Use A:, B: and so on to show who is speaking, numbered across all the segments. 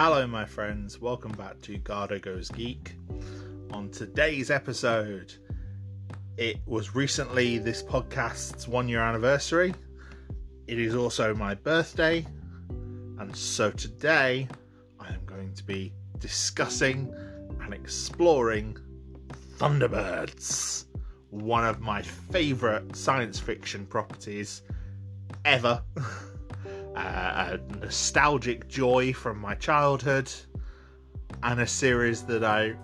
A: Hello my friends, welcome back to Garhdo Goes Geek. On today's episode, it was recently this podcast's 1 year anniversary. It is also my birthday, and so today I am going to be discussing and exploring Thunderbirds, one of my favourite science fiction properties ever. A nostalgic joy from my childhood, and a series that I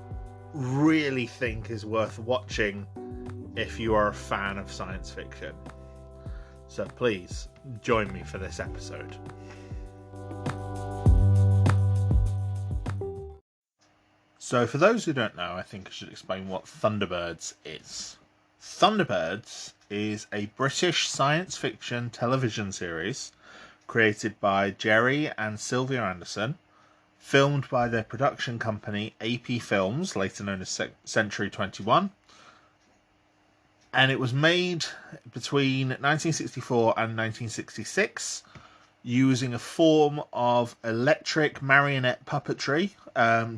A: really think is worth watching if you are a fan of science fiction. So please join me for this episode. So for those who don't know, I think I should explain what Thunderbirds is. Thunderbirds is a British science fiction television series created by Gerry and Gerry Anderson, filmed by their production company AP Films, later known as Century 21, and it was made between 1964 and 1966 using a form of electric marionette puppetry,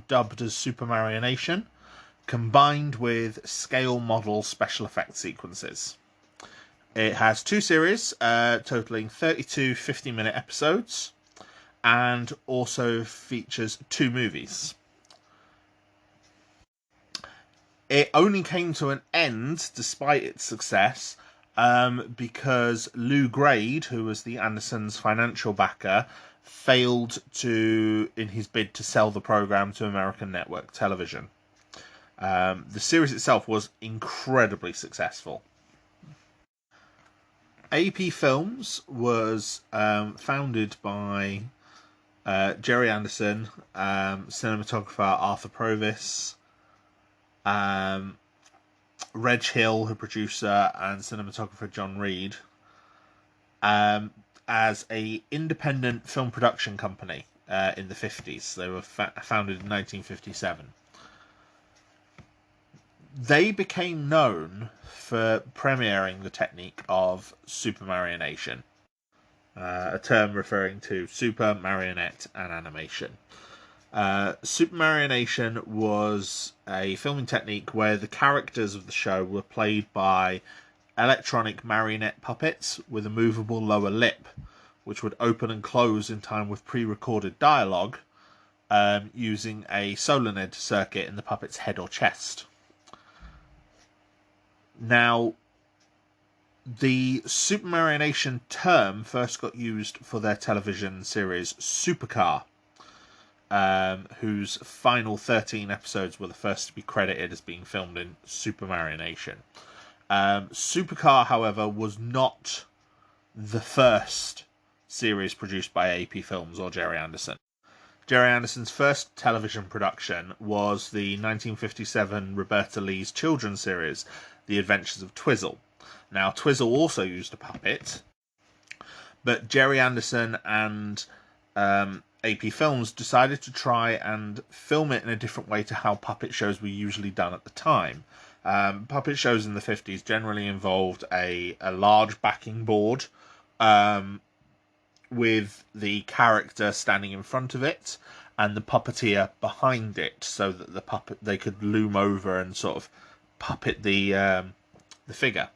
A: dubbed as Supermarionation, combined with scale model special effects sequences. It has two series, totaling 32 50-minute episodes, and also features two movies. It only came to an end, despite its success, because Lou Grade, who was the Andersons' financial backer, failed in his bid to sell the program to American network television. The series itself was incredibly successful. AP Films was founded by Gerry Anderson, cinematographer Arthur Provis, Reg Hill, the producer, and cinematographer John Reed, as a independent film production company in the 50s. They were founded in 1957. They became known for premiering the technique of Supermarionation, a term referring to super, marionette, and animation. Supermarionation was a filming technique where the characters of the show were played by electronic marionette puppets with a movable lower lip, which would open and close in time with pre-recorded dialogue, using a solenoid circuit in the puppet's head or chest. Now, the Supermarionation term first got used for their television series Supercar, whose final 13 episodes were the first to be credited as being filmed in Supermarionation. Supercar, however, was not the first series produced by AP Films or Gerry Anderson. Gerry Anderson's first television production was the 1957 Roberta Lee's children's series, The Adventures of Twizzle. Now, Twizzle also used a puppet, but Gerry Anderson and AP Films decided to try and film it in a different way to how puppet shows were usually done at the time. Puppet shows in the 50s generally involved a large backing board with the character standing in front of it and the puppeteer behind it, so that they could loom over and sort of puppet the figure.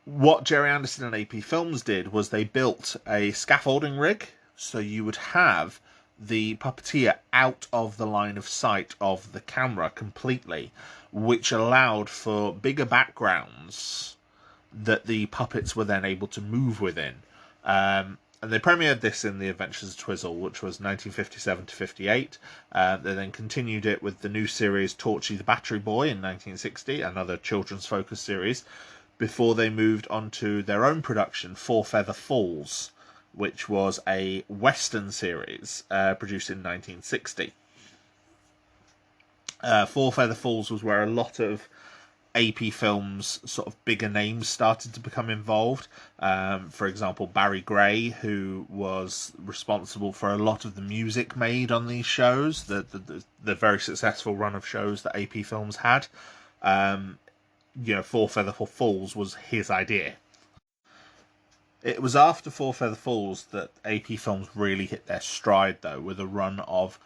A: What Gerry Anderson and AP Films did was they built a scaffolding rig, so you would have the puppeteer out of the line of sight of the camera completely, which allowed for bigger backgrounds that the puppets were then able to move within. And they premiered this in The Adventures of Twizzle, which was 1957 to 58. They then continued it with the new series Torchy the Battery Boy in 1960, another children's focused series, before they moved on to their own production, Four Feather Falls, which was a Western series produced in 1960. Four Feather Falls was where a lot of AP Films sort of bigger names started to become involved. For example, Barry Gray, who was responsible for a lot of the music made on these shows, the very successful run of shows that AP Films had. Four Feather Falls was his idea. It was after Four Feather Falls that AP Films really hit their stride, though, with a run of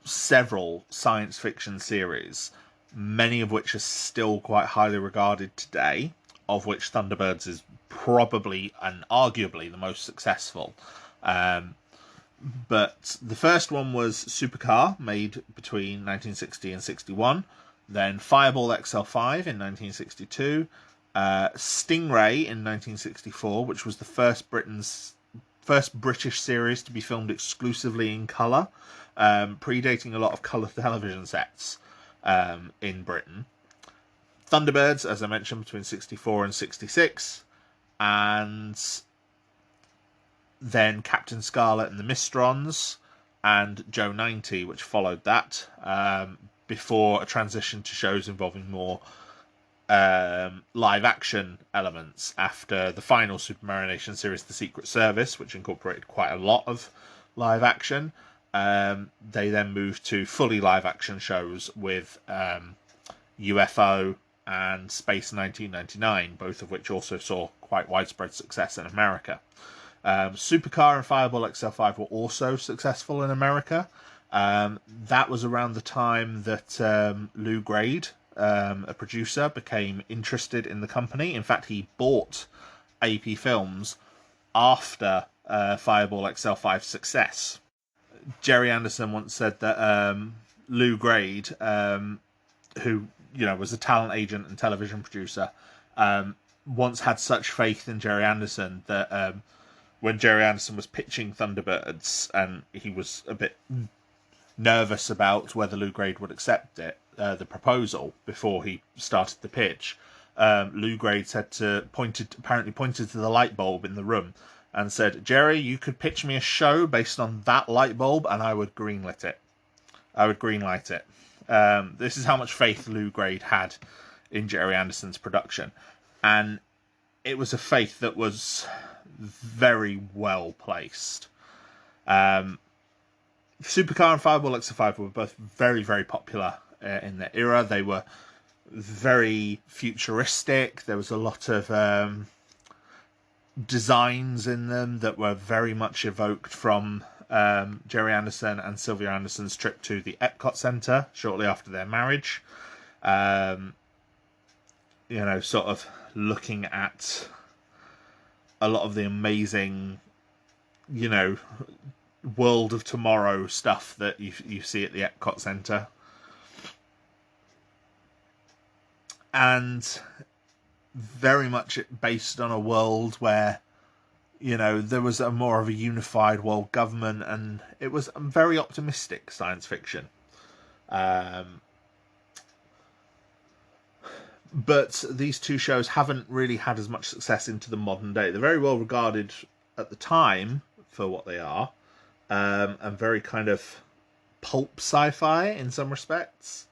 A: several science fiction series, many of which are still quite highly regarded today, of which Thunderbirds is probably and arguably the most successful. But the first one was Supercar, made between 1960 and 61. Then Fireball XL5 in 1962. Stingray in 1964, which was the first British series to be filmed exclusively in colour, predating a lot of colour television sets in Britain. Thunderbirds, as I mentioned, between 64 and 66. And then Captain Scarlet and the Mysterons, and Joe 90, which followed that, before a transition to shows involving more live-action elements after the final Supermarionation series, The Secret Service, which incorporated quite a lot of live-action. They then moved to fully live-action shows with UFO and Space 1999, both of which also saw quite widespread success in America. Supercar and Fireball XL5 were also successful in America. That was around the time that Lou Grade, a producer, became interested in the company. In fact, he bought AP Films after Fireball XL5's success. Gerry Anderson once said that Lou Grade, who was a talent agent and television producer, once had such faith in Gerry Anderson that when Gerry Anderson was pitching Thunderbirds, and he was a bit nervous about whether Lou Grade would accept it, the proposal, before he started the pitch, Lou Grade apparently pointed to the light bulb in the room and said, "Gerry, you could pitch me a show based on that light bulb and I would greenlight it. This is how much faith Lou Grade had in Gerry Anderson's production. And it was a faith that was very well placed. Supercar and Fireball XL5 were both very, very popular in their era. They were very futuristic. There was a lot of designs in them that were very much evoked from Gerry Anderson and Sylvia Anderson's trip to the Epcot Centre shortly after their marriage. Sort of looking at a lot of the amazing, World of Tomorrow stuff that you see at the Epcot Centre. And very much based on a world where, there was more of a unified world government, and it was very optimistic science fiction. But these two shows haven't really had as much success into the modern day. They're very well regarded at the time for what they are, and very kind of pulp sci-fi in some respects.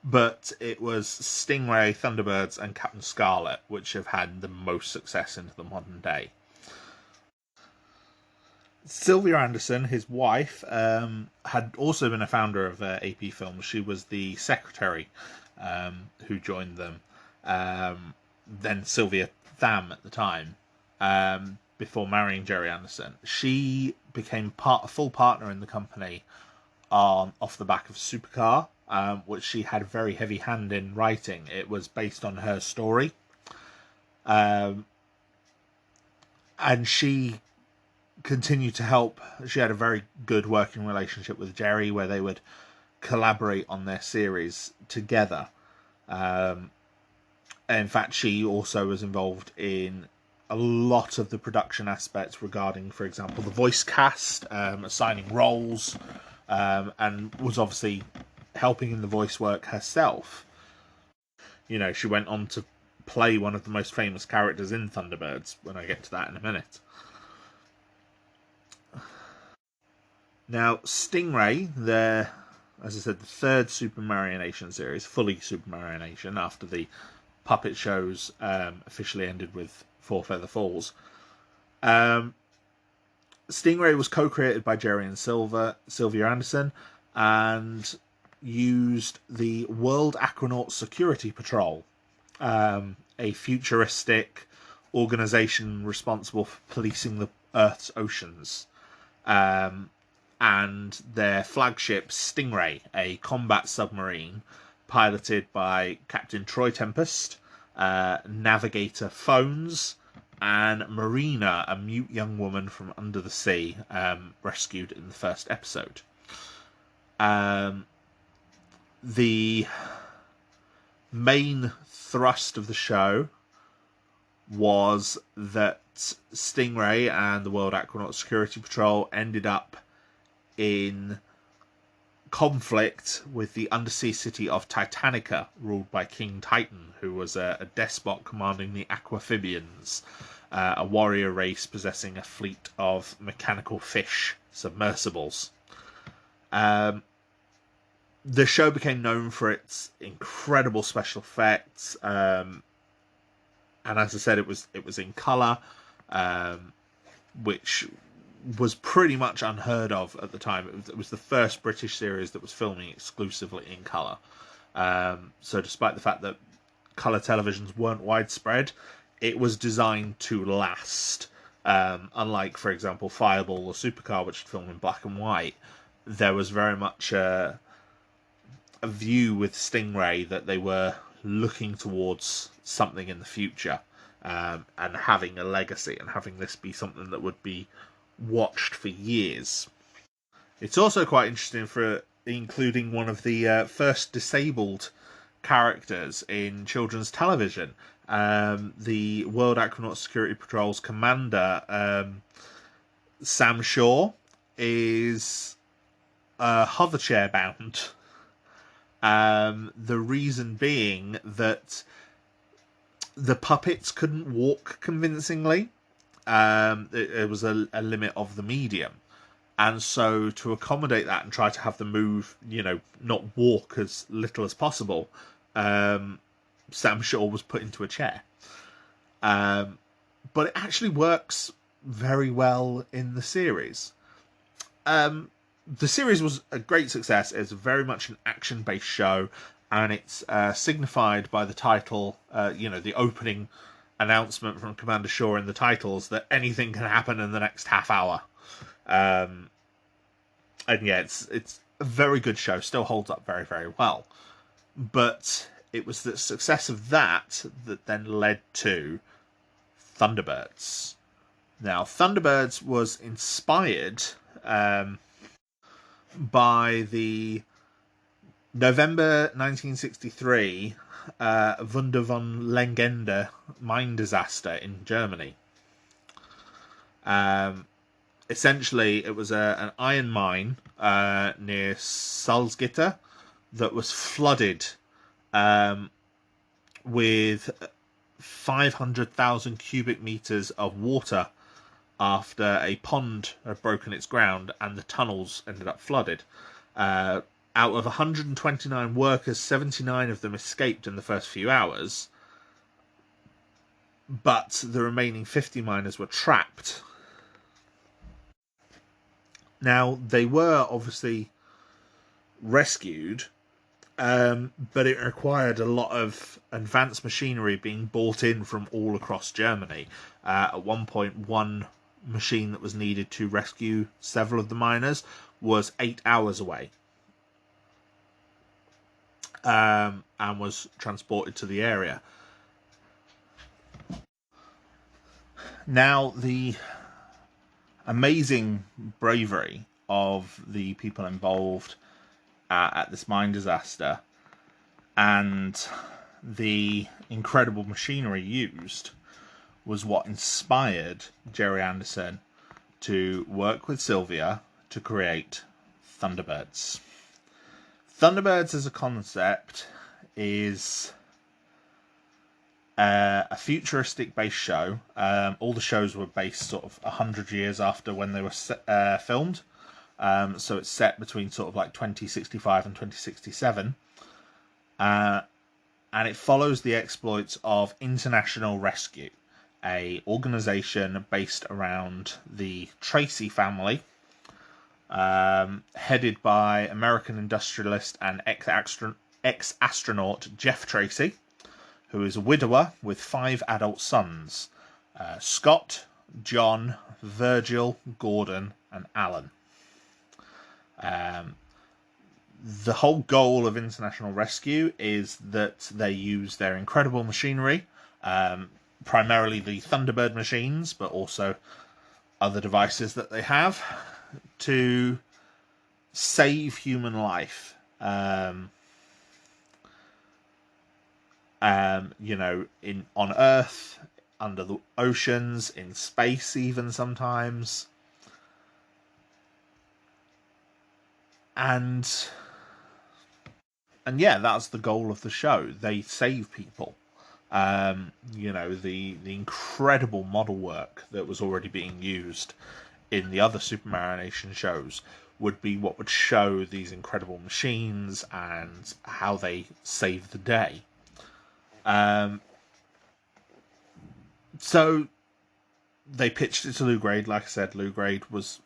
A: But it was Stingray, Thunderbirds, and Captain Scarlet which have had the most success into the modern day. Sylvia Anderson, his wife, had also been a founder of AP Films. She was the secretary who joined them. Then Sylvia Tham at the time, before marrying Gerry Anderson. She became a full partner in the company off the back of Supercar, which she had a very heavy hand in writing. It was based on her story. And she continued to help. She had a very good working relationship with Gerry, where they would collaborate on their series together. In fact, she also was involved in a lot of the production aspects regarding, for example, the voice cast, assigning roles, and was obviously helping in the voice work herself. She went on to play one of the most famous characters in Thunderbirds, when I get to that in a minute. Now, Stingray, as I said, the third Supermarionation series, fully Supermarionation, after the puppet shows officially ended with Four Feather Falls. Stingray was co-created by Gerry and Sylvia Anderson, and used the World Aquanaut Security Patrol, a futuristic, organization responsible for policing the Earth's oceans. And their flagship, Stingray, a combat submarine piloted by Captain Troy Tempest, Navigator Phones, and Marina, a mute young woman from under the sea, rescued in the first episode. The main thrust of the show was that Stingray and the World Aquanaut Security Patrol ended up in conflict with the undersea city of Titanica, ruled by King Titan, who was a despot commanding the Aquamphibians, a warrior race possessing a fleet of mechanical fish submersibles. The show became known for its incredible special effects, and as I said, it was in colour, which was pretty much unheard of at the time. It was the first British series that was filming exclusively in colour. So despite the fact that colour televisions weren't widespread, it was designed to last. Unlike, for example, Fireball or Supercar, which filmed in black and white, there was very much a view with Stingray that they were looking towards something in the future, and having a legacy, and having this be something that would be watched for years. It's also quite interesting for including one of the first disabled characters in children's television. The World Aquanaut Security Patrol's commander, Sam Shaw, is hoverchair bound. The reason being that the puppets couldn't walk convincingly. It was a limit of the medium. And so to accommodate that and try to have them move, not walk as little as possible, Sam Shaw was put into a chair. But it actually works very well in the series. The series was a great success. It's very much an action-based show, and it's signified by the title, the opening announcement from Commander Shaw in the titles that anything can happen in the next half hour. And yeah, it's a very good show, still holds up very, very well. But it was the success of that then led to Thunderbirds. Now, Thunderbirds was inspired by the November 1963 Wunder von Legende mine disaster in Germany. Essentially, it was an iron mine near Salzgitter that was flooded with 500,000 cubic meters of water after a pond had broken its ground and the tunnels ended up flooded. Out of 129 workers, 79 of them escaped in the first few hours, but the remaining 50 miners were trapped. Now, they were obviously rescued, but it required a lot of advanced machinery being bought in from all across Germany. At one point, one machine that was needed to rescue several of the miners was 8 hours away, and was transported to the area. Now, the amazing bravery of the people involved at this mine disaster and the incredible machinery used was what inspired Gerry Anderson to work with Sylvia to create Thunderbirds. Thunderbirds as a concept is a futuristic based show. All the shows were based sort of 100 years after when they were filmed. So it's set between sort of like 2065 and 2067. And it follows the exploits of International Rescue, a organisation based around the Tracy family, headed by American industrialist and ex-astronaut Jeff Tracy, who is a widower with 5 adult sons. Scott, John, Virgil, Gordon, and Alan. The whole goal of International Rescue is that they use their incredible machinery, primarily the Thunderbird machines, but also other devices that they have, to save human life. On Earth, under the oceans, in space, even sometimes. And yeah, that's the goal of the show. They save people. The incredible model work that was already being used in the other Supermarionation shows would be what would show these incredible machines and how they save the day. So they pitched it to Lou Grade. Like I said, Lou Grade was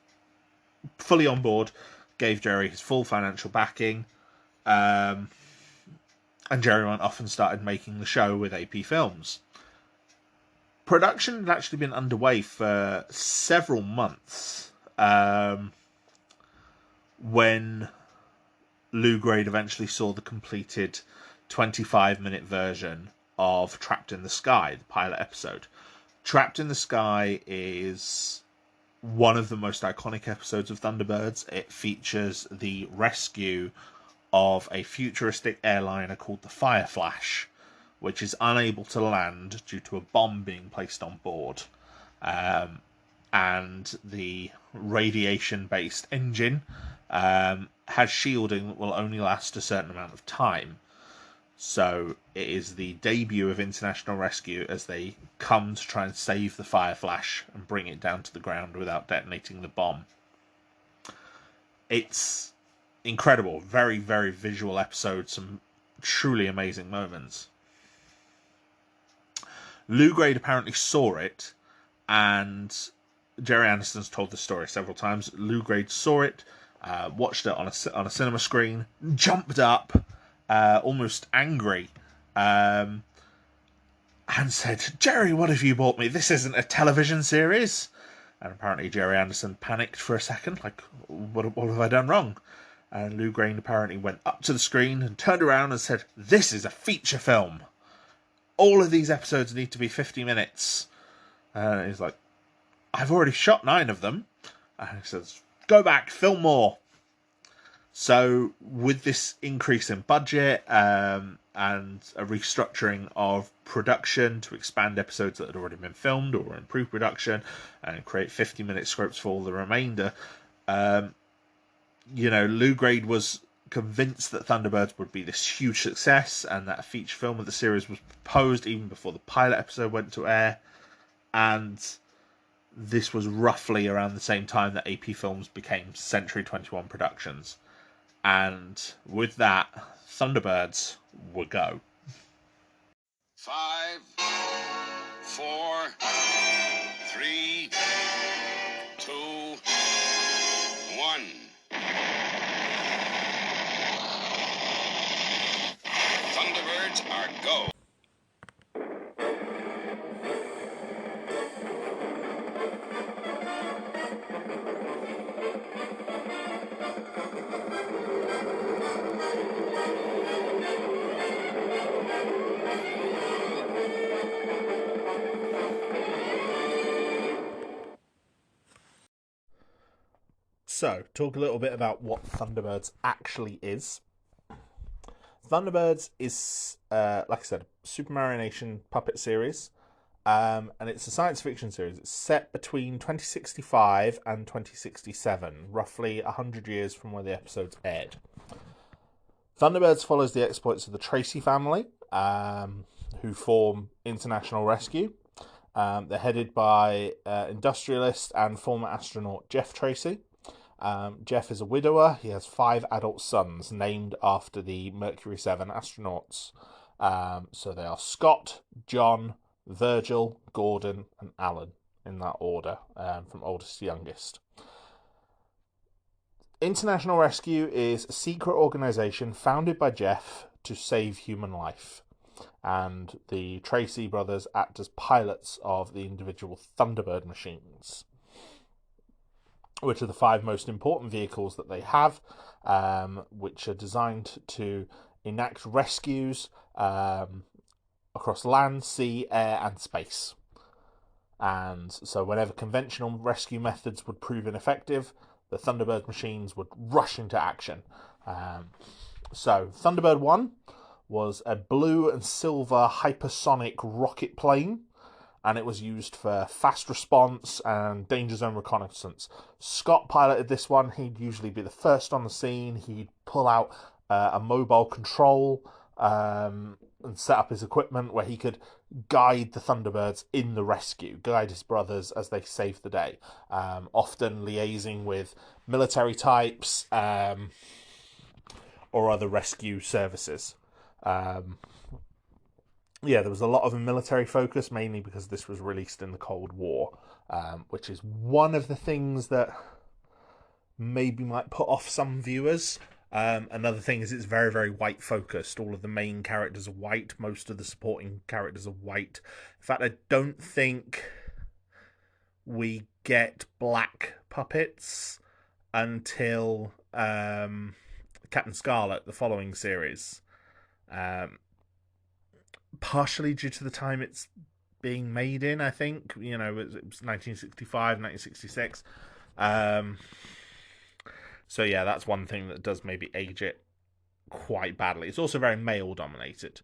A: fully on board, gave Gerry his full financial backing, and Gerry went off and started making the show with AP Films. Production had actually been underway for several months when Lou Grade eventually saw the completed 25-minute version of Trapped in the Sky, the pilot episode. Trapped in the Sky is one of the most iconic episodes of Thunderbirds. It features the rescue of a futuristic airliner called the Fireflash, which is unable to land due to a bomb being placed on board. And the radiation-based engine has shielding that will only last a certain amount of time. So it is the debut of International Rescue as they come to try and save the Fireflash and bring it down to the ground without detonating the bomb. It's incredible. Very, very visual episode. Some truly amazing moments. Lou Grade apparently saw it, and Gerry Anderson's told the story several times. Lou Grade saw it, watched it on a cinema screen, jumped up, almost angry, and said, "Gerry, what have you bought me? This isn't a television series." And apparently Gerry Anderson panicked for a second, like, what have I done wrong? And Lou Grade apparently went up to the screen and turned around and said, "This is a feature film. All of these episodes need to be 50 minutes. And he's like, "I've already shot 9 of them." And he says, "Go back, film more." So with this increase in budget and a restructuring of production to expand episodes that had already been filmed or were in pre-production and create 50-minute scripts for all the remainder, Lou Grade was convinced that Thunderbirds would be this huge success and that a feature film of the series was proposed even before the pilot episode went to air. And this was roughly around the same time that AP Films became Century 21 Productions. And with that, Thunderbirds were go.
B: 5, 4, 3, 2, 1. Thunderbirds are go.
A: So, talk a little bit about what Thunderbirds actually is. Thunderbirds is, like I said, a Supermarionation puppet series, and it's a science fiction series. It's set between 2065 and 2067, roughly 100 years from where the episodes aired. Thunderbirds follows the exploits of the Tracy family, who form International Rescue. They're headed by industrialist and former astronaut Jeff Tracy. Jeff is a widower. He has 5 adult sons named after the Mercury 7 astronauts. So they are Scott, John, Virgil, Gordon, and Alan, in that order, from oldest to youngest. International Rescue is a secret organisation founded by Jeff to save human life. and the Tracy brothers act as pilots of the individual Thunderbird machines, which are the 5 most important vehicles that they have, which are designed to enact rescues across land, sea, air, and space. And so whenever conventional rescue methods would prove ineffective, the Thunderbird machines would rush into action. So Thunderbird 1 was a blue and silver hypersonic rocket plane, and it was used for fast response and danger zone reconnaissance. Scott piloted this one. He'd usually be the first on the scene. He'd pull out a mobile control and set up his equipment where he could guide the Thunderbirds in the rescue, guide his brothers as they save the day, often liaising with military types or other rescue services. There was a lot of a military focus, mainly because this was released in the Cold War, which is one of the things that maybe might put off some viewers. Another thing is it's very, very white focused. All of the main characters are white. Most of the supporting characters are white. In fact, I don't think we get black puppets until Captain Scarlet, the following series. Partially due to the time it's being made in, I think. It was 1965, 1966. So yeah, that's one thing that does maybe age it quite badly. It's also very male dominated.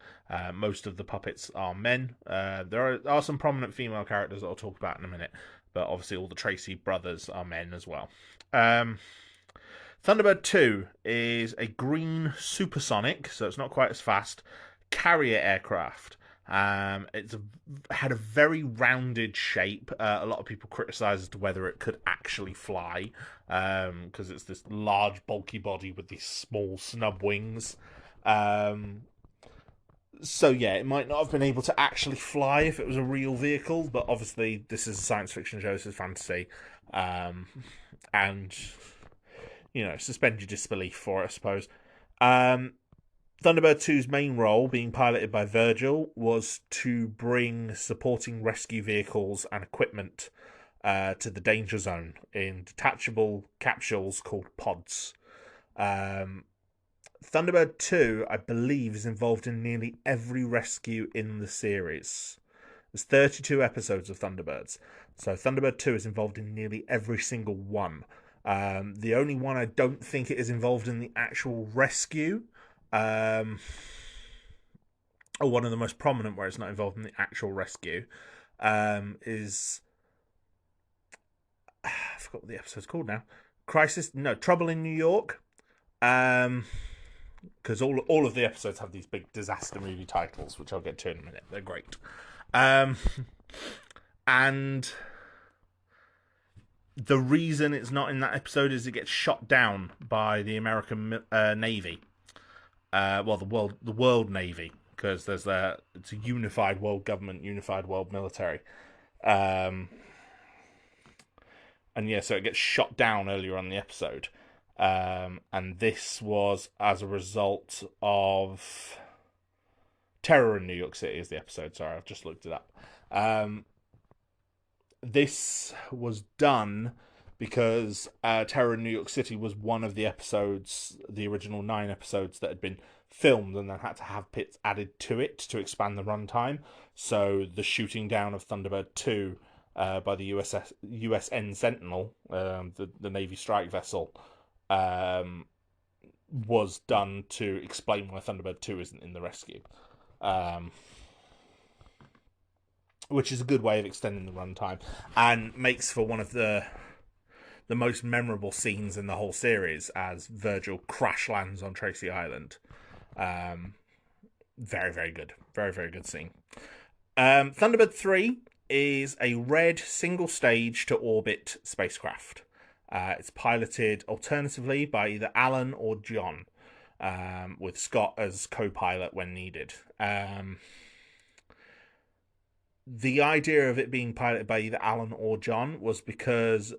A: Most of the puppets are men. There are some prominent female characters that I'll talk about in a minute, but obviously all the Tracy brothers are men as well. Thunderbird 2 is a green supersonic, so it's not quite as fast, carrier aircraft. It's had a very rounded shape. A lot of people criticise as to whether it could actually fly, because it's this large, bulky body with these small, snub wings. So yeah, it might not have been able to actually fly if it was a real vehicle, but obviously this is a science fiction show, this is fantasy, and suspend your disbelief for it, I suppose. Thunderbird 2's main role, being piloted by Virgil, was to bring supporting rescue vehicles and equipment to the danger zone in detachable capsules called pods. Thunderbird 2, I believe, is involved in nearly every rescue in the series. There's 32 episodes of Thunderbirds, so Thunderbird 2 is involved in nearly every single one. The only one I don't think it is involved in the actual rescue, or one of the most prominent where it's not involved in the actual rescue, is I forgot what the episode's called now. Trouble in New York. Because all of the episodes have these big disaster movie titles, which I'll get to in a minute. They're great. And the reason it's not in that episode is it gets shot down by the American Navy. The world Navy, because it's a unified world government, unified world military. So it gets shot down earlier on in the episode. And this was as a result of Terror in New York City is the episode. Sorry, I've just looked it up. This was done because Terror in New York City was one of the episodes, the original 9 episodes that had been filmed and then had to have bits added to it to expand the runtime. So the shooting down of Thunderbird 2 by the USN Sentinel, the Navy strike vessel, was done to explain why Thunderbird 2 isn't in the rescue. Which is a good way of extending the runtime and makes for one of the most memorable scenes in the whole series as Virgil crash lands on Tracy Island. Very, very good. Very, very good scene. Thunderbird 3 is a red single-stage to orbit spacecraft. It's piloted alternatively by either Alan or John, with Scott as co-pilot when needed. The idea of it being piloted by either Alan or John was because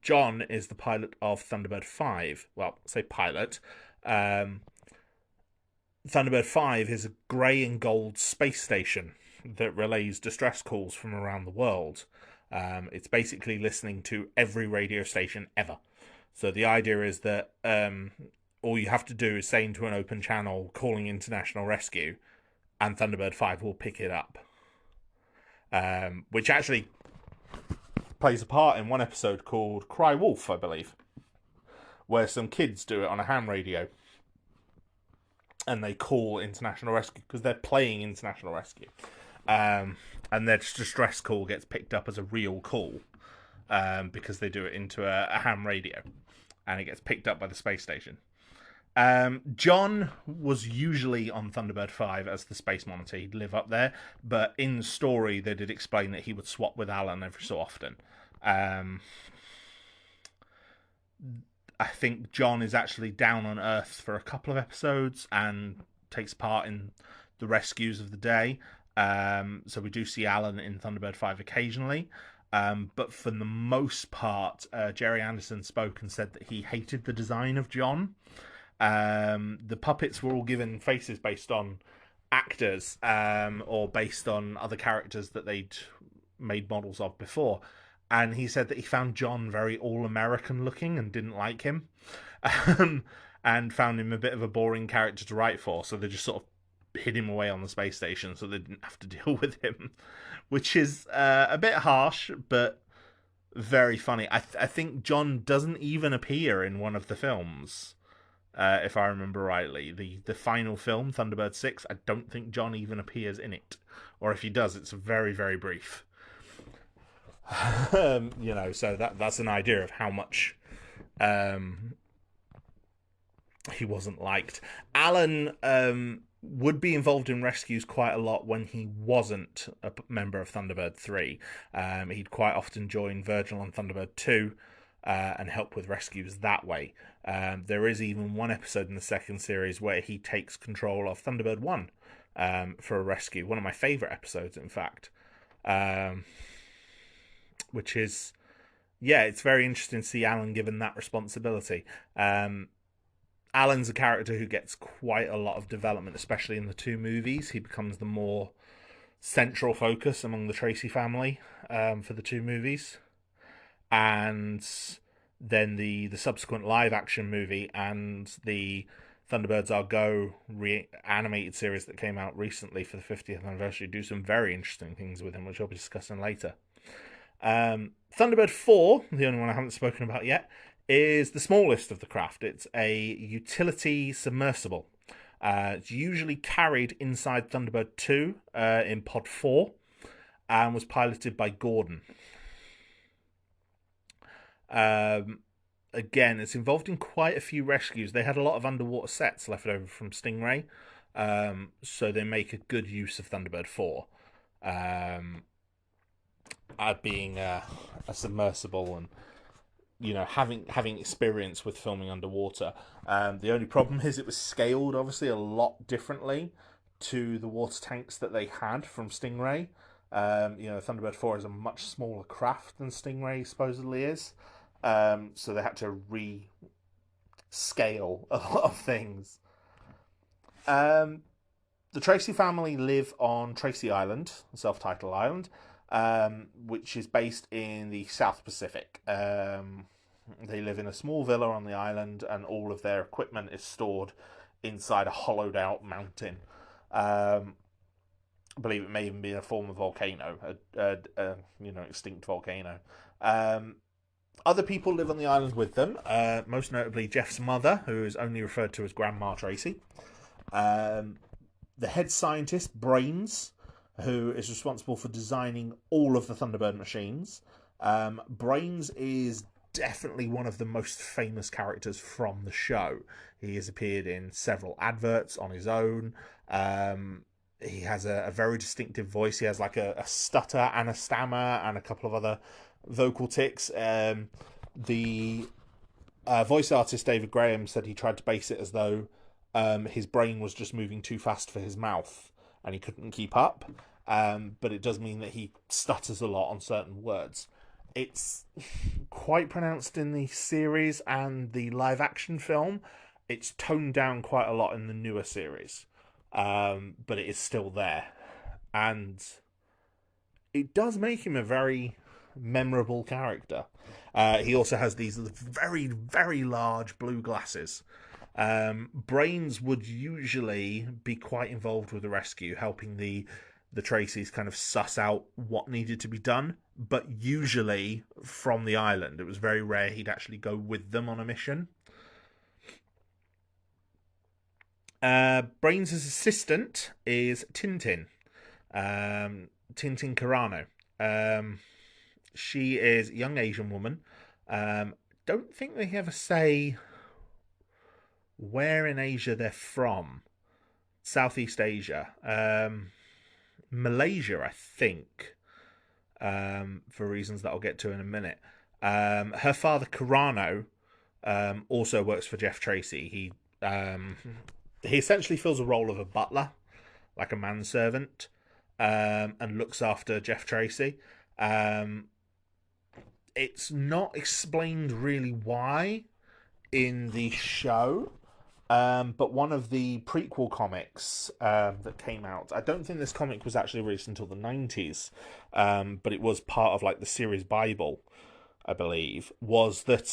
A: John is the pilot of Thunderbird 5. Well, say pilot. Thunderbird 5 is a grey and gold space station that relays distress calls from around the world. It's basically listening to every radio station ever. So the idea is that all you have to do is say into an open channel calling international rescue, and Thunderbird 5 will pick it up. Which actually plays a part in one episode called Cry Wolf, I believe, where some kids do it on a ham radio. And they call international rescue because they're playing international rescue. And their distress call gets picked up as a real call because they do it into a ham radio. And it gets picked up by the space station. John was usually on Thunderbird 5 as the space monitor. He'd live up there. But in the story, they did explain that he would swap with Alan every so often. I think John is actually down on Earth for a couple of episodes and takes part in the rescues of the day. So we do see Alan in Thunderbird 5 occasionally. But for the most part, Gerry Anderson spoke and said that he hated the design of John. The puppets were all given faces based on actors or based on other characters that they'd made models of before. And he said that he found John very all-American looking and didn't like him. And found him a bit of a boring character to write for. So they just sort of hid him away on the space station so they didn't have to deal with him. Which is a bit harsh, but very funny. I think John doesn't even appear in one of the films. If I remember rightly. The final film, Thunderbird 6, I don't think John even appears in it. Or if he does, it's very, very brief. So that's an idea of how much he wasn't liked. Alan would be involved in rescues quite a lot when he wasn't a member of Thunderbird 3. He'd quite often join Virgil on Thunderbird 2 and help with rescues that way. There is even one episode in the second series where he takes control of Thunderbird 1 for a rescue. One of my favourite episodes, in fact. Which is, it's very interesting to see Alan given that responsibility. Alan's a character who gets quite a lot of development, especially in the two movies. He becomes the more central focus among the Tracy family for the two movies. And then the subsequent live-action movie and the Thunderbirds Are Go animated series that came out recently for the 50th anniversary do some very interesting things with him, which I'll be discussing later. Thunderbird 4, the only one I haven't spoken about yet, is the smallest of the craft. It's a utility submersible. It's usually carried inside Thunderbird 2 in Pod 4 and was piloted by Gordon. Again, it's involved in quite a few rescues. They had a lot of underwater sets left over from Stingray, so they make a good use of Thunderbird 4. Being a submersible and having experience with filming underwater. The only problem is it was scaled obviously a lot differently to the water tanks that they had from Stingray. Thunderbird 4 is a much smaller craft than Stingray supposedly is, so they had to rescale a lot of things. The Tracy family live on Tracy Island, self-titled island, which is based in the South Pacific. They live in a small villa on the island, and all of their equipment is stored inside a hollowed-out mountain. I believe it may even be a form of volcano, extinct volcano. Other people live on the island with them, most notably Jeff's mother, who is only referred to as Grandma Tracy. The head scientist, Brains, who is responsible for designing all of the Thunderbird machines. Brains is definitely one of the most famous characters from the show. He has appeared in several adverts on his own. He has a very distinctive voice. He has like a stutter and a stammer and a couple of other vocal tics. The voice artist David Graham said he tried to base it as though his brain was just moving too fast for his mouth and he couldn't keep up. But it does mean that he stutters a lot on certain words. It's quite pronounced in the series and the live-action film. It's toned down quite a lot in the newer series. but it is still there, and it does make him a very memorable character. He also has these very, very large blue glasses. Brains would usually be quite involved with the rescue, helping the Tracys kind of suss out what needed to be done, but usually from the island. It was very rare he'd actually go with them on a mission. Brains' assistant is Tintin. Tintin Carano. She is a young Asian woman. Don't think they ever say where in Asia they're from. Southeast Asia. Malaysia, I think, for reasons that I'll get to in a minute. Her father, Carano, also works for Jeff Tracy. He essentially fills a role of a butler, like a manservant, and looks after Jeff Tracy. It's not explained really why in the show, but one of the prequel comics that came out, I don't think this comic was actually released until the 90s, but it was part of like the series Bible, I believe, was that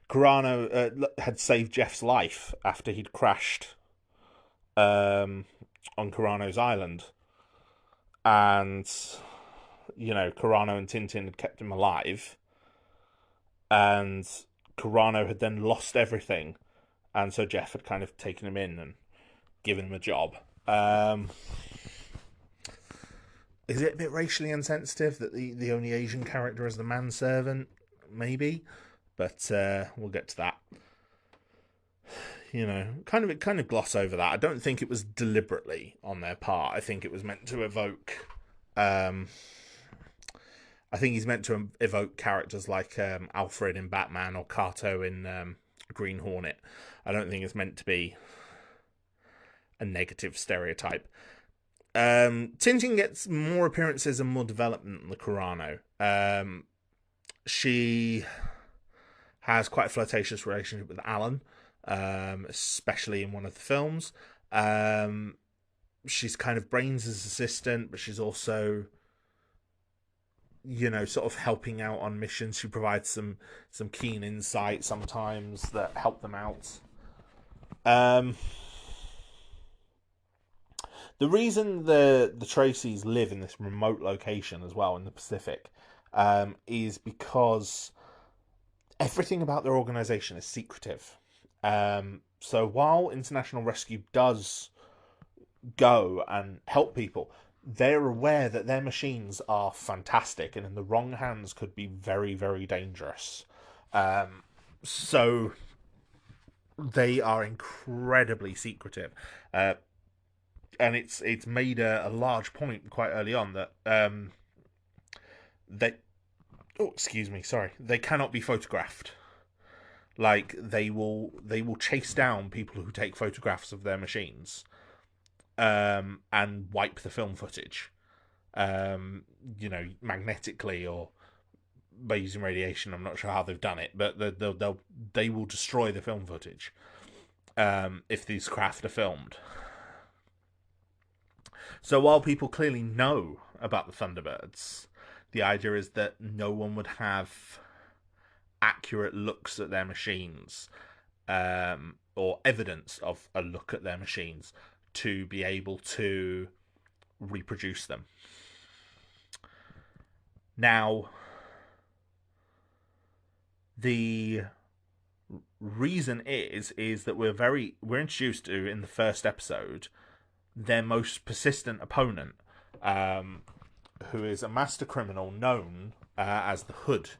A: Carano had saved Jeff's life after he'd crashed on Carano's island. And, you know, Carano and Tintin had kept him alive. And Carano had then lost everything. And so Jeff had kind of taken him in and given him a job. Is it a bit racially insensitive that the only Asian character is the manservant? Maybe. But we'll get to that. You know, kind of gloss over that. I don't think it was deliberately on their part. I think it was meant to evoke. I think he's meant to evoke characters like Alfred in Batman or Kato in Green Hornet. I don't think it's meant to be a negative stereotype. Tintin gets more appearances and more development than the Carano. She has quite a flirtatious relationship with Alan, especially in one of the films. She's kind of Brains' assistant, but she's also, you know, sort of helping out on missions. She provides some keen insight sometimes that help them out. The reason the Tracys live in this remote location as well in the Pacific is because everything about their organization is secretive. So while international rescue does go and help people, they're aware that their machines are fantastic and in the wrong hands could be very, very dangerous. So they are incredibly secretive. And it's made a large point quite early on that they cannot be photographed. Like they will chase down people who take photographs of their machines, and wipe the film footage, you know, magnetically or by using radiation. I'm not sure how they've done it, but they will destroy the film footage if these craft are filmed. So while people clearly know about the Thunderbirds, the idea is that no one would have accurate looks at their machines, or evidence of a look at their machines to be able to reproduce them. Now, the reason is that we're introduced to, in the first episode, their most persistent opponent, who is a master criminal known as the Hood.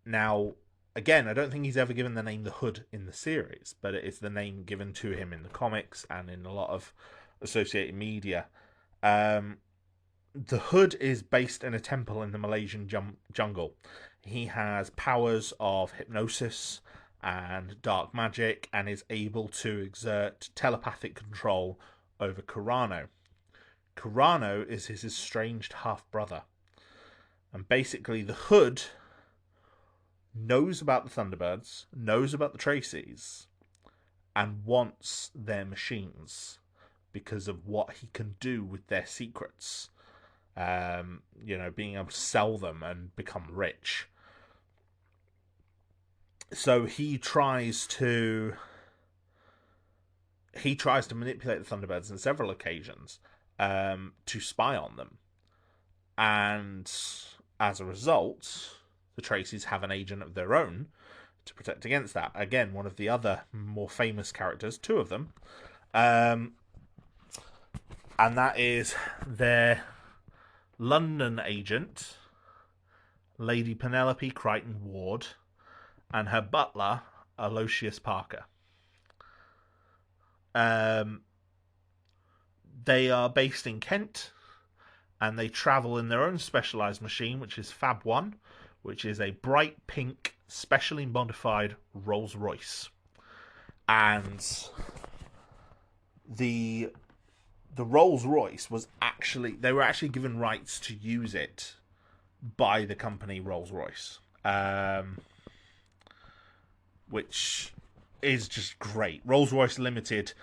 A: Now, again, I don't think he's ever given the name the Hood in the series, but it is the name given to him in the comics and in a lot of associated media. The Hood is based in a temple in the Malaysian jungle. He has powers of hypnosis and dark magic and is able to exert telepathic control over Carano. Carano is his estranged half-brother. And basically the Hood knows about the Thunderbirds, knows about the Tracys, and wants their machines because of what he can do with their secrets. Being able to sell them and become rich. So he tries to manipulate the Thunderbirds on several occasions to spy on them, and as a result, the Tracys have an agent of their own to protect against that. Again, one of the other more famous characters, two of them, and that is their London agent, Lady Penelope Crichton Ward, and her butler, Aloysius Parker. They are based in Kent, and they travel in their own specialised machine, which is Fab 1, which is a bright pink, specially modified Rolls Royce. And the Rolls Royce was they were actually given rights to use it by the company Rolls Royce, which is just great. Rolls Royce Limited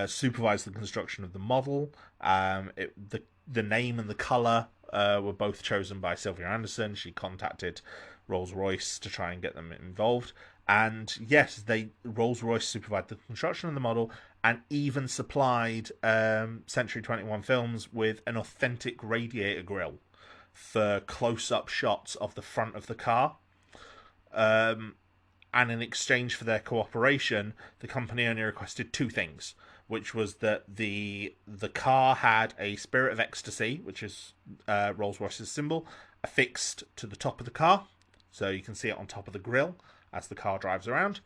A: supervised the construction of the model. The name and the colour were both chosen by Sylvia Anderson. She contacted Rolls Royce to try and get them involved. And yes, Rolls Royce supervised the construction of the model and even supplied Century 21 Films with an authentic radiator grille for close-up shots of the front of the car. And in exchange for their cooperation, the company only requested two things, which was that the car had a Spirit of Ecstasy, which is Rolls-Royce's symbol, affixed to the top of the car, so you can see it on top of the grille as the car drives around,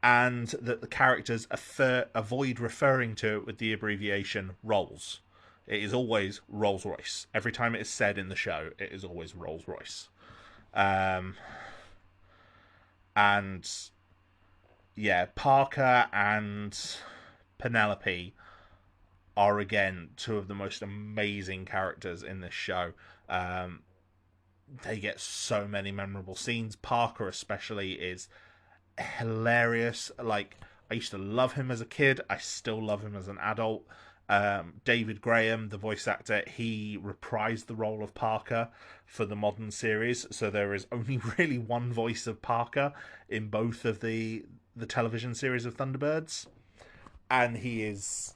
A: and that the characters avoid referring to it with the abbreviation Rolls. It is always Rolls-Royce. Every time it is said in the show, it is always Rolls-Royce. And yeah, Parker and Penelope are again two of the most amazing characters in this show. They get so many memorable scenes. Parker especially is hilarious. Like, I used to love him as a kid. I still love him as an adult. David Graham, the voice actor, he reprised the role of Parker for the modern series, so there is only really one voice of Parker in both of the television series of Thunderbirds, and he is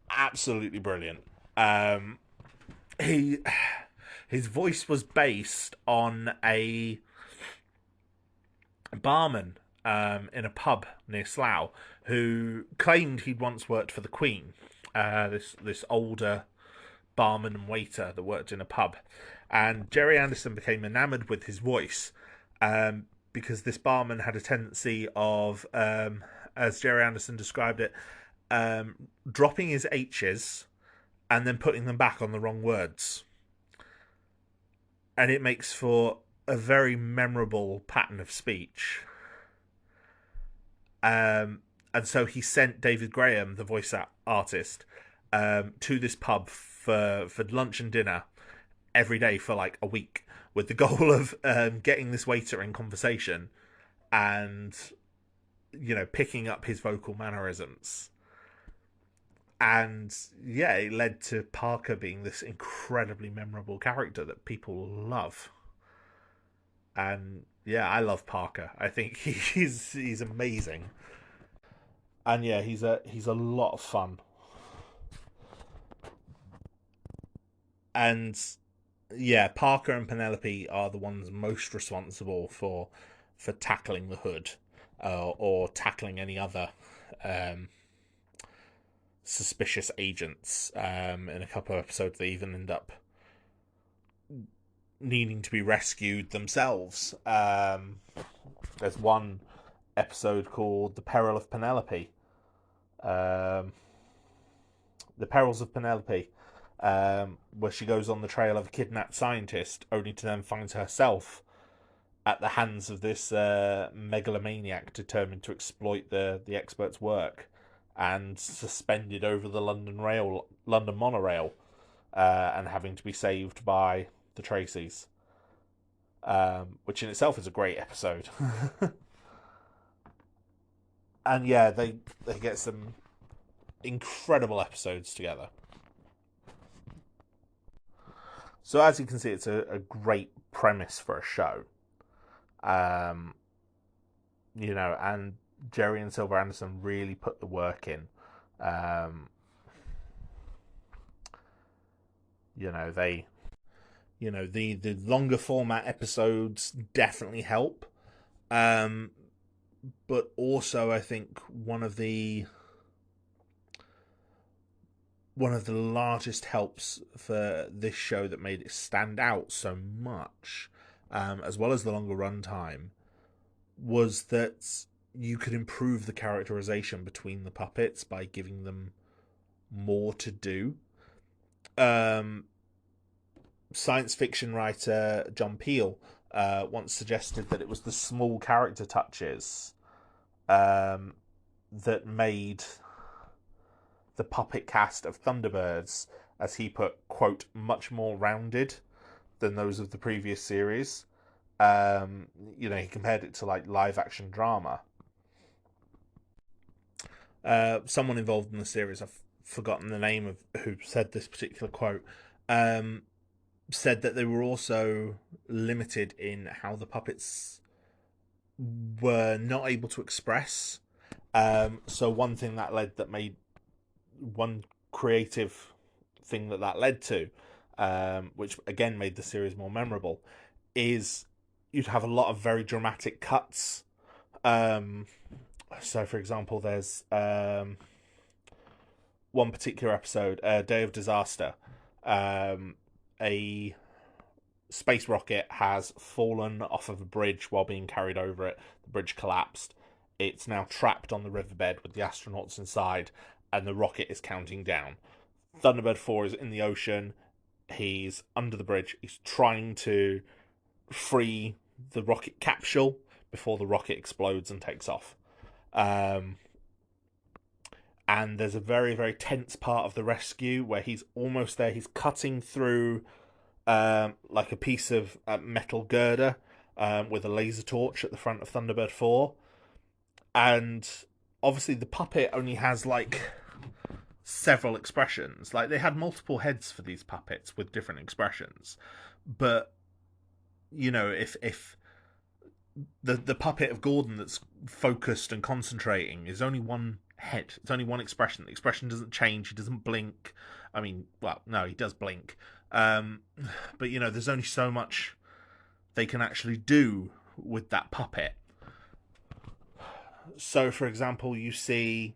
A: absolutely brilliant. His voice was based on a barman in a pub near Slough who claimed he'd once worked for the Queen. This older barman and waiter that worked in a pub, and Gerry Anderson became enamoured with his voice because this barman had a tendency of, as Gerry Anderson described it, dropping his H's and then putting them back on the wrong words, and it makes for a very memorable pattern of speech. And so he sent David Graham, the voice artist, to this pub for lunch and dinner every day for like a week, with the goal of getting this waiter in conversation and, picking up his vocal mannerisms. And yeah, it led to Parker being this incredibly memorable character that people love. And yeah, I love Parker. I think he's amazing. And yeah, he's a lot of fun. And yeah, Parker and Penelope are the ones most responsible for tackling the Hood, or tackling any other suspicious agents. In a couple of episodes, they even end up needing to be rescued themselves. There's one episode called "The Peril of Penelope," the Perils of Penelope, where she goes on the trail of a kidnapped scientist, only to then find herself at the hands of this megalomaniac determined to exploit the expert's work, and suspended over the London monorail, and having to be saved by the Tracys, which in itself is a great episode. And yeah, they get some incredible episodes together. So as you can see, it's a great premise for a show. And Gerry and Sylvia Anderson really put the work in. The longer format episodes definitely help. But also, I think one of the largest helps for this show that made it stand out so much, as well as the longer runtime, was that you could improve the characterization between the puppets by giving them more to do. Science fiction writer John Peel once suggested that it was the small character touches that made the puppet cast of Thunderbirds, as he put, quote, much more rounded than those of the previous series. He compared it to like live action drama. Someone involved in the series, I've forgotten the name of who said this particular quote, said that they were also limited in how the puppets were not able to express. So one creative thing that led to, which again made the series more memorable, is you'd have a lot of very dramatic cuts. So, for example, there's one particular episode, Day of Disaster. A space rocket has fallen off of a bridge while being carried over it. The bridge collapsed. It's now trapped on the riverbed with the astronauts inside, and the rocket is counting down. Thunderbird 4 is in the ocean. He's under the bridge. He's trying to free the rocket capsule before the rocket explodes and takes off. And there's a very, very tense part of the rescue where he's almost there. He's cutting through like a piece of metal girder with a laser torch at the front of Thunderbird 4. And obviously the puppet only has like several expressions. Like, they had multiple heads for these puppets with different expressions. But, if the puppet of Gordon that's focused and concentrating is only one head, it's only one expression. The expression doesn't change. He doesn't blink. I mean, well, no, he does blink. But, there's only so much they can actually do with that puppet. So, for example, you see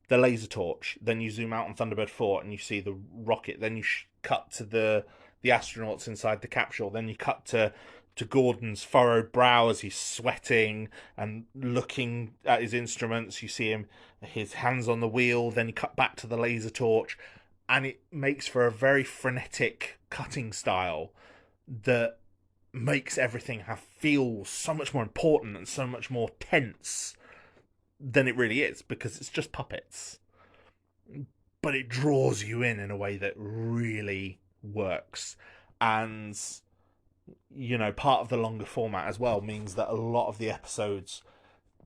A: the laser torch, then you zoom out on Thunderbird 4 and you see the rocket, then you cut to the astronauts inside the capsule, then you cut to Gordon's furrowed brow as he's sweating and looking at his instruments. You see his hands on the wheel, then you cut back to the laser torch, and it makes for a very frenetic cutting style that makes everything feel so much more important and so much more tense than it really is, because it's just puppets. But it draws you in a way that really works. And, part of the longer format as well means that a lot of the episodes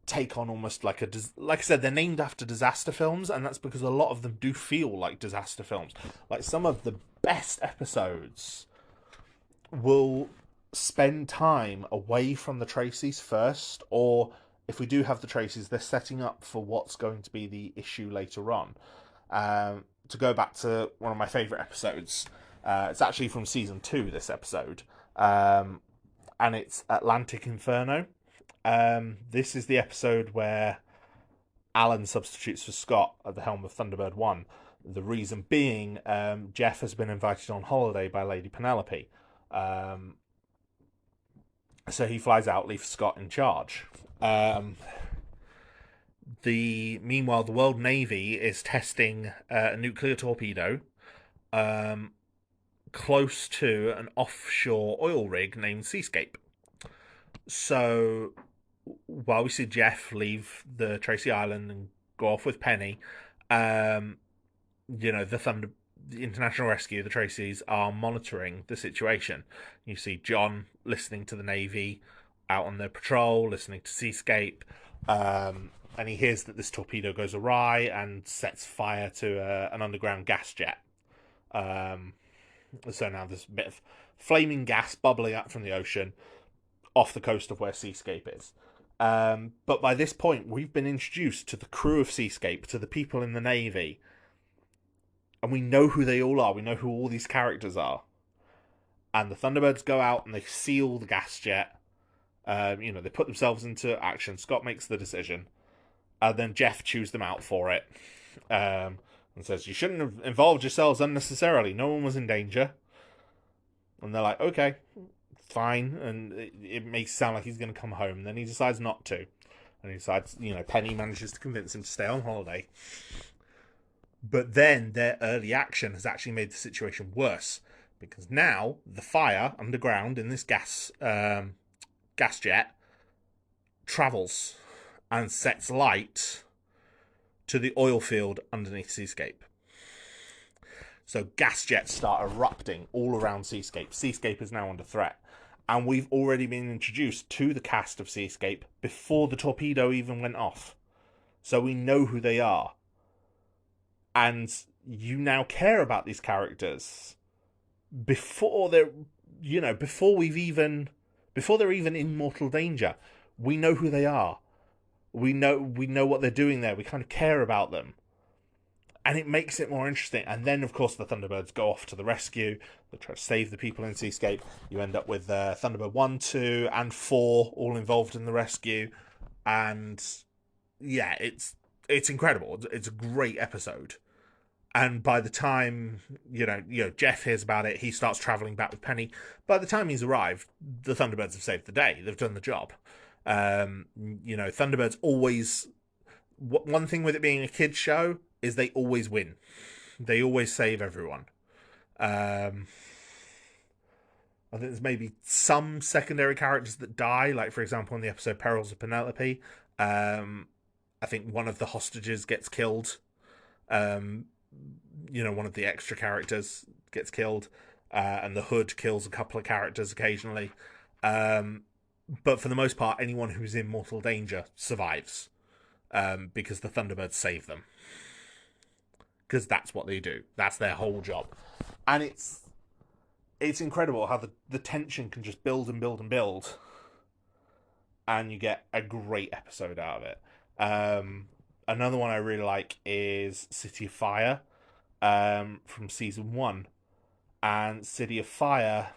A: take on almost like I said, they're named after disaster films, and that's because a lot of them do feel like disaster films. Like, some of the best episodes will spend time away from the Tracys first, or if we do have the Tracys, they're setting up for what's going to be the issue later on. To go back to one of my favourite episodes, it's actually from season 2, this episode, and it's Atlantic Inferno. This is the episode where Alan substitutes for Scott at the helm of Thunderbird 1. The reason being, Jeff has been invited on holiday by Lady Penelope. So he flies out, leaves Scott in charge. Meanwhile, the World Navy is testing a nuclear torpedo close to an offshore oil rig named Seascape. So while we see Jeff leave the Tracy Island and go off with Penny, the International Rescue, the Tracys, are monitoring the situation. You see John listening to the Navy out on their patrol, listening to Seascape, and he hears that this torpedo goes awry and sets fire to an underground gas jet. So now there's a bit of flaming gas bubbling up from the ocean off the coast of where Seascape is. But by this point, we've been introduced to the crew of Seascape, to the people in the Navy, and we know who they all are. We know who all these characters are. And the Thunderbirds go out and they seal the gas jet. They put themselves into action. Scott makes the decision. And then Jeff chews them out for it. And says, you shouldn't have involved yourselves unnecessarily. No one was in danger. And they're like, okay, fine. And it makes it sound like he's going to come home. And then he decides not to. And he decides, Penny manages to convince him to stay on holiday. But then their early action has actually made the situation worse. Because now the fire underground in this gas jet travels and sets light to the oil field underneath Seascape. So gas jets start erupting all around Seascape. Seascape is now under threat. And we've already been introduced to the cast of Seascape before the torpedo even went off. So we know who they are. And you now care about these characters before they're even in mortal danger. We know who they are. We know what they're doing there. We kind of care about them. And it makes it more interesting. And then, of course, the Thunderbirds go off to the rescue. They try to save the people in Seascape. You end up with Thunderbird 1, 2, and 4 all involved in the rescue. And, yeah, it's incredible. It's a great episode. And by the time, Jeff hears about it, he starts travelling back with Penny. By the time he's arrived, the Thunderbirds have saved the day. They've done the job. Thunderbirds always... One thing with it being a kid's show is they always win. They always save everyone. I think there's maybe some secondary characters that die, like, for example, in the episode Perils of Penelope. I think one of the hostages gets killed. One of the extra characters gets killed, and the Hood kills a couple of characters occasionally. But for the most part, anyone who's in mortal danger survives, because the Thunderbirds save them. Because that's what they do. That's their whole job. And it's incredible how the tension can just build and build and build, and you get a great episode out of it. Another one I really like is City of Fire, from season 1. And City of Fire,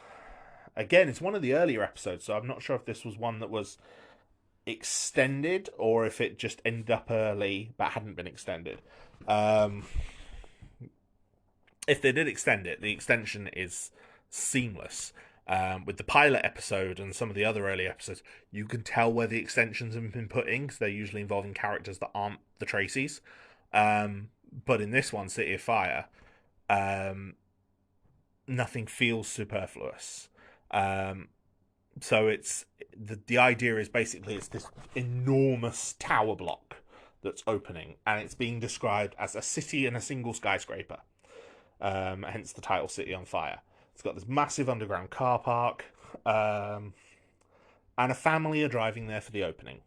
A: again, it's one of the earlier episodes, so I'm not sure if this was one that was extended or if it just ended up early but hadn't been extended. If they did extend it, the extension is seamless. With the pilot episode and some of the other early episodes, you can tell where the extensions have been put in, because they're usually involving characters that aren't the Tracys. But in this one, City of Fire, nothing feels superfluous. So it's the idea is basically it's this enormous tower block that's opening, and it's being described as a city in a single skyscraper. Hence the title City on Fire. It's got this massive underground car park, and a family are driving there for the opening.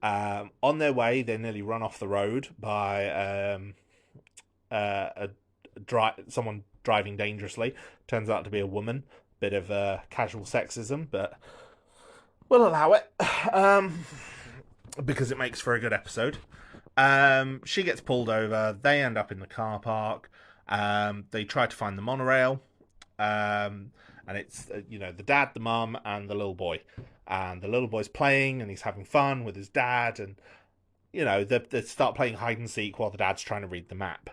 A: On their way, they're nearly run off the road by someone driving dangerously. Turns out to be a woman. Bit of casual sexism, but we'll allow it, because it makes for a good episode. She gets pulled over. They end up in the car park. They try to find the monorail. And it's the dad, the mum, and the little boy. And the little boy's playing, and he's having fun with his dad. And they start playing hide and seek while the dad's trying to read the map.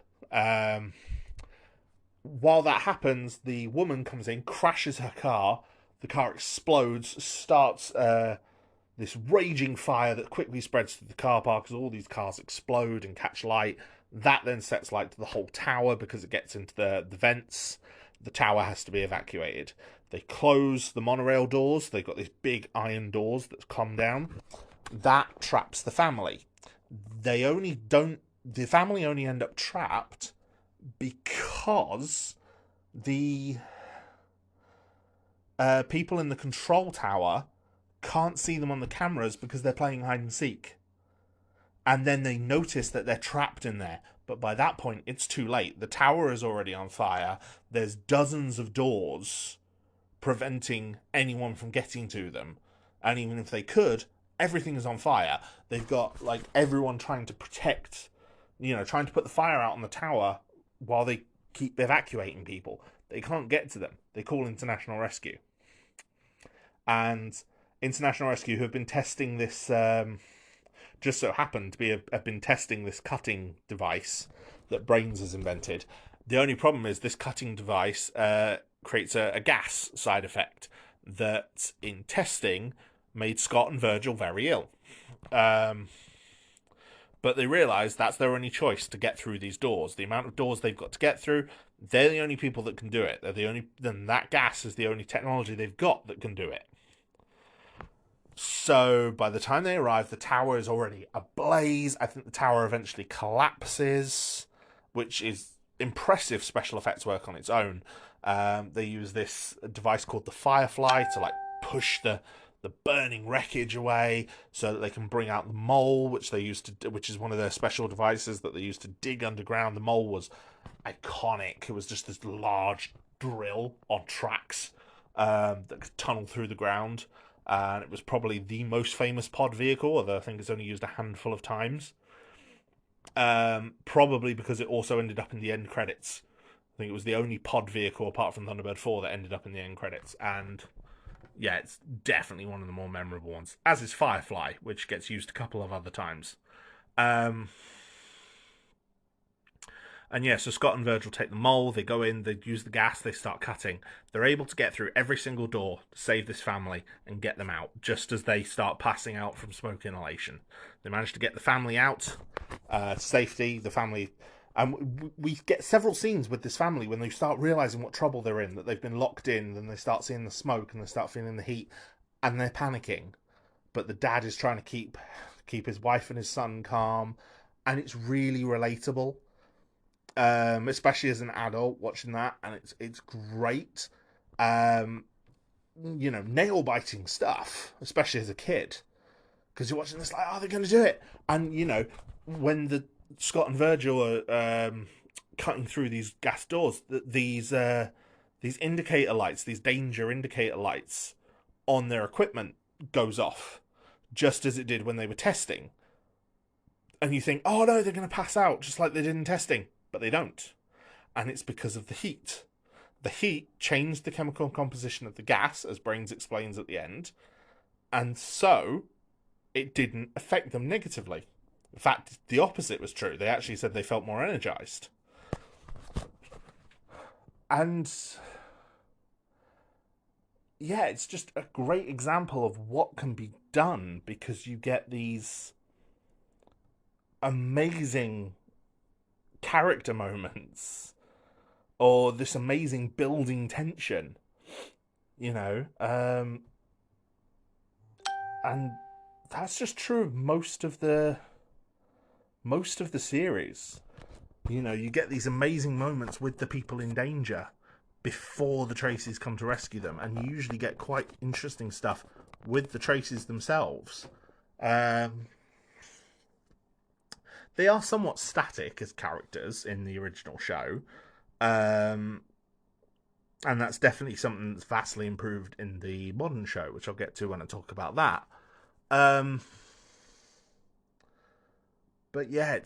A: While that happens, the woman comes in, crashes her car. The car explodes, starts this raging fire that quickly spreads through the car park as all these cars explode and catch light. That then sets light to the whole tower because it gets into the vents. The tower has to be evacuated. They close the monorail doors. They've got these big iron doors that come down. That traps the family. The family only end up trapped because the people in the control tower can't see them on the cameras because they're playing hide and seek. And then they notice that they're trapped in there. But by that point, it's too late. The tower is already on fire. There's dozens of doors preventing anyone from getting to them. And even if they could, everything is on fire. They've got, like, everyone trying to protect, trying to put the fire out on the tower while they keep evacuating people. They can't get to them. They call International Rescue. And International Rescue, who have been testing this, just so happened to have been testing this cutting device that Brains has invented. The only problem is this cutting device creates a gas side effect that, in testing, made Scott and Virgil very ill. But they realise that's their only choice to get through these doors. The amount of doors they've got to get through, they're the only people that can do it. Then that gas is the only technology they've got that can do it. So by the time they arrive, the tower is already ablaze. I think the tower eventually collapses, which is impressive special effects work on its own. They use this device called the Firefly to, like, push the burning wreckage away so that they can bring out the mole, which is one of their special devices that they used to dig underground. The mole was iconic. It was just this large drill on tracks that could tunnel through the ground. And it was probably the most famous pod vehicle, although I think it's only used a handful of times. Probably because it also ended up in the end credits. I think it was the only pod vehicle, apart from Thunderbird 4, that ended up in the end credits. And yeah, it's definitely one of the more memorable ones. As is Firefly, which gets used a couple of other times. And yeah, so Scott and Virgil take the mole, they go in, they use the gas, they start cutting. They're able to get through every single door to save this family and get them out, just as they start passing out from smoke inhalation. They manage to get the family out to safety. The family... And we get several scenes with this family when they start realising what trouble they're in, that they've been locked in, and they start seeing the smoke, and they start feeling the heat, and they're panicking. But the dad is trying to keep his wife and his son calm, and it's really relatable. Especially as an adult watching that, and it's great. Nail biting stuff, especially as a kid, because you're watching this like, oh, they're going to do it, and when the Scott and Virgil are cutting through these gas doors, these indicator lights, these danger indicator lights on their equipment goes off, just as it did when they were testing, and you think, oh no, they're going to pass out just like they did in testing. But they don't. And it's because of the heat. The heat changed the chemical composition of the gas, as Brains explains at the end, and so it didn't affect them negatively. In fact, the opposite was true. They actually said they felt more energized. And yeah, it's just a great example of what can be done, because you get these amazing character moments, or this amazing building tension, and that's just true of most of the series. You get these amazing moments with the people in danger before the Traceys come to rescue them, and you usually get quite interesting stuff with the Traceys themselves. They are somewhat static as characters in the original show. And that's definitely something that's vastly improved in the modern show, which I'll get to when I talk about that. But yeah,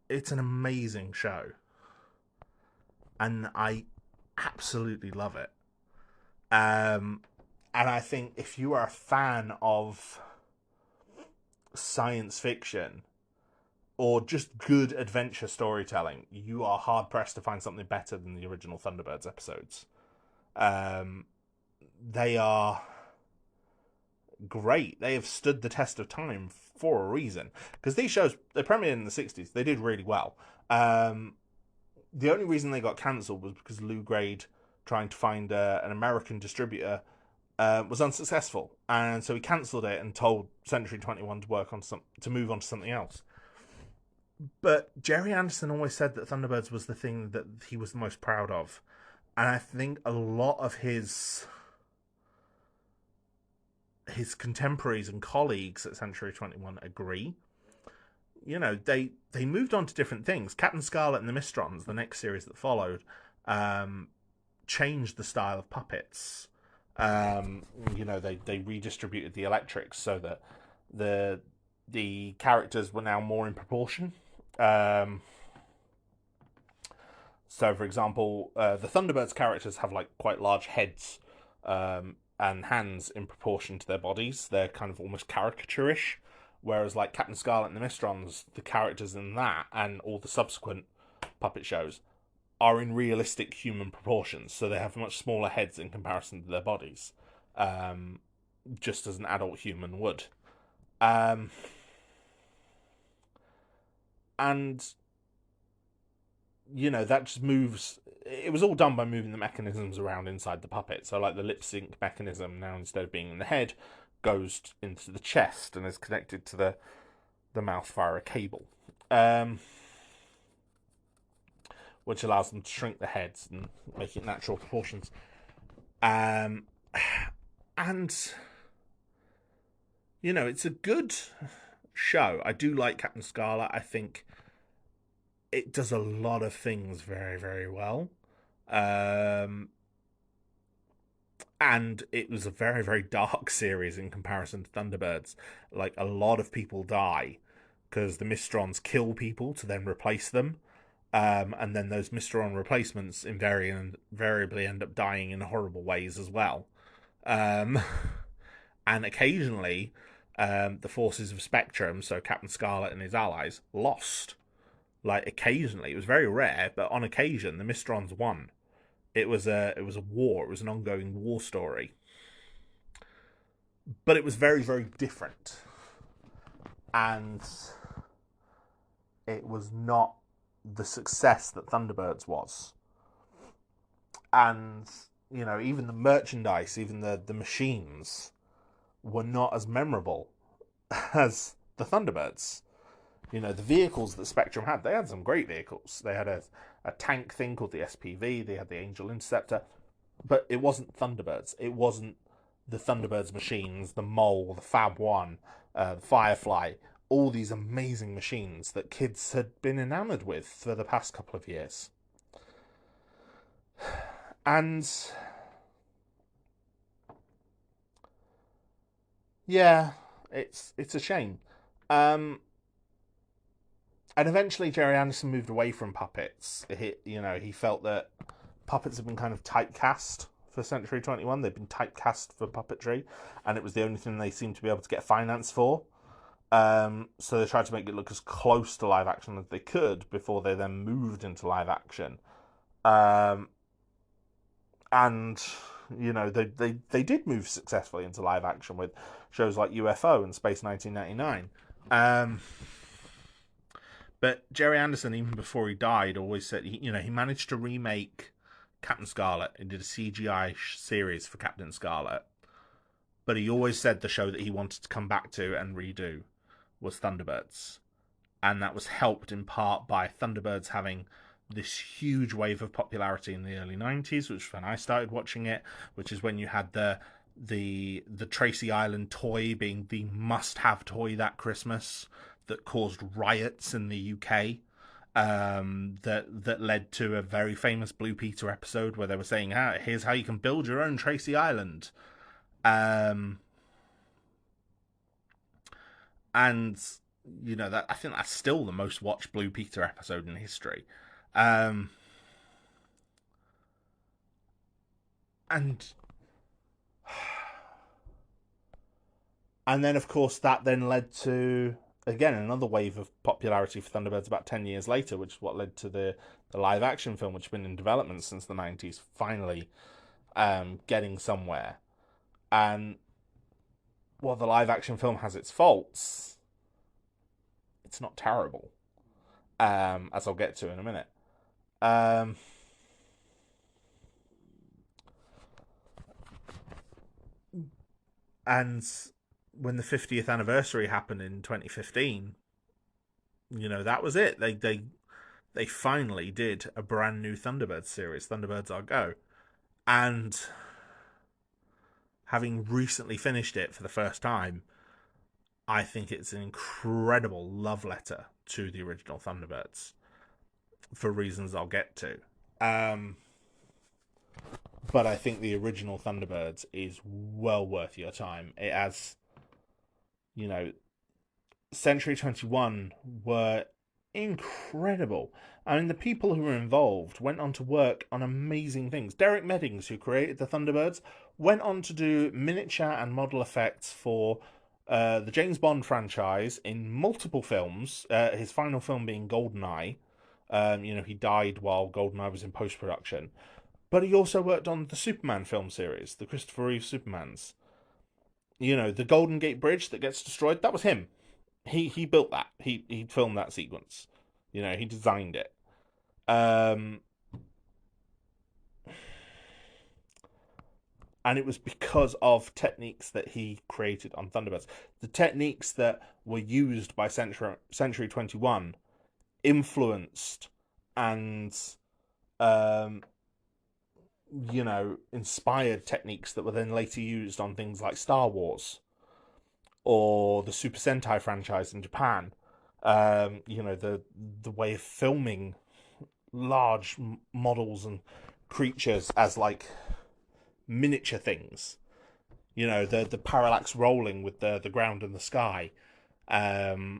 A: it's an amazing show. And I absolutely love it. And I think if you are a fan of science fiction, or just good adventure storytelling, you are hard-pressed to find something better than the original Thunderbirds episodes. They are great. They have stood the test of time for a reason. Because these shows, they premiered in the 60s. They did really well. The only reason they got cancelled was because Lou Grade, trying to find an American distributor, was unsuccessful. And so he cancelled it and told Century 21 to move on to something else. But Gerry Anderson always said that Thunderbirds was the thing that he was the most proud of. And I think a lot of his contemporaries and colleagues at Century 21 agree. they moved on to different things. Captain Scarlet and the Mysterons, the next series that followed, changed the style of puppets. They redistributed the electrics so that the characters were now more in proportion. So, for example, the Thunderbirds characters have like quite large heads and hands in proportion to their bodies. They're kind of almost caricaturish. Whereas, like Captain Scarlet and the Mysterons, the characters in that and all the subsequent puppet shows are in realistic human proportions. So they have much smaller heads in comparison to their bodies, just as an adult human would. And that just moves. It was all done by moving the mechanisms around inside the puppet. So, like the lip sync mechanism, now instead of being in the head, goes into the chest and is connected to the mouth via a cable, which allows them to shrink the heads and make it natural proportions. And it's a good show. I do like Captain Scarlet. I think it does a lot of things very, very well. And it was a very, very dark series in comparison to Thunderbirds. Like, a lot of people die because the Mysterons kill people to then replace them. And then those Mysteron replacements invariably end up dying in horrible ways as well. And occasionally, the forces of Spectrum, so Captain Scarlet and his allies, lost. Like, occasionally, it was very rare, but on occasion, the Mysterons won. It was a war. It was an ongoing war story. But it was very, very different. And it was not the success that Thunderbirds was. And, even the merchandise, even the machines were not as memorable as the Thunderbirds. The vehicles that Spectrum had, they had some great vehicles. They had a tank thing called the SPV, they had the Angel Interceptor, but it wasn't Thunderbirds. It wasn't the Thunderbirds machines, the Mole, the Fab One, the Firefly, all these amazing machines that kids had been enamored with for the past couple of years. And yeah, it's a shame. And eventually Gerry Anderson moved away from puppets. He felt that puppets had been kind of typecast for Century 21. They'd been typecast for puppetry, and it was the only thing they seemed to be able to get finance for. So they tried to make it look as close to live action as they could before they then moved into live action. And they did move successfully into live action with shows like UFO and Space 1999. But Gerry Anderson, even before he died, always said he managed to remake Captain Scarlet. He did a CGI series for Captain Scarlet, but he always said the show that he wanted to come back to and redo was Thunderbirds, and that was helped in part by Thunderbirds having this huge wave of popularity in the early 90s, which was when I started watching it, which is when you had the Tracy Island toy being the must-have toy that Christmas, that caused riots in the UK, that led to a very famous Blue Peter episode where they were saying, here's how you can build your own Tracy Island. And that I think that's still the most watched Blue Peter episode in history. And then, of course, that then led to, again, another wave of popularity for Thunderbirds about 10 years later, which is what led to the live action film, which has been in development since the 90s, finally getting somewhere. And while the live action film has its faults, it's not terrible, as I'll get to in a minute. And when the 50th anniversary happened in 2015, that was it. They finally did a brand new Thunderbirds series, Thunderbirds Are Go. And having recently finished it for the first time, I think it's an incredible love letter to the original Thunderbirds for reasons I'll get to. But I think the original Thunderbirds is well worth your time. It has, you know, Century 21 were incredible. I mean, the people who were involved went on to work on amazing things. Derek Meddings, who created the Thunderbirds, went on to do miniature and model effects for the James Bond franchise in multiple films. His final film being GoldenEye. He died while GoldenEye was in post production. But he also worked on the Superman film series, the Christopher Reeve Supermans. The Golden Gate Bridge that gets destroyed, that was him. He built that. He filmed that sequence. He designed it. And it was because of techniques that he created on Thunderbirds. The techniques that were used by Century 21 influenced and inspired techniques that were then later used on things like Star Wars or the Super Sentai franchise in Japan. The way of filming large models and creatures as like miniature things. The parallax rolling with the ground and the sky. That's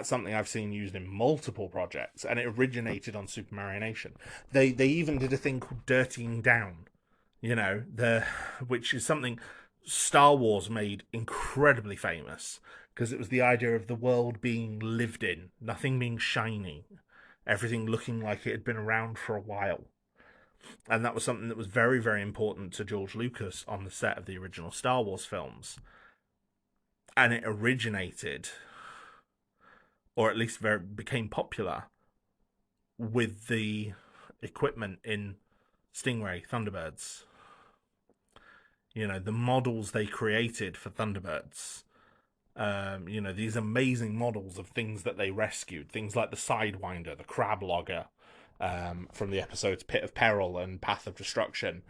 A: something I've seen used in multiple projects, and it originated on Supermarionation. They even did a thing called dirtying down, which is something Star Wars made incredibly famous, because it was the idea of the world being lived in, nothing being shiny, everything looking like it had been around for a while. And that was something that was very, very important to George Lucas on the set of the original Star Wars films. And it originated, or at least became popular, with the equipment in Stingray Thunderbirds. The models they created for Thunderbirds. These amazing models of things that they rescued. Things like the Sidewinder, the Crab Logger, from the episodes Pit of Peril and Path of Destruction.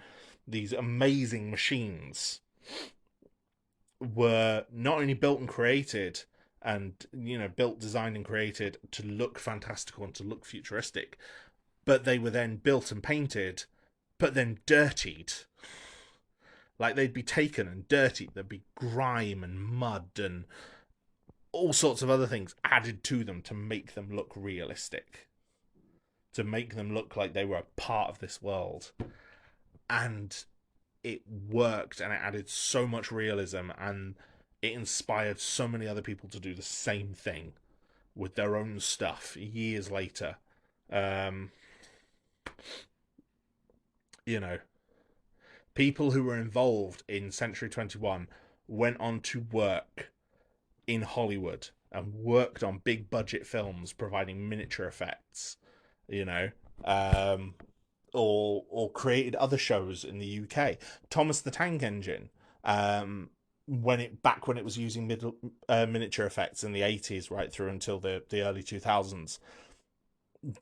A: These amazing machines were not only built and created and built, designed and created to look fantastical and to look futuristic, but they were then built and painted, but then dirtied. Like, they'd be taken and dirtied. There'd be grime and mud and all sorts of other things added to them to make them look realistic, to make them look like they were a part of this world. And it worked, and it added so much realism, and it inspired so many other people to do the same thing with their own stuff years later. People who were involved in Century 21 went on to work in Hollywood and worked on big budget films providing miniature effects, or created other shows in the UK. Thomas the Tank Engine, when it was using miniature effects in the 80s right through until the early 2000s,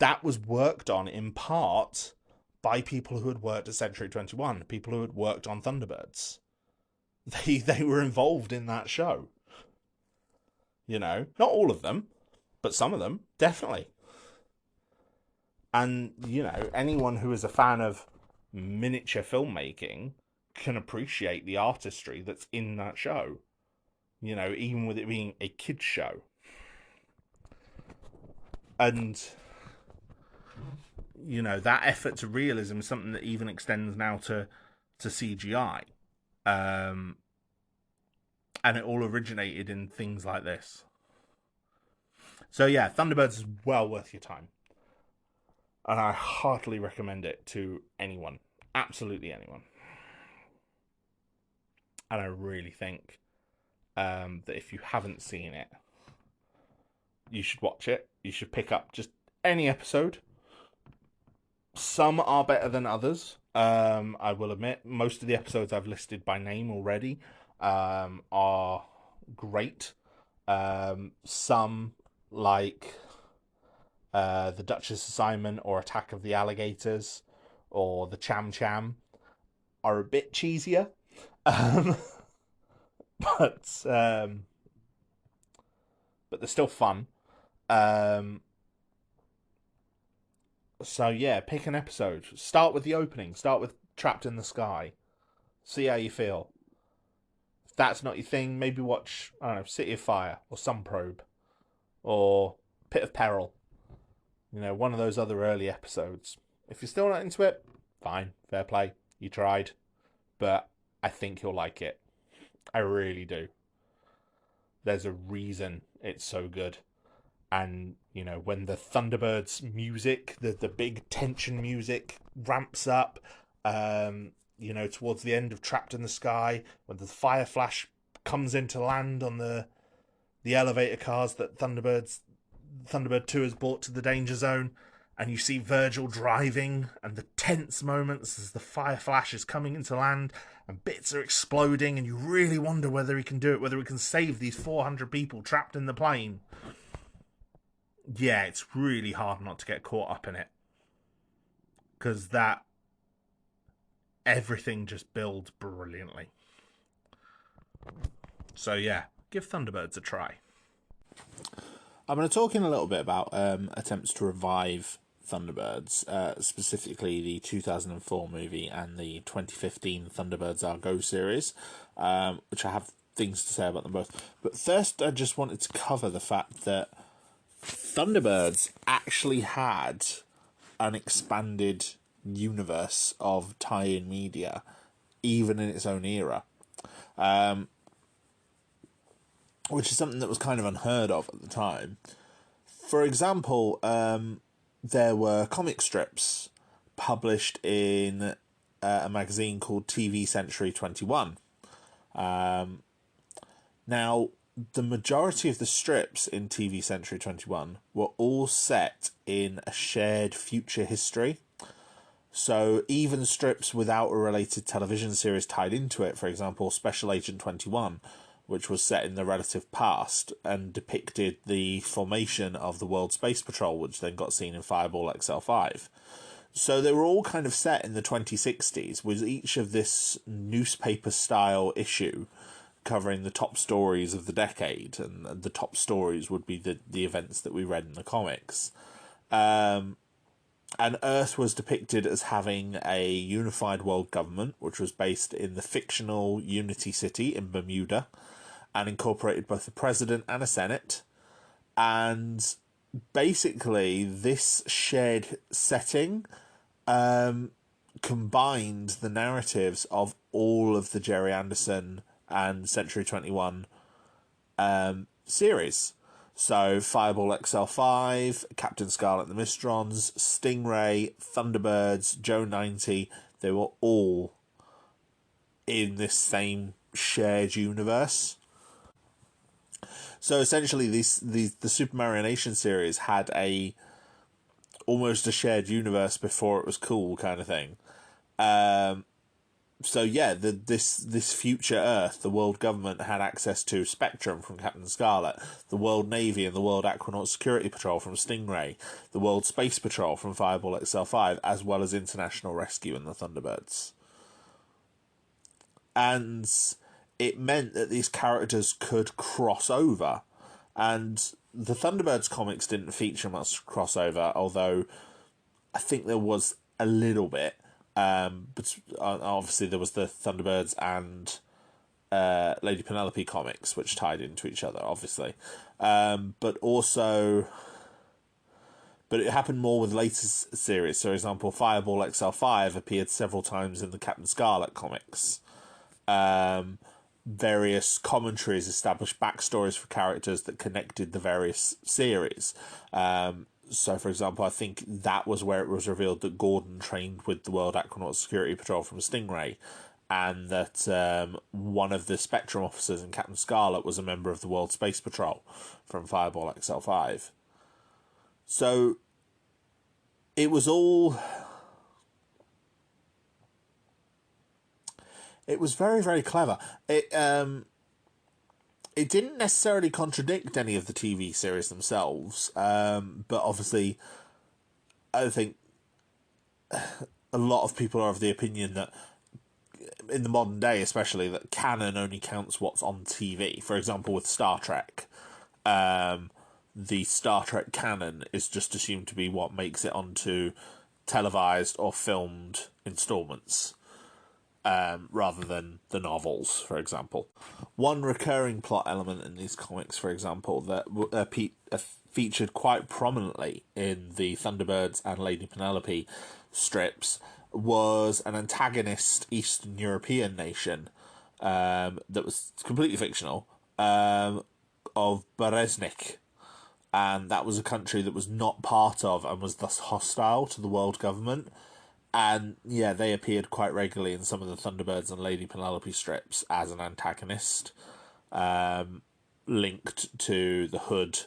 A: that was worked on in part by people who had worked at Century 21, people who had worked on Thunderbirds. They were involved in that show. Not all of them, but some of them, definitely. And, anyone who is a fan of miniature filmmaking can appreciate the artistry that's in that show. Even with it being a kid's show. And that effort to realism is something that even extends now to CGI. And it all originated in things like this. So yeah, Thunderbirds is well worth your time. And I heartily recommend it to anyone. Absolutely anyone. And I really think that if you haven't seen it, you should watch it. You should pick up just any episode. Some are better than others. I will admit, most of the episodes I've listed by name already are great. Some, like The Duchess Assignment or Attack of the Alligators or The Cham Cham, are a bit cheesier. But but they're still fun. Um, so yeah, pick an episode. Start with the opening. Start with Trapped in the Sky. See how you feel. If that's not your thing, maybe watch, I don't know, City of Fire or Sunprobe or Pit of Peril. You know, one of those other early episodes. If you're still not into it, fine, fair play. You tried. But I think you'll like it. I really do. There's a reason it's so good. And, you know, when the Thunderbirds music, the big tension music ramps up, you know, towards the end of Trapped in the Sky, when the fire flash comes into land on the elevator cars that Thunderbird 2 has brought to the danger zone, and you see Virgil driving, and the tense moments as the fire flash is coming into land, and bits are exploding, and you really wonder whether he can do it, whether he can save these 400 people trapped in the plane. Yeah, it's really hard not to get caught up in it. Because everything just builds brilliantly. So yeah, give Thunderbirds a try. I'm going to talk in a little bit about attempts to revive Thunderbirds, specifically the 2004 movie and the 2015 Thunderbirds Are Go series, which I have things to say about them both. But first, I just wanted to cover the fact that Thunderbirds actually had an expanded universe of tie-in media, even in its own era, which is something that was kind of unheard of at the time. For example, there were comic strips published in a magazine called TV Century 21. Now, the majority of the strips in TV Century 21 were all set in a shared future history. So even strips without a related television series tied into it, for example, Special Agent 21, which was set in the relative past and depicted the formation of the World Space Patrol, which then got seen in Fireball XL5. So they were all kind of set in the 2060s, with each of this newspaper-style issue covering the top stories of the decade, and the top stories would be the events that we read in the comics. And Earth was depicted as having a unified world government, which was based in the fictional Unity City in Bermuda, and incorporated both a president and a senate. And basically, this shared setting combined the narratives of all of the Gerry Anderson and Century 21 series. So Fireball XL5, Captain Scarlet and the Mystrons, Stingray, Thunderbirds, Joe 90, they were all in this same shared universe. So essentially the Supermarionation series had almost a shared universe before it was cool, kind of thing. So yeah, this future Earth, the world government had access to Spectrum from Captain Scarlet, the World Navy and the World Aquanaut Security Patrol from Stingray, the World Space Patrol from Fireball XL5, as well as International Rescue and the Thunderbirds. And it meant that these characters could cross over. And the Thunderbirds comics didn't feature much crossover, although I think there was a little bit. But obviously there was the Thunderbirds and Lady Penelope comics, which tied into each other, obviously. But it happened more with later series. So, for example, Fireball XL5 appeared several times in the Captain Scarlet comics. Various commentaries established backstories for characters that connected the various series. So, for example, I think that was where it was revealed that Gordon trained with the World Aquanaut Security Patrol from Stingray, and that one of the Spectrum officers in Captain Scarlet was a member of the World Space Patrol from Fireball XL5. So, it was all... It was very, very clever. It didn't necessarily contradict any of the TV series themselves, but obviously, I think a lot of people are of the opinion that, in the modern day especially, that canon only counts what's on TV. For example, with Star Trek, the Star Trek canon is just assumed to be what makes it onto televised or filmed installments, rather than the novels, for example. One recurring plot element in these comics, for example, that featured quite prominently in the Thunderbirds and Lady Penelope strips was an antagonist Eastern European nation that was completely fictional, of Bereznik. And that was a country that was not part of and was thus hostile to the world government. And yeah, they appeared quite regularly in some of the Thunderbirds and Lady Penelope strips as an antagonist, linked to the Hood,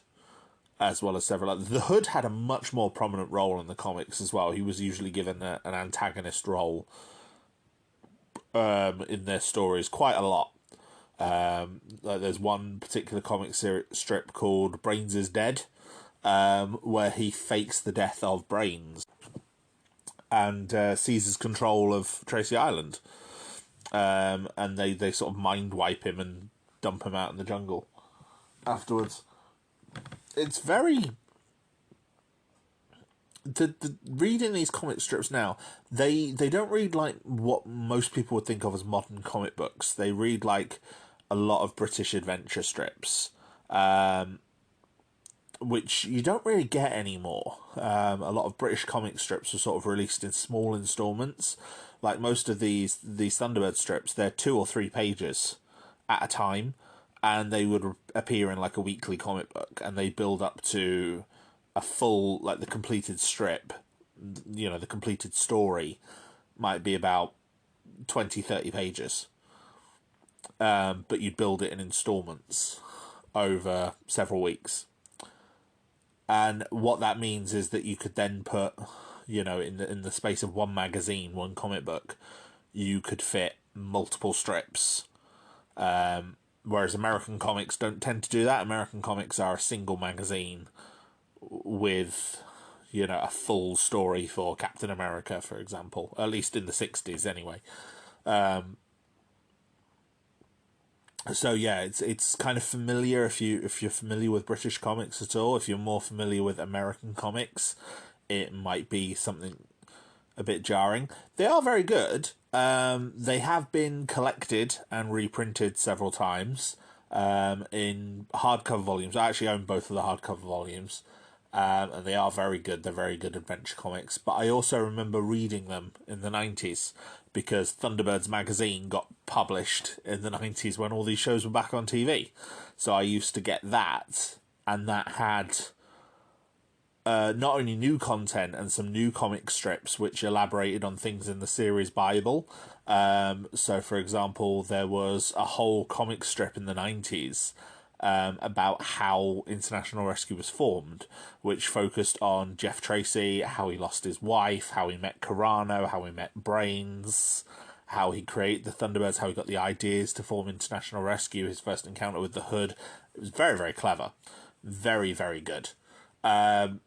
A: as well as several others. The Hood had a much more prominent role in the comics as well. He was usually given an antagonist role in their stories quite a lot. Like there's one particular comic strip called Brains is Dead, where he fakes the death of Brains and seizes control of Tracy Island. And they sort of mind wipe him and dump him out in the jungle afterwards. It's very... The reading these comic strips now, they don't read like what most people would think of as modern comic books. They read like a lot of British adventure strips, which you don't really get anymore. A lot of British comic strips are sort of released in small installments. Like most of these Thunderbird strips, they're 2 or 3 pages at a time, and they would appear in like a weekly comic book, and they build up to a full, like the completed strip, you know, the completed story might be about 20-30 pages. But you'd build it in installments over several weeks. And what that means is that you could then put, you know, in the space of one magazine, one comic book, you could fit multiple strips. Whereas American comics don't tend to do that. American comics are a single magazine with, you know, a full story for Captain America, for example, at least in the 60s anyway. So yeah, it's kind of familiar if you're familiar with British comics at all. If you're more familiar with American comics, it might be something a bit jarring. They are very good. They have been collected and reprinted several times in hardcover volumes. I actually own both of the hardcover volumes. And they are very good. They're very good adventure comics. But I also remember reading them in the 90s because Thunderbirds magazine got published in the 90s when all these shows were back on TV. So I used to get that, and that had not only new content and some new comic strips which elaborated on things in the series Bible. So, for example, there was a whole comic strip in the 90s about how International Rescue was formed, which focused on Jeff Tracy, how he lost his wife, how he met Carano, how he met Brains, how he created the Thunderbirds, how he got the ideas to form International Rescue, his first encounter with the Hood. It was very, very clever. Very, very good. And,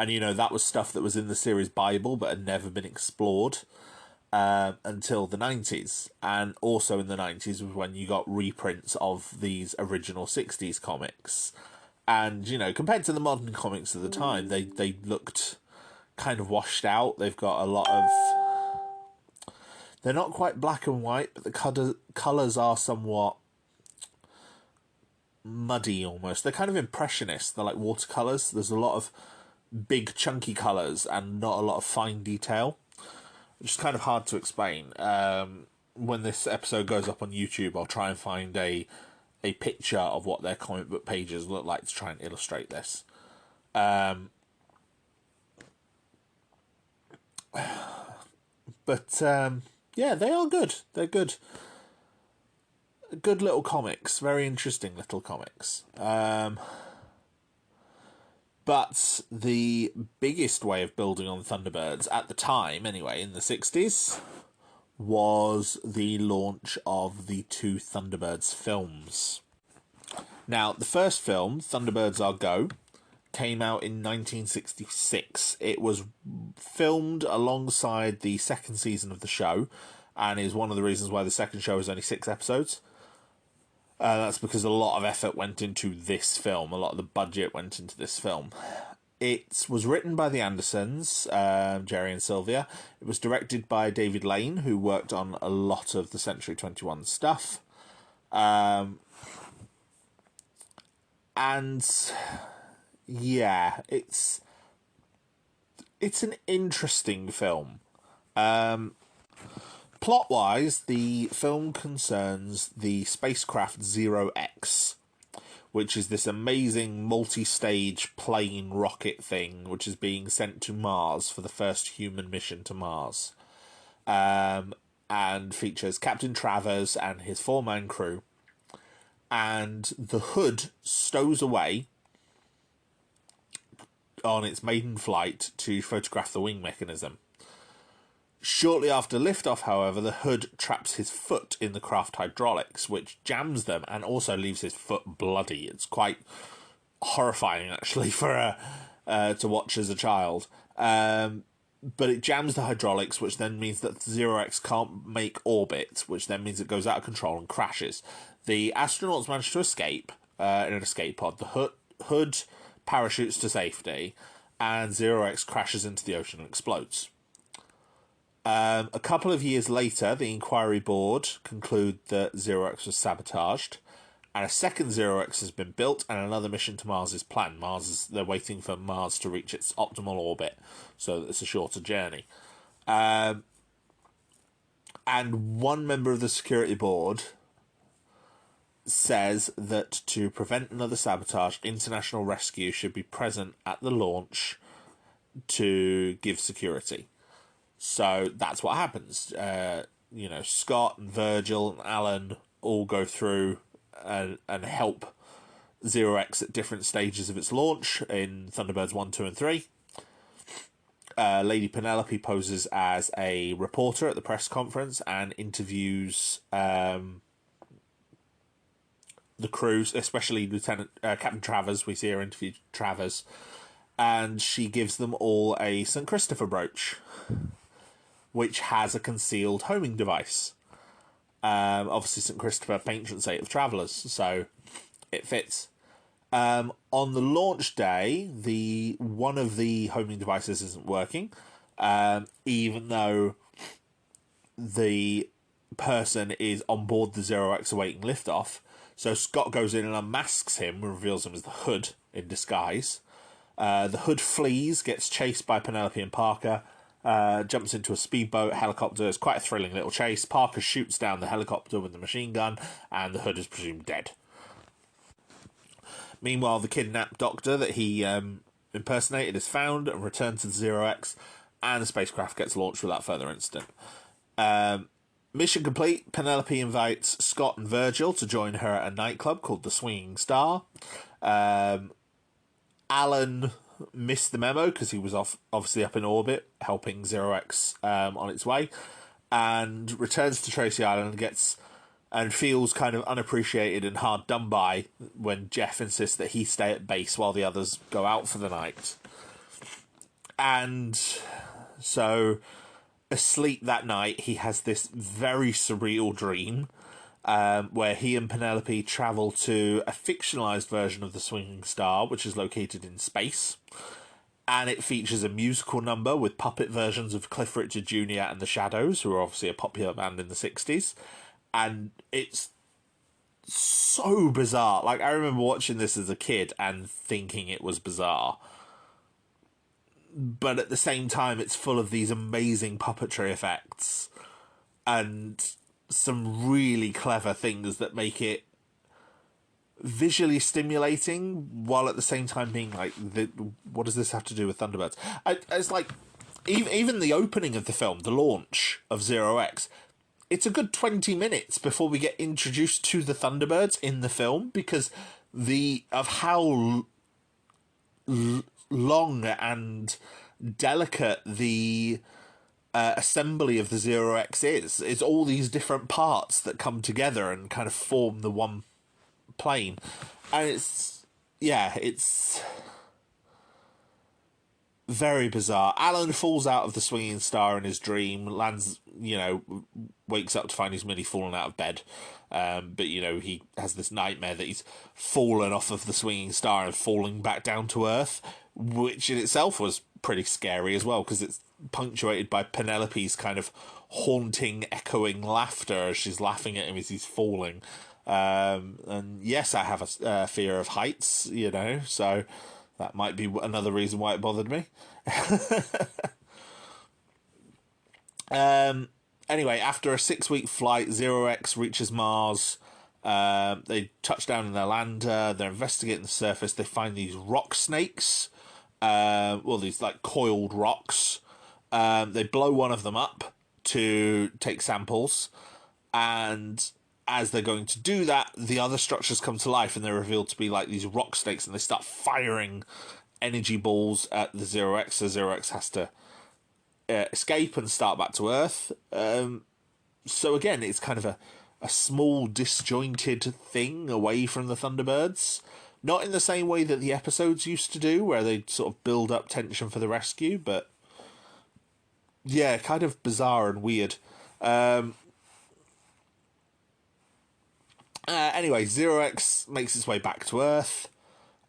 A: you know, that was stuff that was in the series Bible but had never been explored until the 90s. And also in the 90s was when you got reprints of these original 60s comics. And, you know, compared to the modern comics of the time, they looked kind of washed out. They've got a lot of... They're not quite black and white, but the colours are somewhat muddy almost. They're kind of impressionist. They're like watercolours. There's a lot of big chunky colours and not a lot of fine detail. It's kind of hard to explain. When this episode goes up on YouTube, I'll try and find a picture of what their comic book pages look like to try and illustrate this. But yeah, they are good. They're good. Good little comics. Very interesting little comics. But the biggest way of building on Thunderbirds, at the time anyway, in the 60s, was the launch of the 2 Thunderbirds films. Now, the first film, Thunderbirds Are Go, came out in 1966. It was filmed alongside the second season of the show, and is one of the reasons why the second show is only 6 episodes. That's because a lot of effort went into this film. A lot of the budget went into this film. It was written by the Andersons, Gerry and Sylvia. It was directed by David Lane, who worked on a lot of the Century 21 stuff. And yeah, it's an interesting film. Plot-wise, the film concerns the spacecraft Zero X, which is this amazing multi-stage plane rocket thing, which is being sent to Mars for the first human mission to Mars. And features Captain Travers and his 4-man crew. And the Hood stows away on its maiden flight to photograph the wing mechanism. Shortly after liftoff, however, the Hood traps his foot in the craft hydraulics, which jams them and also leaves his foot bloody. It's quite horrifying, actually, for to watch as a child. But it jams the hydraulics, which then means that Zero X can't make orbit, which then means it goes out of control and crashes. The astronauts manage to escape in an escape pod. The Hood parachutes to safety, and Zero X crashes into the ocean and explodes. A couple of years later, the Inquiry Board conclude that Zero X was sabotaged, and a second Zero X has been built, and another mission to Mars is planned. They're waiting for Mars to reach its optimal orbit, so that it's a shorter journey. And one member of the security board says that to prevent another sabotage, international rescue should be present at the launch to give security. So that's what happens. Scott and Virgil and Alan all go through and help Zero X at different stages of its launch in Thunderbirds 1, 2, and 3. Lady Penelope poses as a reporter at the press conference and interviews the crews, especially Captain Travers. We see her interview Travers, and she gives them all a St. Christopher brooch, which has a concealed homing device. Obviously, St. Christopher, patron saint of travellers, so it fits. On the launch day, one of the homing devices isn't working, even though the person is on board the Zero X awaiting liftoff. So Scott goes in and unmasks him, and reveals him as the Hood in disguise. The Hood flees, gets chased by Penelope and Parker, jumps into a speedboat, helicopter. It's quite a thrilling little chase. Parker shoots down the helicopter with the machine gun, and the Hood is presumed dead. Meanwhile, the kidnapped doctor that he impersonated is found and returned to the Zero X, and the spacecraft gets launched without further incident. Mission complete. Penelope invites Scott and Virgil to join her at a nightclub called the Swinging Star. Alan missed the memo because he was obviously up in orbit helping Zero X on its way, and returns to Tracy Island and feels kind of unappreciated and hard done by when Jeff insists that he stay at base while the others go out for the night. And so, asleep that night, he has this very surreal dream where he and Penelope travel to a fictionalized version of the Swinging Star, which is located in space. And it features a musical number with puppet versions of Cliff Richard Jr. and the Shadows, who are obviously a popular band in the 60s. And it's so bizarre. Like, I remember watching this as a kid and thinking it was bizarre. But at the same time, it's full of these amazing puppetry effects and some really clever things that make it visually stimulating, while at the same time being like, what does this have to do with Thunderbirds? It's like, even the opening of the film, the launch of Zero X, it's a good 20 minutes before we get introduced to the Thunderbirds in the film, because of how long and delicate the assembly of the Zero X is. It's all these different parts that come together and kind of form the one plane. And it's Very bizarre. Alan falls out of the swinging star in his dream, lands, wakes up to find he's merely fallen out of bed. But, he has this nightmare that he's fallen off of the swinging star and falling back down to Earth, which in itself was pretty scary as well, because it's punctuated by Penelope's kind of haunting, echoing laughter as she's laughing at him as he's falling. And yes, I have a fear of heights, so that might be another reason why it bothered me. Anyway, after a 6-week flight, Zero X reaches Mars. They touch down in their lander. They're investigating the surface. They find these rock snakes. These like coiled rocks. They blow one of them up to take samples. And as they're going to do that, the other structures come to life, and they're revealed to be like these rock snakes, and they start firing energy balls at the Zero X. So Zero X has to escape and start back to Earth. So again, it's kind of a small, disjointed thing away from the Thunderbirds. Not in the same way that the episodes used to do, where they sort of build up tension for the rescue, but yeah, kind of bizarre and weird. Anyway, Zero X makes its way back to Earth,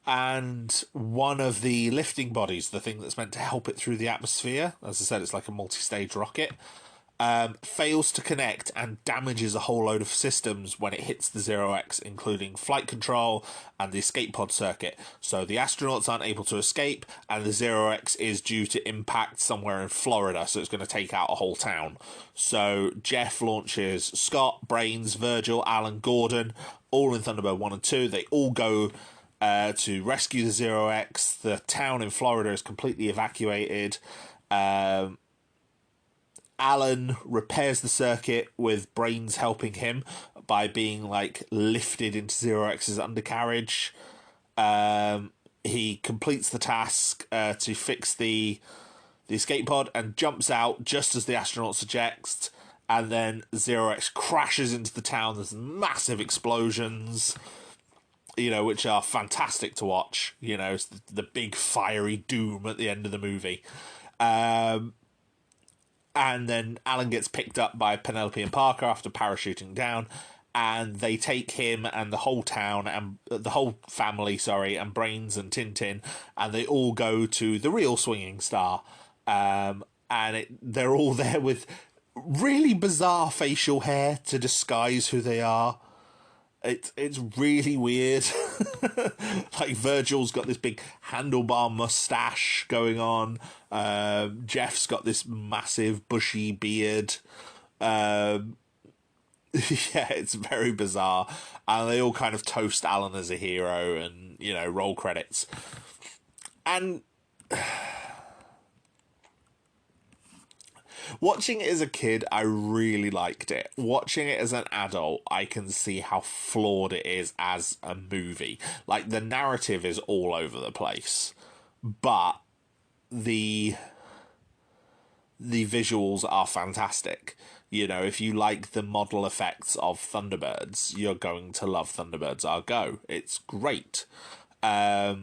A: and one of the lifting bodies, the thing that's meant to help it through the atmosphere, as I said, it's like a multi-stage rocket, fails to connect and damages a whole load of systems when it hits the Zero X, including flight control and the escape pod circuit. So the astronauts aren't able to escape, and the Zero X is due to impact somewhere in Florida, so it's going to take out a whole town. So Jeff launches Scott, Brains, Virgil, Alan, Gordon, all in Thunderbird 1 and 2. They all go to rescue the Zero X. The town in Florida is completely evacuated. Alan repairs the circuit with Brains helping him by being like lifted into Zero X's undercarriage. He completes the task to fix the escape pod and jumps out just as the astronauts eject, and then Zero X crashes into the town. There's massive explosions, which are fantastic to watch. It's the big fiery doom at the end of the movie. And then Alan gets picked up by Penelope and Parker after parachuting down, and they take him and the whole town and the whole family, and Brains and Tintin, and they all go to the real swinging star. They're all there with really bizarre facial hair to disguise who they are. It's really weird. Like Virgil's got this big handlebar mustache going on. Jeff's got this massive bushy beard. Yeah, it's very bizarre. And they all kind of toast Alan as a hero and, roll credits. And watching it as a kid, I really liked it. Watching it as an adult, I can see how flawed it is as a movie. Like, the narrative is all over the place, but the visuals are fantastic. If you like the model effects of Thunderbirds, you're going to love Thunderbirds Are Go. It's great. But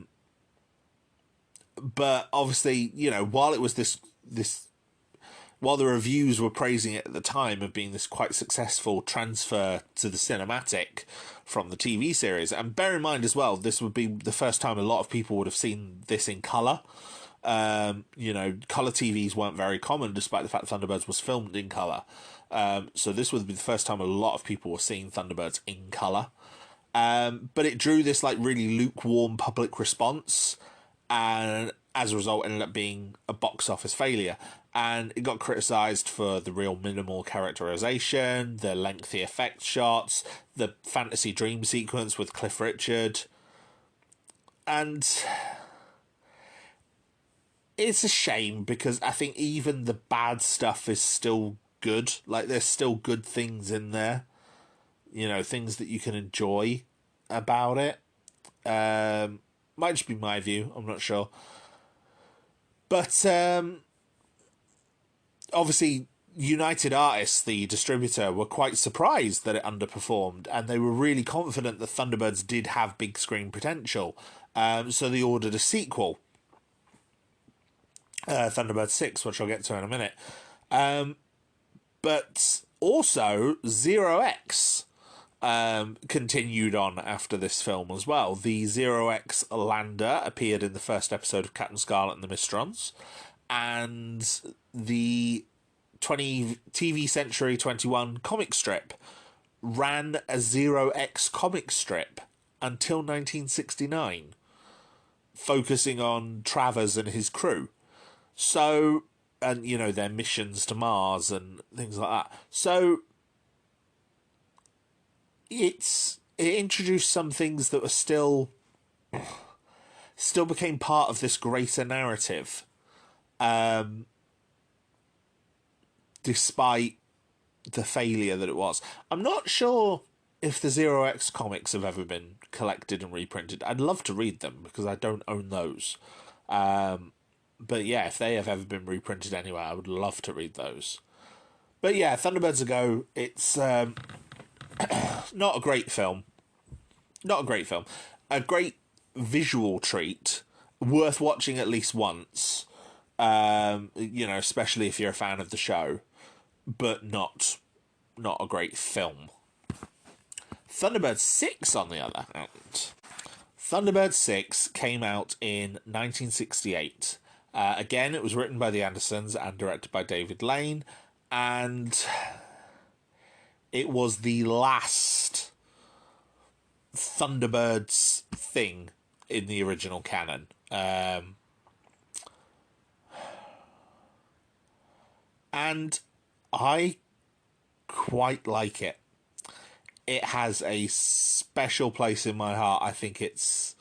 A: obviously, while it was this while the reviews were praising it at the time of being this quite successful transfer to the cinematic from the TV series, and bear in mind as well, this would be the first time a lot of people would have seen this in colour. Colour TVs weren't very common, despite the fact Thunderbirds was filmed in colour. So this would be the first time a lot of people were seeing Thunderbirds in colour. But it drew this like really lukewarm public response, and as a result ended up being a box office failure. And it got criticised for the real minimal characterisation, the lengthy effect shots, the fantasy dream sequence with Cliff Richard. And it's a shame, because I think even the bad stuff is still good. Like, there's still good things in there. Things that you can enjoy about it. Might just be my view, I'm not sure. But obviously, United Artists, the distributor, were quite surprised that it underperformed, and they were really confident that Thunderbirds did have big screen potential. So they ordered a sequel. Thunderbirds 6, which I'll get to in a minute. But also, Zero X continued on after this film as well. The Zero X lander appeared in the first episode of Captain Scarlet and the Mysterons, and the TV Century 21 comic strip ran a Zero X comic strip until 1969, focusing on Travers and his crew. So, and you know, their missions to Mars and things like that. So it introduced some things that were still became part of this greater narrative, despite the failure that it was. I'm not sure if the Zero X comics have ever been collected and reprinted. I'd love to read them because I don't own those. But yeah, if they have ever been reprinted anywhere, I would love to read those. But yeah, Thunderbirds Are Go, it's not a great film. Not a great film. A great visual treat, worth watching at least once. You know, especially if you're a fan of the show, but not a great film. Thunderbirds 6, on the other hand. Thunderbirds 6 came out in 1968. Again, it was written by the Andersons and directed by David Lane, and it was the last Thunderbirds thing in the original canon. And I quite like it. It has a special place in my heart. I think it's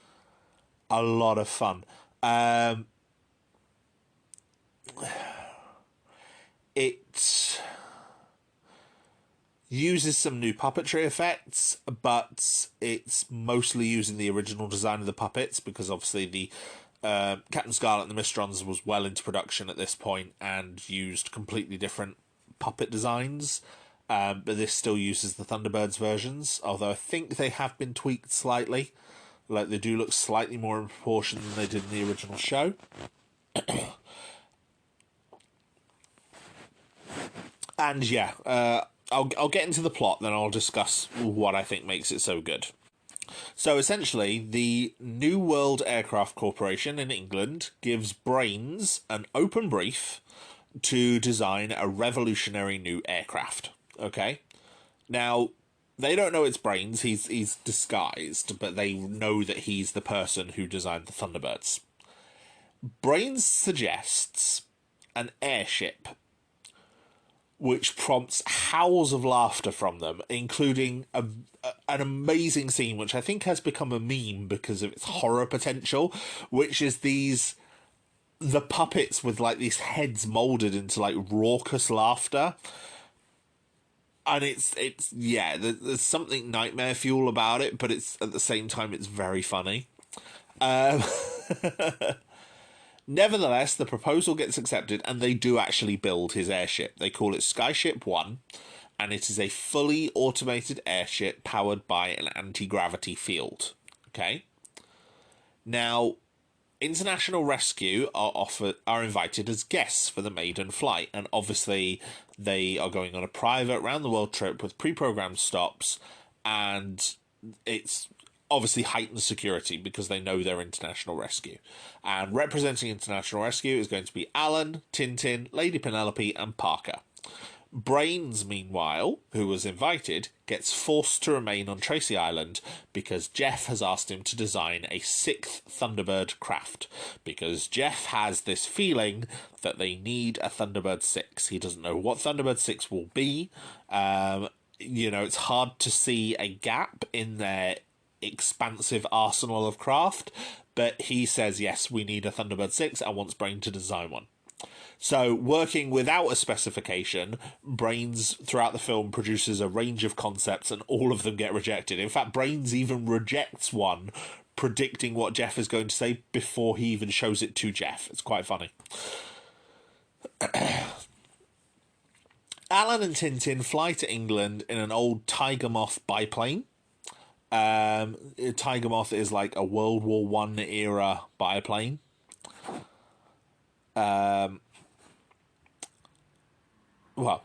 A: a lot of fun. It uses some new puppetry effects, but it's mostly using the original design of the puppets, because obviously the Captain Scarlet and the Mysterons was well into production at this point and used completely different puppet designs. But this still uses the Thunderbirds versions, although I think they have been tweaked slightly. Like, they do look slightly more in proportion than they did in the original show. And yeah, I'll get into the plot, then I'll discuss what I think makes it so good. So essentially, the New World Aircraft Corporation in England gives Brains an open brief to design a revolutionary new aircraft. Okay? Now, they don't know it's Brains, he's disguised, but they know that he's the person who designed the Thunderbirds. Brains suggests an airship, which prompts howls of laughter from them, including an amazing scene, which I think has become a meme because of its horror potential, which is the puppets with, like, these heads moulded into, like, raucous laughter. And it's yeah, there's something nightmare fuel about it, but it's, at the same time, it's very funny. Nevertheless, the proposal gets accepted, and they do actually build his airship. They call it Skyship 1, and it is a fully automated airship powered by an anti-gravity field. Okay? Now, International Rescue are invited as guests for the maiden flight, and obviously they are going on a private round-the-world trip with pre-programmed stops, and it's obviously heightened security because they know they're International Rescue. And representing International Rescue is going to be Alan, Tintin, Lady Penelope, and Parker. Brains, meanwhile, who was invited, gets forced to remain on Tracy Island because Jeff has asked him to design a 6th Thunderbird craft, because Jeff has this feeling that they need a Thunderbird 6. He doesn't know what Thunderbird 6 will be. You know, it's hard to see a gap in their expansive arsenal of craft, but he says, yes, we need a Thunderbird 6 and wants Brain to design one. So, working without a specification, Brains throughout the film produces a range of concepts, and all of them get rejected. In fact, Brains even rejects one, predicting what Jeff is going to say before he even shows it to Jeff. It's quite funny. Alan and Tintin fly to England in an old Tiger Moth biplane. Tiger Moth is like a World War I era biplane. well,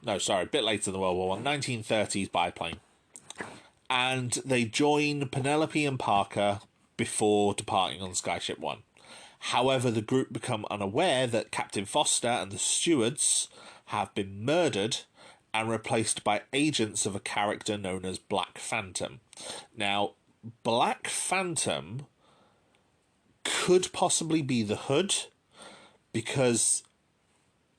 A: no, sorry, a bit later than World War One, 1930s biplane. And they join Penelope and Parker before departing on Skyship One. However, the group become unaware that Captain Foster and the stewards have been murdered and replaced by agents of a character known as Black Phantom. Now, Black Phantom could possibly be the Hood, because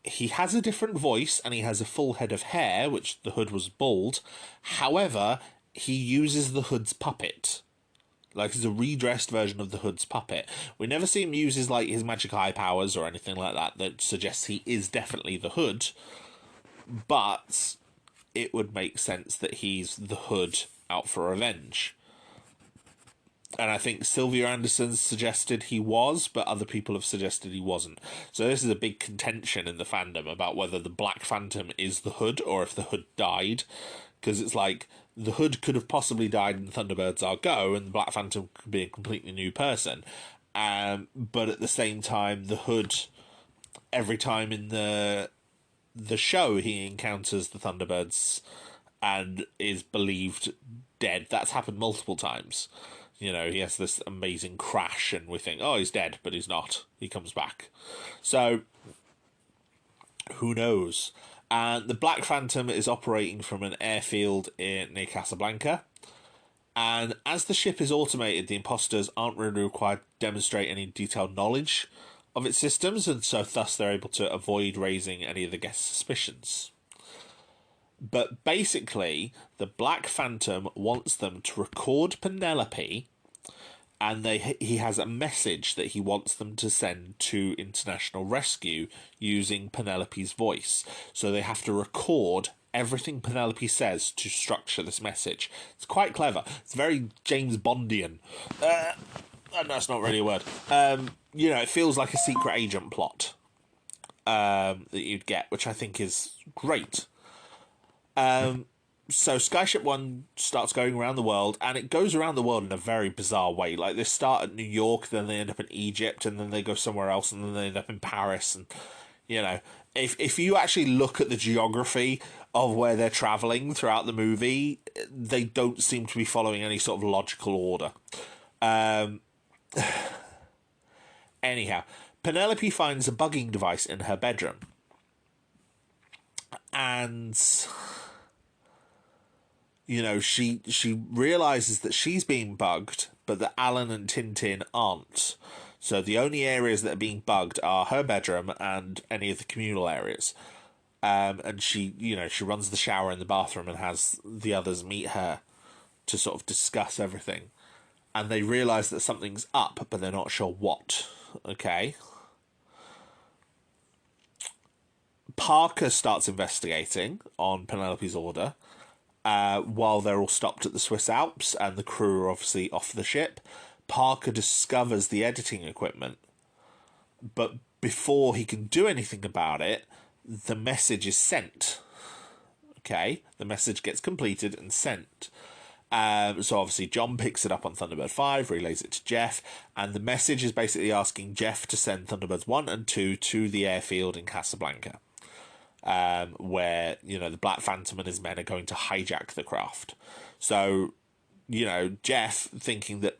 A: he has a different voice and he has a full head of hair, which the Hood was bald. However, he uses the Hood's puppet. Like, it's a redressed version of the Hood's puppet. We never see him use his magic eye powers or anything like that suggests he is definitely the Hood. But it would make sense that he's the Hood out for revenge. And I think Sylvia Anderson suggested he was, but other people have suggested he wasn't. So this is a big contention in the fandom about whether the Black Phantom is the Hood or if the Hood died. Because it's like, the Hood could have possibly died in Thunderbirds Are Go, and the Black Phantom could be a completely new person. But at the same time, the Hood, every time in the show he encounters the Thunderbirds and is believed dead. That's happened multiple times. You know, he has this amazing crash and we think, oh, he's dead, but he's not. He comes back. So, who knows? And the Black Phantom is operating from an airfield near Casablanca. And as the ship is automated, the imposters aren't really required to demonstrate any detailed knowledge of its systems, and so thus they're able to avoid raising any of the guests' suspicions. But basically, the Black Phantom wants them to record Penelope, and he has a message that he wants them to send to International Rescue using Penelope's voice. So they have to record everything Penelope says to structure this message. It's quite clever. It's very James Bondian. That's not really a word. You know, it feels like a secret agent plot that you'd get, which I think is great. So Skyship One starts going around the world, and it goes around the world in a very bizarre way. Like, they start at New York, then they end up in Egypt, and then they go somewhere else, and then they end up in Paris. And, you know, if you actually look at the geography of where they're traveling throughout the movie, they don't seem to be following any sort of logical order. Anyhow, Penelope finds a bugging device in her bedroom. And, you know, she realizes that she's being bugged, but that Alan and Tintin aren't. So the only areas that are being bugged are her bedroom and any of the communal areas. And she runs the shower in the bathroom and has the others meet her to sort of discuss everything. And they realize that something's up, but they're not sure what. Okay. Parker starts investigating on Penelope's order, while they're all stopped at the Swiss Alps and the crew are obviously off the ship. Parker discovers the editing equipment, but before he can do anything about it, the message is sent. Okay, the message gets completed and sent. So obviously John picks it up on Thunderbird 5, relays it to Jeff, and the message is basically asking Jeff to send Thunderbirds 1 and 2 to the airfield in Casablanca, where, you know, the Black Phantom and his men are going to hijack the craft. So, you know, Jeff, thinking that,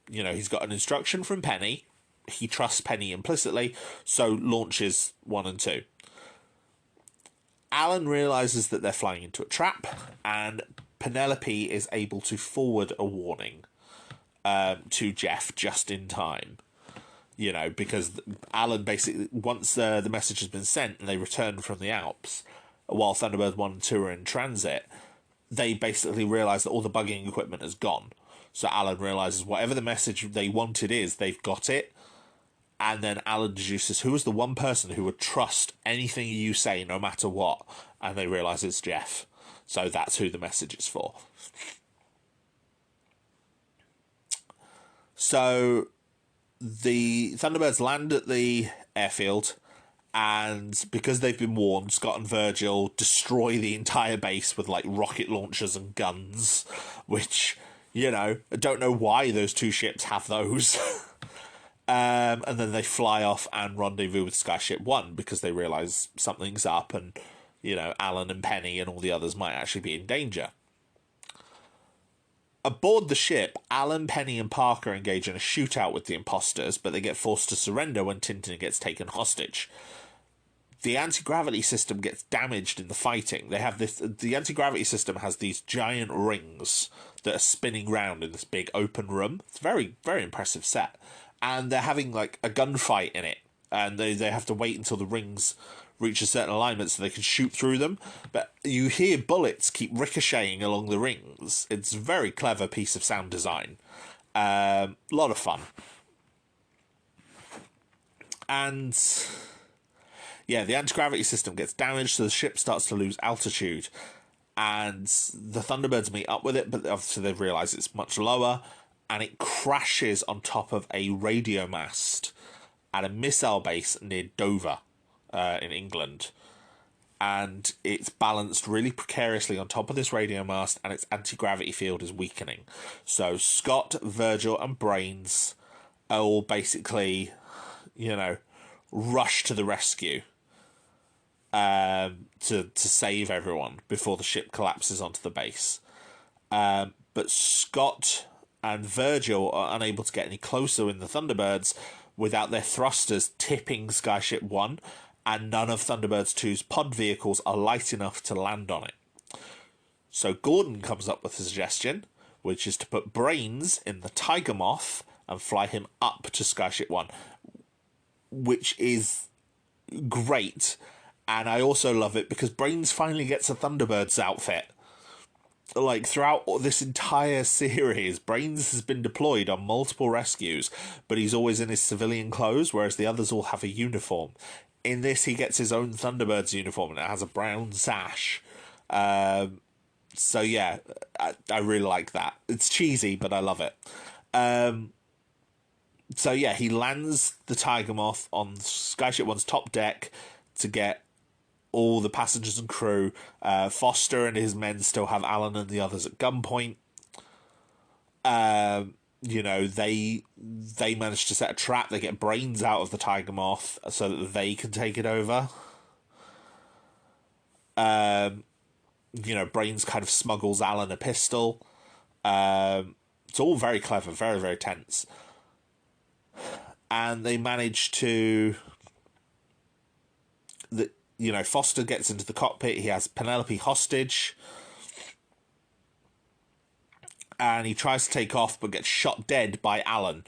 A: you know, he's got an instruction from Penny, he trusts Penny implicitly, so launches 1 and 2. Alan realizes that they're flying into a trap, and Penelope is able to forward a warning to Jeff just in time. You know, because Alan basically, once the message has been sent and they return from the Alps, while Thunderbird 1 and 2 are in transit, they basically realise that all the bugging equipment has gone. So Alan realises whatever the message they wanted is, they've got it. And then Alan deduces who is the one person who would trust anything you say no matter what. And they realise it's Jeff. So that's who the message is for. So the Thunderbirds land at the airfield, and because they've been warned, Scott and Virgil destroy the entire base with, like, rocket launchers and guns, which, you know, I don't know why those two ships have those. And then they fly off and rendezvous with Skyship 1 because they realise something's up and, Alan and Penny and all the others might actually be in danger. Aboard the ship, Alan, Penny and Parker engage in a shootout with the imposters, but they get forced to surrender when Tintin gets taken hostage. The anti-gravity system gets damaged in the fighting. The anti-gravity system has these giant rings that are spinning round in this big open room. It's a very, very impressive set. And they're having, like, a gunfight in it. And they have to wait until the rings reach a certain alignment so they can shoot through them. But you hear bullets keep ricocheting along the rings. It's a very clever piece of sound design. A lot of fun. And yeah, the anti-gravity system gets damaged, so the ship starts to lose altitude. And the Thunderbirds meet up with it, but obviously they've realised it's much lower. And it crashes on top of a radio mast at a missile base near Dover. In England, and it's balanced really precariously on top of this radio mast, and its anti-gravity field is weakening. So Scott, Virgil and Brains are all basically, rush to the rescue to save everyone before the ship collapses onto the base. But Scott and Virgil are unable to get any closer in the Thunderbirds without their thrusters tipping Skyship 1, and none of Thunderbirds 2's pod vehicles are light enough to land on it. So Gordon comes up with a suggestion, which is to put Brains in the Tiger Moth and fly him up to Skyship 1, which is great. And I also love it because Brains finally gets a Thunderbirds outfit. Like, throughout this entire series, Brains has been deployed on multiple rescues, but he's always in his civilian clothes, whereas the others all have a uniform. In this, he gets his own Thunderbirds uniform, and it has a brown sash. So, yeah, I really like that. It's cheesy, but I love it. So, yeah, he lands the Tiger Moth on Skyship 1's top deck to get all the passengers and crew. Foster and his men still have Alan and the others at gunpoint. They manage to set a trap. They get Brains out of the Tiger Moth so that they can take it over. Brains kind of smuggles Alan a pistol. It's all very clever, very, very tense. And they manage to... Foster gets into the cockpit. He has Penelope hostage. And he tries to take off, but gets shot dead by Alan.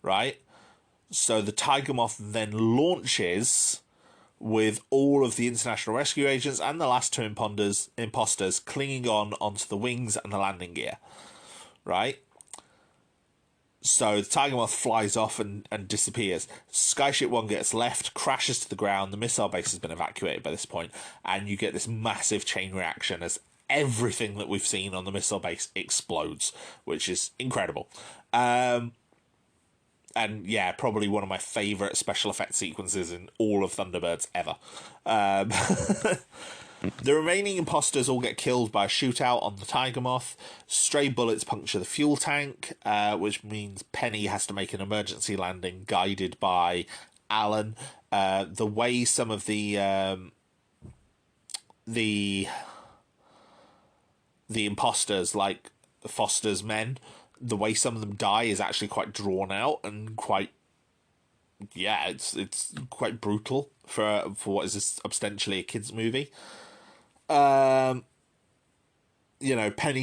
A: Right? So the Tiger Moth then launches with all of the international rescue agents and the last two imposters clinging onto the wings and the landing gear. Right? So the Tiger Moth flies off and disappears. Skyship 1 gets left, crashes to the ground. The missile base has been evacuated by this point, and you get this massive chain reaction as everything that we've seen on the missile base explodes, which is incredible. And yeah, probably one of my favourite special effects sequences in all of Thunderbirds ever. The remaining imposters all get killed by a shootout on the Tiger Moth. Stray bullets puncture the fuel tank, which means Penny has to make an emergency landing guided by Alan. The way some of the imposters, like Foster's men, the way some of them die is actually quite drawn out and quite... Yeah, it's quite brutal for what is ostensibly a kids' movie. Penny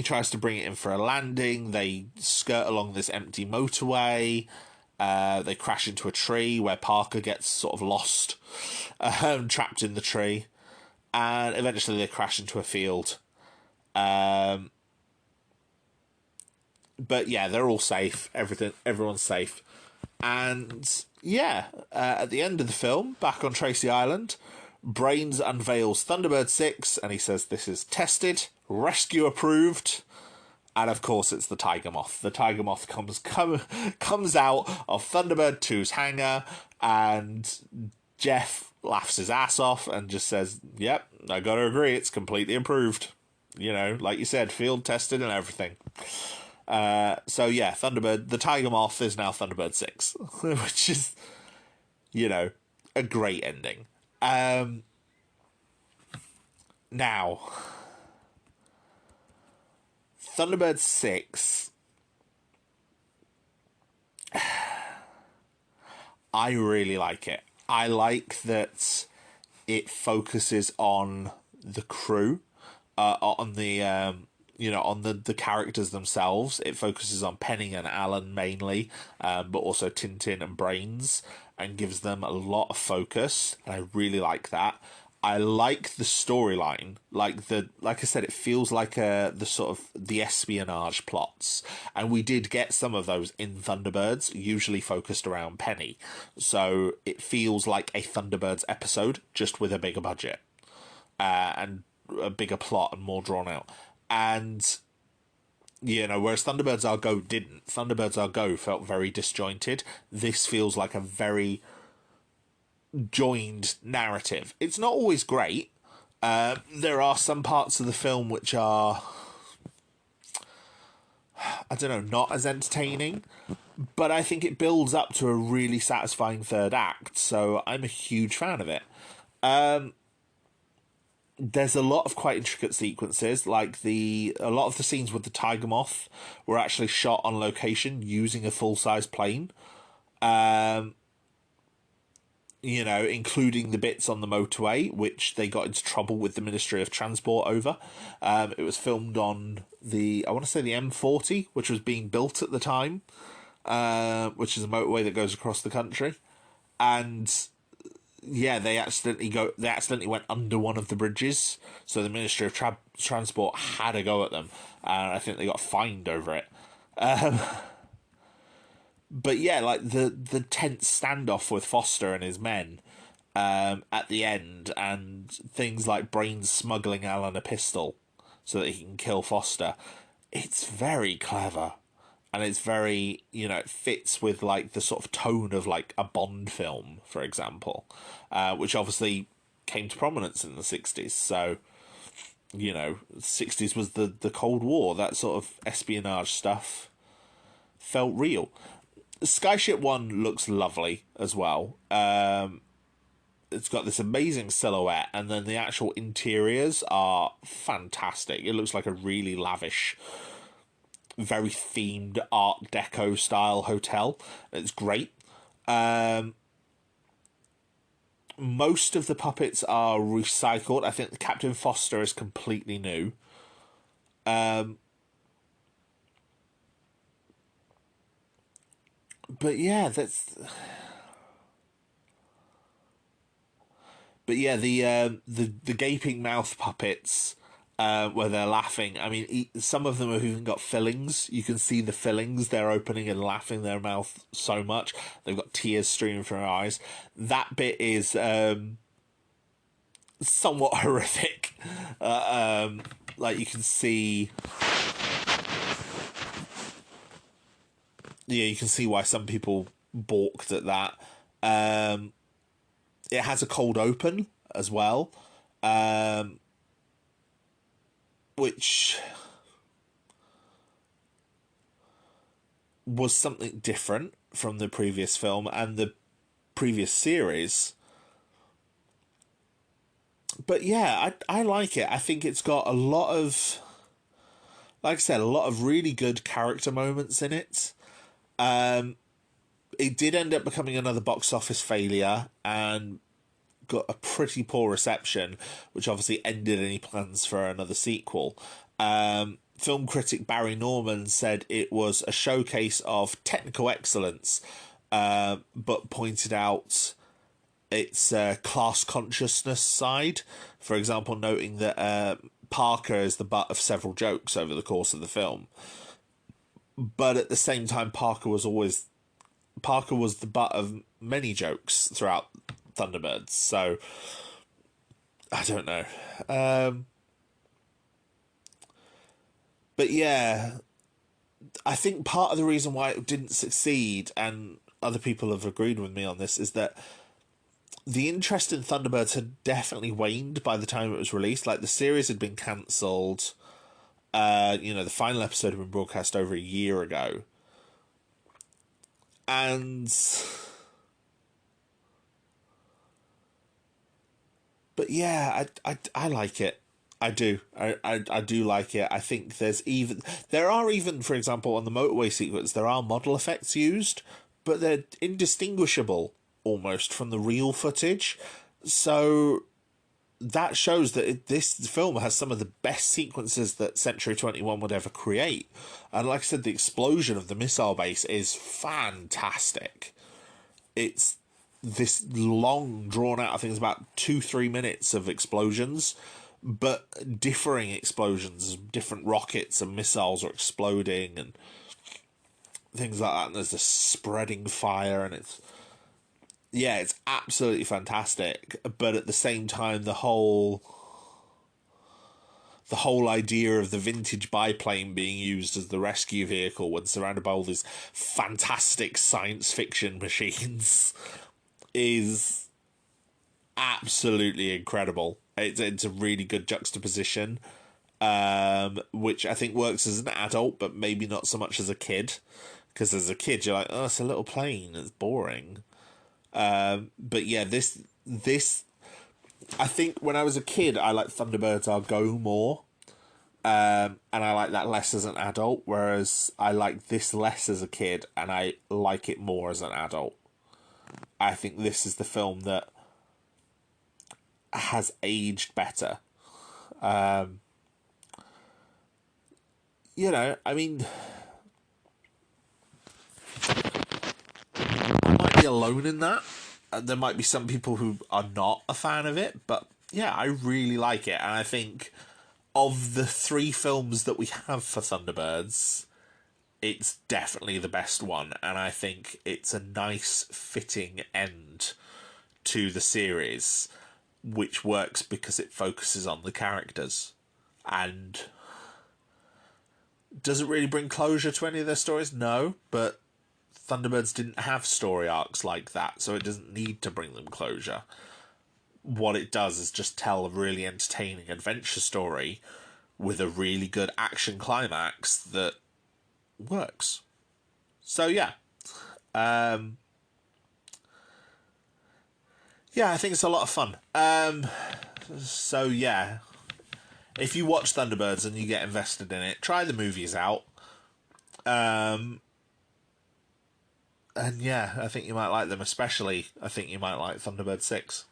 A: tries to bring it in for a landing. They skirt along this empty motorway. They crash into a tree where Parker gets sort of lost, trapped in the tree. And eventually they crash into a field. But yeah, they're all safe. Everyone's safe. And yeah, at the end of the film, back on Tracy Island, Brains unveils Thunderbird 6, and he says this is tested, rescue approved, and of course it's the Tiger Moth. The Tiger Moth comes out of Thunderbird 2's hangar, and Jeff laughs his ass off and just says, yep, I gotta agree, it's completely approved. Like you said, field tested and everything. So yeah, Thunderbird, the Tiger Moth is now Thunderbird 6, which is, a great ending. Now, Thunderbird 6, I really like it. I like that it focuses on the crew, on the on the characters themselves. It focuses on Penny and Alan mainly, but also Tintin and Brains, and gives them a lot of focus. And I really like that. I like the storyline. Like I said, it feels like the sort of the espionage plots, and we did get some of those in Thunderbirds, usually focused around Penny. So it feels like a Thunderbirds episode, just with a bigger budget, and a bigger plot and more drawn out. And whereas Thunderbirds Are Go didn't. Thunderbirds Are Go felt very disjointed. This feels like a very joined narrative. It's not always great. There are some parts of the film which are, I don't know, not as entertaining, but I think it builds up to a really satisfying third act, so I'm a huge fan of it. There's a lot of quite intricate sequences, like a lot of the scenes with the Tiger Moth were actually shot on location using a full-size plane. Including the bits on the motorway, which they got into trouble with the Ministry of Transport over. It was filmed on I want to say the M40, which was being built at the time, which is a motorway that goes across the country. And yeah, they accidentally went under one of the bridges, so the Ministry of Transport had a go at them, and I think they got fined over it. But yeah, like the tense standoff with Foster and his men at the end, and things like Brains smuggling Alan a pistol so that he can kill Foster. It's very clever, and it's very, it fits with like the sort of tone of like a Bond film, for example, which obviously came to prominence in the 60s. So, the 60s was the Cold War. That sort of espionage stuff felt real. Skyship 1 looks lovely as well. It's got this amazing silhouette, and then the actual interiors are fantastic. It looks like a really lavish, very themed Art Deco style hotel. It's great. Most of the puppets are recycled. I think Captain Foster is completely new. But yeah, the gaping mouth puppets, where they're laughing. I mean, some of them have even got fillings. You can see the fillings. They're opening and laughing their mouth so much. They've got tears streaming from their eyes. That bit is somewhat horrific. Like you can see. Yeah, you can see why some people balked at that. It has a cold open as well, which was something different from the previous film and the previous series. But yeah, I like it. I think it's got a lot of, like I said, a lot of really good character moments in it. It did end up becoming another box office failure and got a pretty poor reception, which obviously ended any plans for another sequel. Film critic Barry Norman said it was a showcase of technical excellence, but pointed out its class consciousness side. For example, noting that Parker is the butt of several jokes over the course of the film. But at the same time, Parker was the butt of many jokes throughout Thunderbirds. So I don't know. But yeah, I think part of the reason why it didn't succeed, and other people have agreed with me on this, is that the interest in Thunderbirds had definitely waned by the time it was released. Like, the series had been cancelled. The final episode had been broadcast over a year ago. And... But yeah, I like it. I do. I do like it. I think there are even, for example, on the motorway sequence, there are model effects used, but they're indistinguishable almost from the real footage. So that shows that this film has some of the best sequences that Century 21 would ever create. And like I said, the explosion of the missile base is fantastic. It's this long, drawn out, I think it's about 2-3 minutes of explosions, but differing explosions, different rockets and missiles are exploding and things like that, and there's this spreading fire, and it's absolutely fantastic. But at the same time, the whole idea of the vintage biplane being used as the rescue vehicle when surrounded by all these fantastic science fiction machines is absolutely incredible. It's a really good juxtaposition, which I think works as an adult, but maybe not so much as a kid. Because as a kid, you're like, oh, it's a little plane, it's boring. But yeah, this I think when I was a kid, I liked Thunderbirds Are Go more. And I like that less as an adult, whereas I like this less as a kid, and I like it more as an adult. I think this is the film that has aged better. I mean, I might be alone in that. There might be some people who are not a fan of it, but yeah, I really like it. And I think of the 3 films that we have for Thunderbirds, it's definitely the best one. And I think it's a nice, fitting end to the series, which works because it focuses on the characters. And does it really bring closure to any of their stories? No, but Thunderbirds didn't have story arcs like that, so it doesn't need to bring them closure. What it does is just tell a really entertaining adventure story with a really good action climax that works. So yeah. Yeah, I think it's a lot of fun. So yeah. If you watch Thunderbirds and you get invested in it, try the movies out. And yeah, I think you might like them, especially I think you might like Thunderbird 6.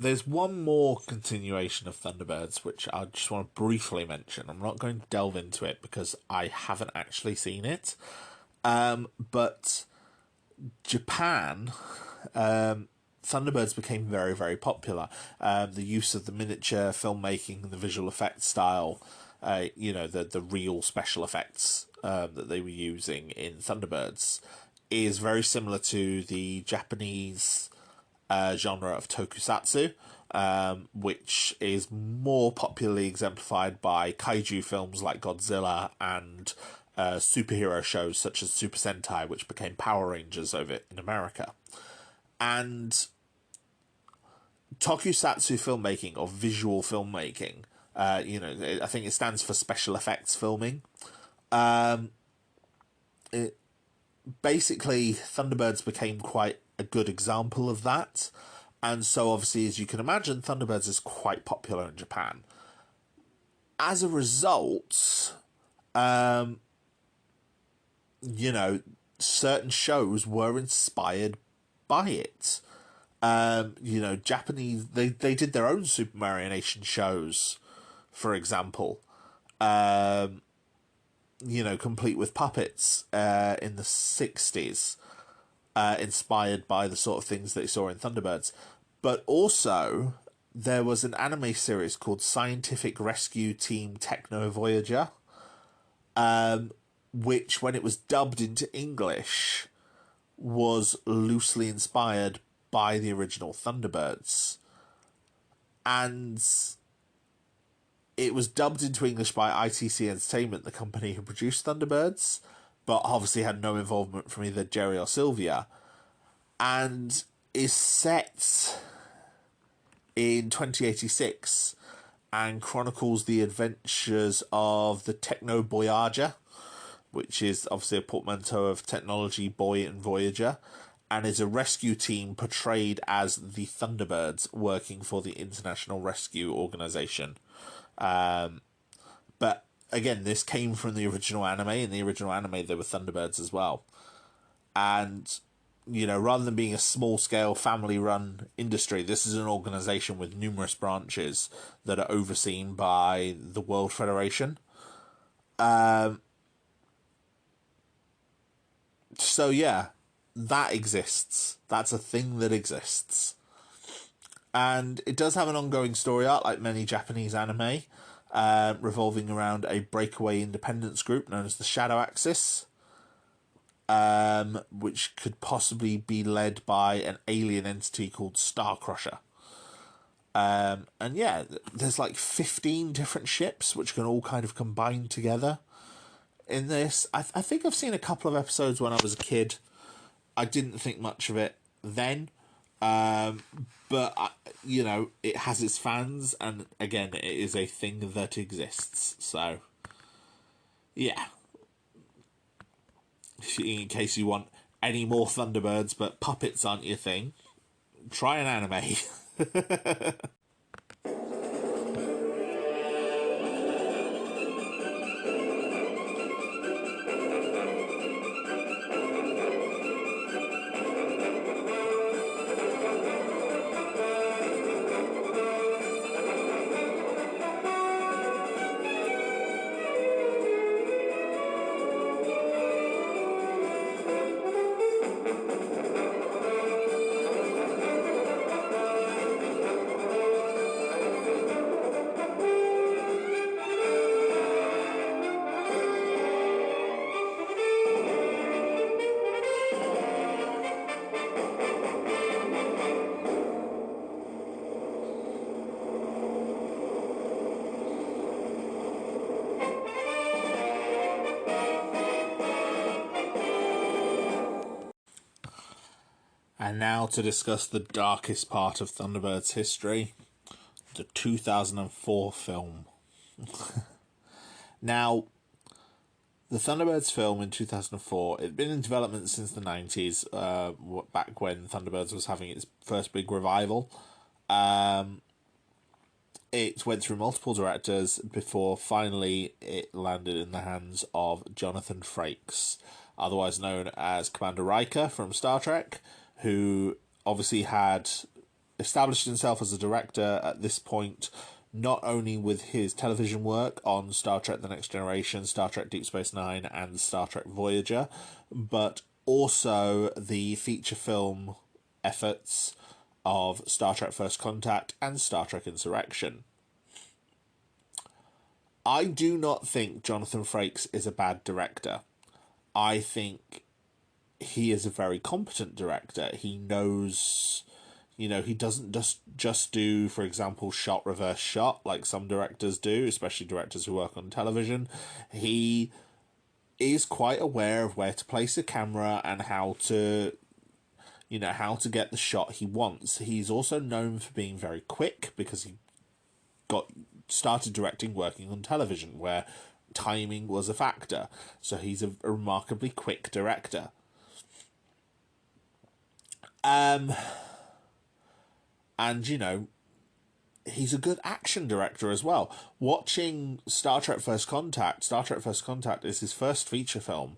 A: There's one more continuation of Thunderbirds, which I just want to briefly mention. I'm not going to delve into it because I haven't actually seen it. But Japan, Thunderbirds became very, very popular. The use of the miniature filmmaking and the visual effects style, the real special effects that they were using in Thunderbirds is very similar to the Japanese genre of tokusatsu, which is more popularly exemplified by kaiju films like Godzilla and superhero shows such as Super Sentai, which became Power Rangers over in America. And tokusatsu filmmaking, or visual filmmaking, I think it stands for special effects filming. Basically, Thunderbirds became quite a good example of that. And so, obviously, as you can imagine, Thunderbirds is quite popular in Japan. As a result, certain shows were inspired by it. Japanese, they did their own Supermarionation shows, for example. Complete with puppets in the 60s, inspired by the sort of things that they saw in Thunderbirds. But also, there was an anime series called Scientific Rescue Team Techno Voyager, which, when it was dubbed into English, was loosely inspired by the original Thunderbirds. And it was dubbed into English by ITC Entertainment, the company who produced Thunderbirds, but obviously had no involvement from either Gerry or Sylvia, and is set in 2086, and chronicles the adventures of the Techno Voyager, which is obviously a portmanteau of technology, boy, and Voyager, and is a rescue team portrayed as the Thunderbirds working for the International Rescue Organization. But again, this came from the original anime. In the original anime, there were Thunderbirds as well. And, you know, rather than being a small-scale, family-run industry, this is an organization with numerous branches that are overseen by the World Federation. So, yeah, that exists. That's a thing that exists. And it does have an ongoing story arc, like many Japanese anime, revolving around a breakaway independence group known as the Shadow Axis, which could possibly be led by an alien entity called Starcrusher. And yeah, there's like 15 different ships which can all kind of combine together in this. I think I've seen a couple of episodes when I was a kid. I didn't think much of it then. But, you know, it has its fans, and again, it is a thing that exists. So, yeah. In case you want any more Thunderbirds, but puppets aren't your thing, try an anime. And now to discuss the darkest part of Thunderbirds history, the 2004 film. Now, the Thunderbirds film in 2004, it had been in development since the 90s, back when Thunderbirds was having its first big revival. It went through multiple directors before finally it landed in the hands of Jonathan Frakes, otherwise known as Commander Riker from Star Trek, who obviously had established himself as a director at this point, not only with his television work on Star Trek The Next Generation, Star Trek Deep Space Nine, and Star Trek Voyager, but also the feature film efforts of Star Trek First Contact and Star Trek Insurrection. I do not think Jonathan Frakes is a bad director. I think he is a very competent director. He knows, you know, he doesn't just do, for example, shot reverse shot like some directors do, especially directors who work on television. He is quite aware of where to place a camera and how to, you know, how to get the shot he wants. He's also known for being very quick because he started directing working on television where timing was a factor. So he's a remarkably quick director. And, you know, he's a good action director as well. Watching Star Trek First Contact is his first feature film,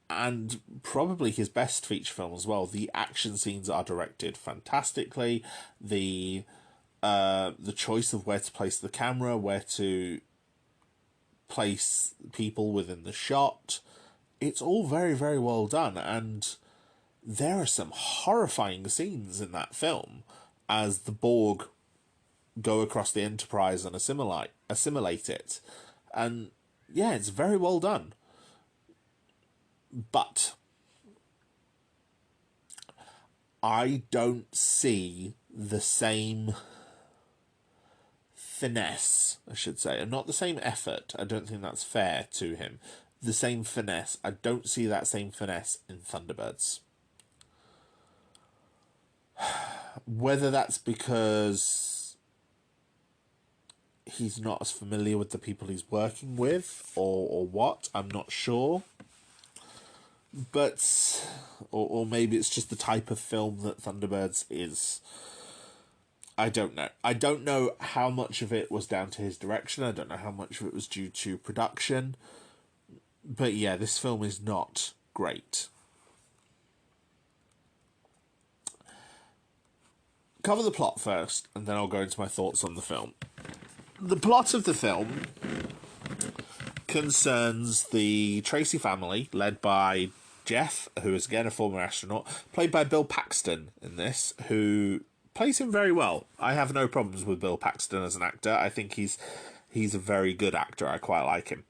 A: and probably his best feature film as well. The action scenes are directed fantastically. The choice of where to place the camera, where to place people within the shot, it's all very, very well done, and there are some horrifying scenes in that film as the Borg go across the Enterprise and assimilate it. And yeah, it's very well done. But I don't see the same finesse, I should say, and not the same effort. I don't think that's fair to him. The same finesse. I don't see that same finesse in Thunderbirds. Whether that's because he's not as familiar with the people he's working with, or what. I'm not sure. But, or maybe it's just the type of film that Thunderbirds is. I don't know. I don't know how much of it was down to his direction. I don't know how much of it was due to production. But yeah, this film is not great. Cover the plot first, and then I'll go into my thoughts on the film. The plot of the film concerns the Tracy family, led by Jeff, who is again a former astronaut, played by Bill Paxton in this, who plays him very well. I have no problems with Bill Paxton as an actor. I think he's a very good actor. I quite like him.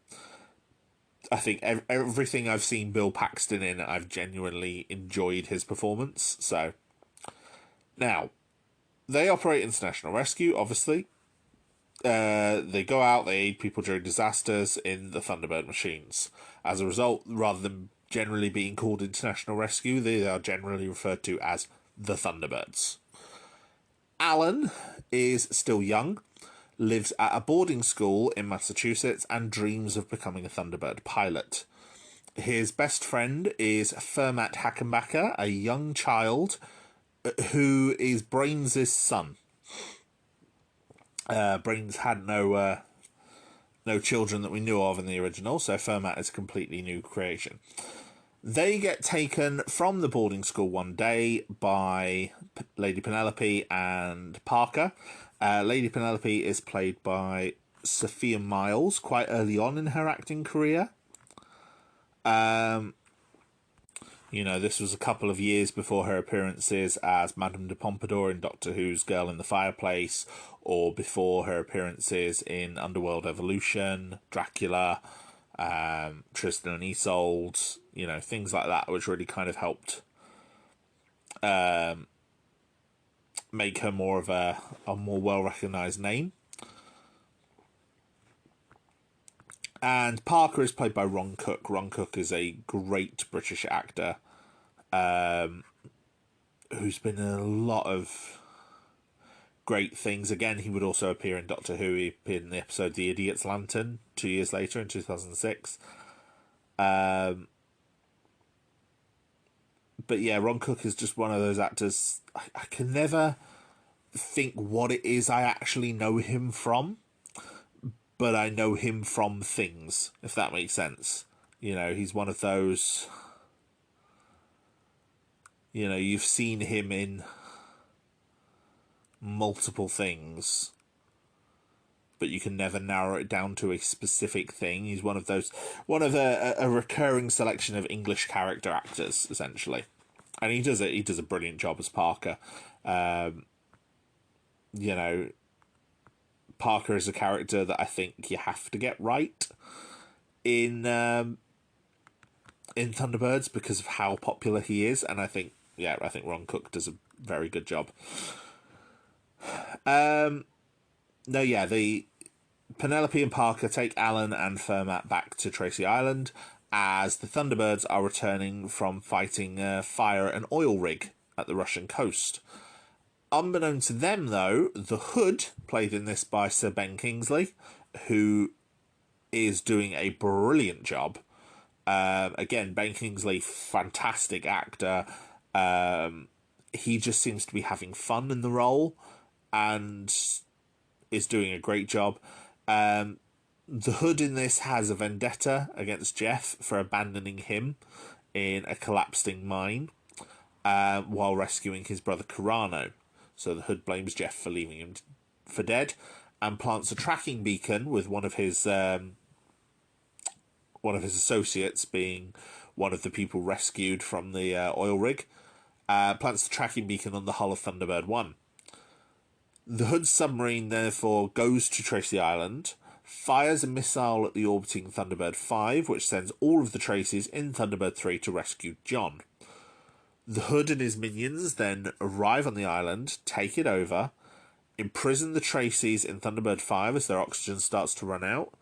A: I think everything I've seen Bill Paxton in, I've genuinely enjoyed his performance. So, now, they operate international rescue, obviously. They go out, they aid people during disasters in the Thunderbird machines. As a result, rather than generally being called international rescue, they are generally referred to as the Thunderbirds. Alan is still young, lives at a boarding school in Massachusetts, and dreams of becoming a Thunderbird pilot. His best friend is Fermat Hackenbacker, a young child who is Brains' son. Brains had no children that we knew of in the original, so Fermat is a completely new creation. They get taken from the boarding school one day by Lady Penelope and Parker. Lady Penelope is played by Sophia Miles, quite early on in her acting career. This was a couple of years before her appearances as Madame de Pompadour in Doctor Who's Girl in the Fireplace, or before her appearances in Underworld Evolution, Dracula, Tristan and Isolde, things like that, which really kind of helped make her more of a more well-recognised name. And Parker is played by Ron Cook. Ron Cook is a great British actor who's been in a lot of great things. Again, he would also appear in Doctor Who. He appeared in the episode The Idiot's Lantern 2 years later in 2006. But yeah, Ron Cook is just one of those actors. I can never think what it is I actually know him from, but I know him from things, if that makes sense. He's one of those... you've seen him in multiple things, but you can never narrow it down to a specific thing. He's one of a recurring selection of English character actors, essentially. And he does a brilliant job as Parker. Parker is a character that I think you have to get right in Thunderbirds because of how popular he is, and I think Ron Cook does a very good job. The Penelope and Parker take Alan and Fermat back to Tracy Island as the Thunderbirds are returning from fighting a fire at an oil rig at the Russian coast. Unbeknown to them, though, the Hood, played in this by Sir Ben Kingsley, who is doing a brilliant job. Again, Ben Kingsley, fantastic actor. He just seems to be having fun in the role and is doing a great job. The Hood in this has a vendetta against Jeff for abandoning him in a collapsing mine while rescuing his brother Carano. So the Hood blames Jeff for leaving him for dead and plants a tracking beacon with one of his associates, being one of the people rescued from the oil rig, plants the tracking beacon on the hull of Thunderbird 1. The Hood submarine therefore goes to Tracy Island, fires a missile at the orbiting Thunderbird 5, which sends all of the Tracys in Thunderbird 3 to rescue John. The Hood and his minions then arrive on the island, take it over, imprison the Tracys in Thunderbird 5 as their oxygen starts to run out,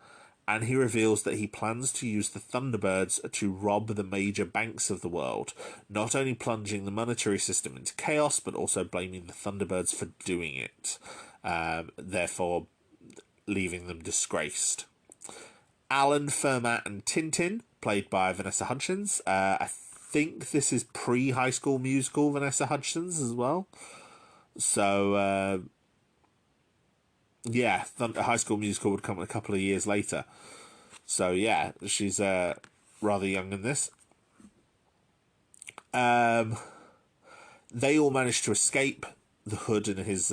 A: and he reveals that he plans to use the Thunderbirds to rob the major banks of the world, not only plunging the monetary system into chaos, but also blaming the Thunderbirds for doing it. Therefore, leaving them disgraced. Alan, Fermat, and Tintin, played by Vanessa Hudgens. I think this is pre-High School Musical Vanessa Hudgens as well. So, yeah, High School Musical would come a couple of years later. So, yeah, she's rather young in this. They all managed to escape the Hood and his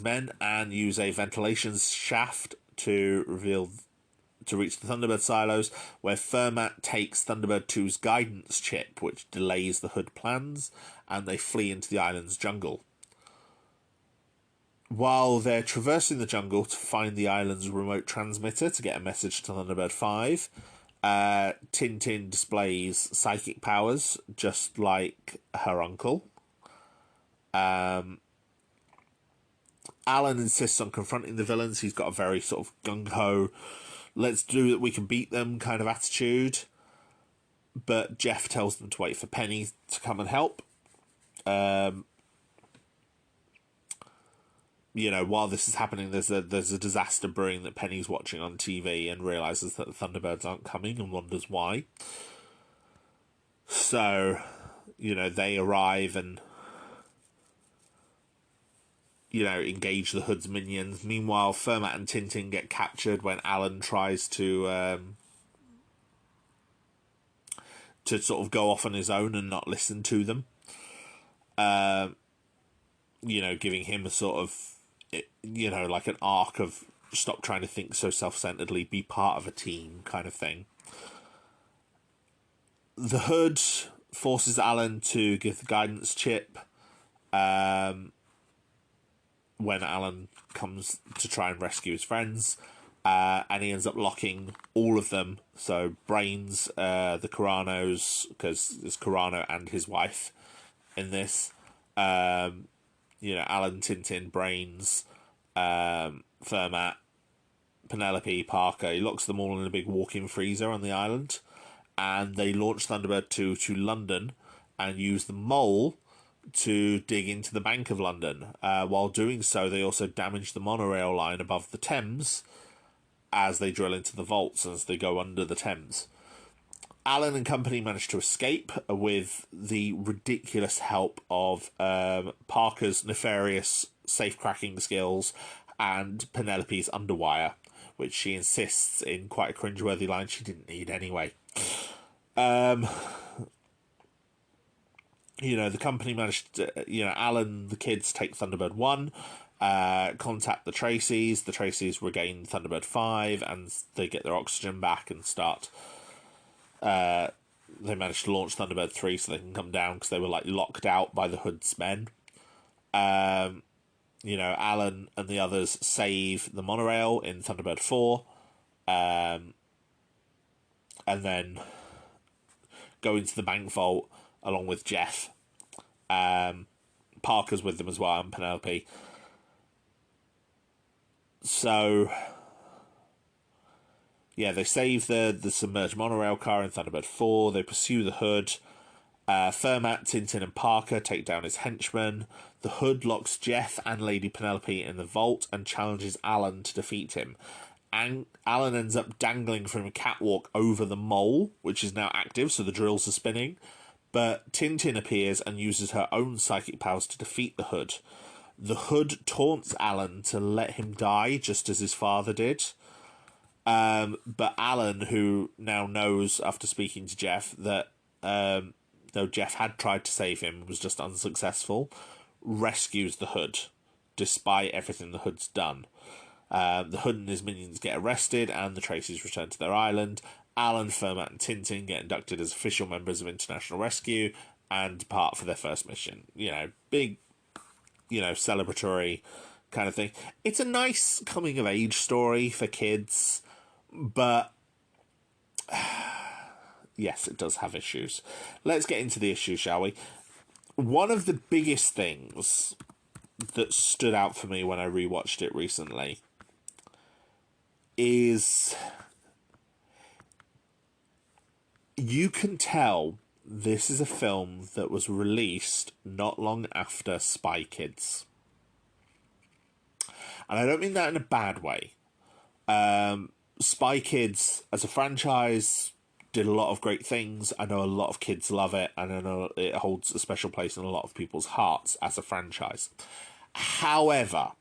A: men and use a ventilation shaft to reach the Thunderbird silos, where Fermat takes Thunderbird 2's guidance chip, which delays the Hood plans, and they flee into the island's jungle. While they're traversing the jungle to find the island's remote transmitter to get a message to Thunderbird 5, Tintin displays psychic powers, just like her uncle. Alan insists on confronting the villains. He's got a very sort of gung-ho, let's do it, we can beat them kind of attitude. But Jeff tells them to wait for Penny to come and help. While this is happening, there's a disaster brewing that Penny's watching on TV and realises that the Thunderbirds aren't coming and wonders why. So, they arrive and engage the Hood's minions. Meanwhile, Fermat and Tintin get captured when Alan tries to sort of go off on his own and not listen to them. Giving him a sort of, like an arc of stop trying to think so self-centeredly, be part of a team kind of thing. The Hood forces Alan to give the guidance chip, when Alan comes to try and rescue his friends, and he ends up locking all of them. So Brains, the Carranos, because there's Carrano and his wife in this. Alan, Tintin, Brains, Fermat, Penelope, Parker. He locks them all in a big walk-in freezer on the island, and they launch Thunderbird 2 to London and use the mole to dig into the Bank of London. While doing so, they also damage the monorail line above the Thames as they drill into the vaults as they go under the Thames. Alan and company manage to escape with the ridiculous help of Parker's nefarious safe-cracking skills and Penelope's underwire, which she insists in quite a cringeworthy line she didn't need anyway. The company managed to, Alan, the kids take Thunderbird 1, contact the Traceys. The Traceys regain Thunderbird 5, and they get their oxygen back and start. They managed to launch Thunderbird 3 so they can come down because they were, locked out by the Hood's men. Alan and the others save the monorail in Thunderbird 4, and then go into the bank vault along with Jeff. Parker's with them as well, and Penelope. So, yeah, they save the submerged monorail car in Thunderbird 4. They pursue the Hood. Fermat, Tintin, and Parker take down his henchmen. The Hood locks Jeff and Lady Penelope in the vault and challenges Alan to defeat him. And Alan ends up dangling from a catwalk over the mole, which is now active, so the drills are spinning. But Tintin appears and uses her own psychic powers to defeat the Hood. The Hood taunts Alan to let him die, just as his father did. But Alan, who now knows after speaking to Jeff that though Jeff had tried to save him and was just unsuccessful, rescues the Hood, despite everything the Hood's done. The Hood and his minions get arrested, and the Traceys return to their island. Alan, Fermat, and Tintin get inducted as official members of International Rescue and depart for their first mission. Big, celebratory kind of thing. It's a nice coming-of-age story for kids, but yes, it does have issues. Let's get into the issues, shall we? One of the biggest things that stood out for me when I rewatched it recently is you can tell this is a film that was released not long after Spy Kids. And I don't mean that in a bad way. Spy Kids, as a franchise, did a lot of great things. I know a lot of kids love it, and I know it holds a special place in a lot of people's hearts as a franchise. However,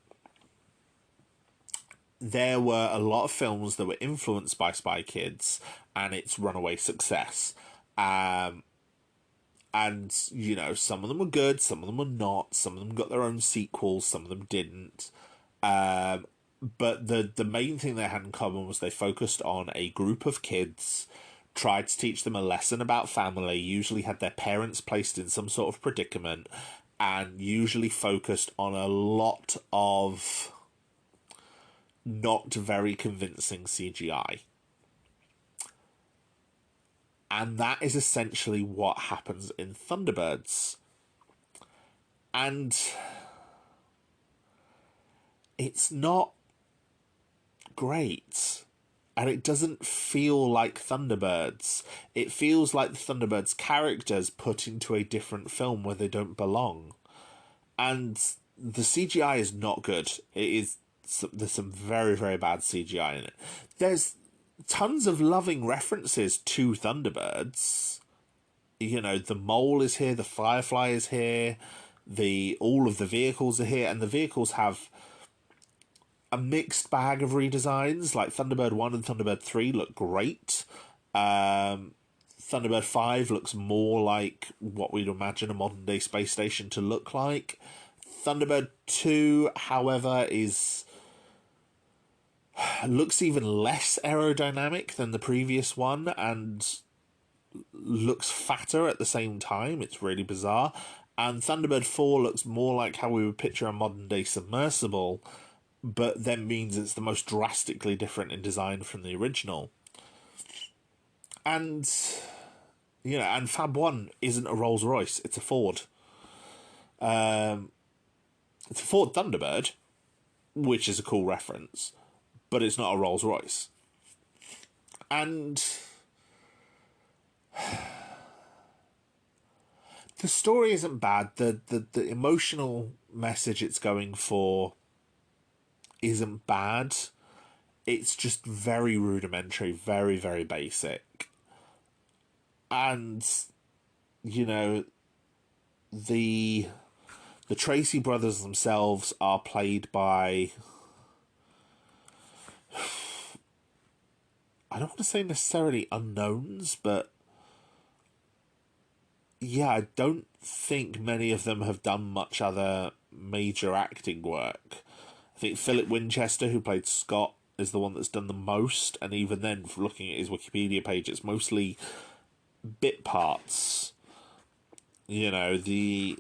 A: there were a lot of films that were influenced by Spy Kids and its runaway success. And, you know, some of them were good, some of them were not, some of them got their own sequels, some of them didn't. But the main thing they had in common was they focused on a group of kids, tried to teach them a lesson about family, usually had their parents placed in some sort of predicament, and usually focused on a lot of not very convincing CGI. And that is essentially what happens in Thunderbirds. And it's not great. And it doesn't feel like Thunderbirds. It feels like the Thunderbirds characters put into a different film where they don't belong. And the CGI is not good. There's some very, very bad CGI in it. There's tons of loving references to Thunderbirds. You know, the mole is here, the Firefly is here, all of the vehicles are here, and the vehicles have a mixed bag of redesigns. Like Thunderbird 1 and Thunderbird 3 look great. Thunderbird 5 looks more like what we'd imagine a modern day space station to look like. Thunderbird 2, however, looks even less aerodynamic than the previous one and looks fatter at the same time. It's really bizarre. And Thunderbird 4 looks more like how we would picture a modern day submersible, but then means it's the most drastically different in design from the original. And, you know, and Fab 1 isn't a Rolls Royce, it's a Ford. It's a Ford Thunderbird, which is a cool reference, but it's not a Rolls Royce. And the story isn't bad. The emotional message it's going for isn't bad. It's just very rudimentary, very, very basic. And, you know, the Tracy brothers themselves are played by, I don't want to say necessarily unknowns, but yeah, I don't think many of them have done much other major acting work. I think Philip Winchester, who played Scott, is the one that's done the most, and even then, looking at his Wikipedia page, it's mostly bit parts. You know, the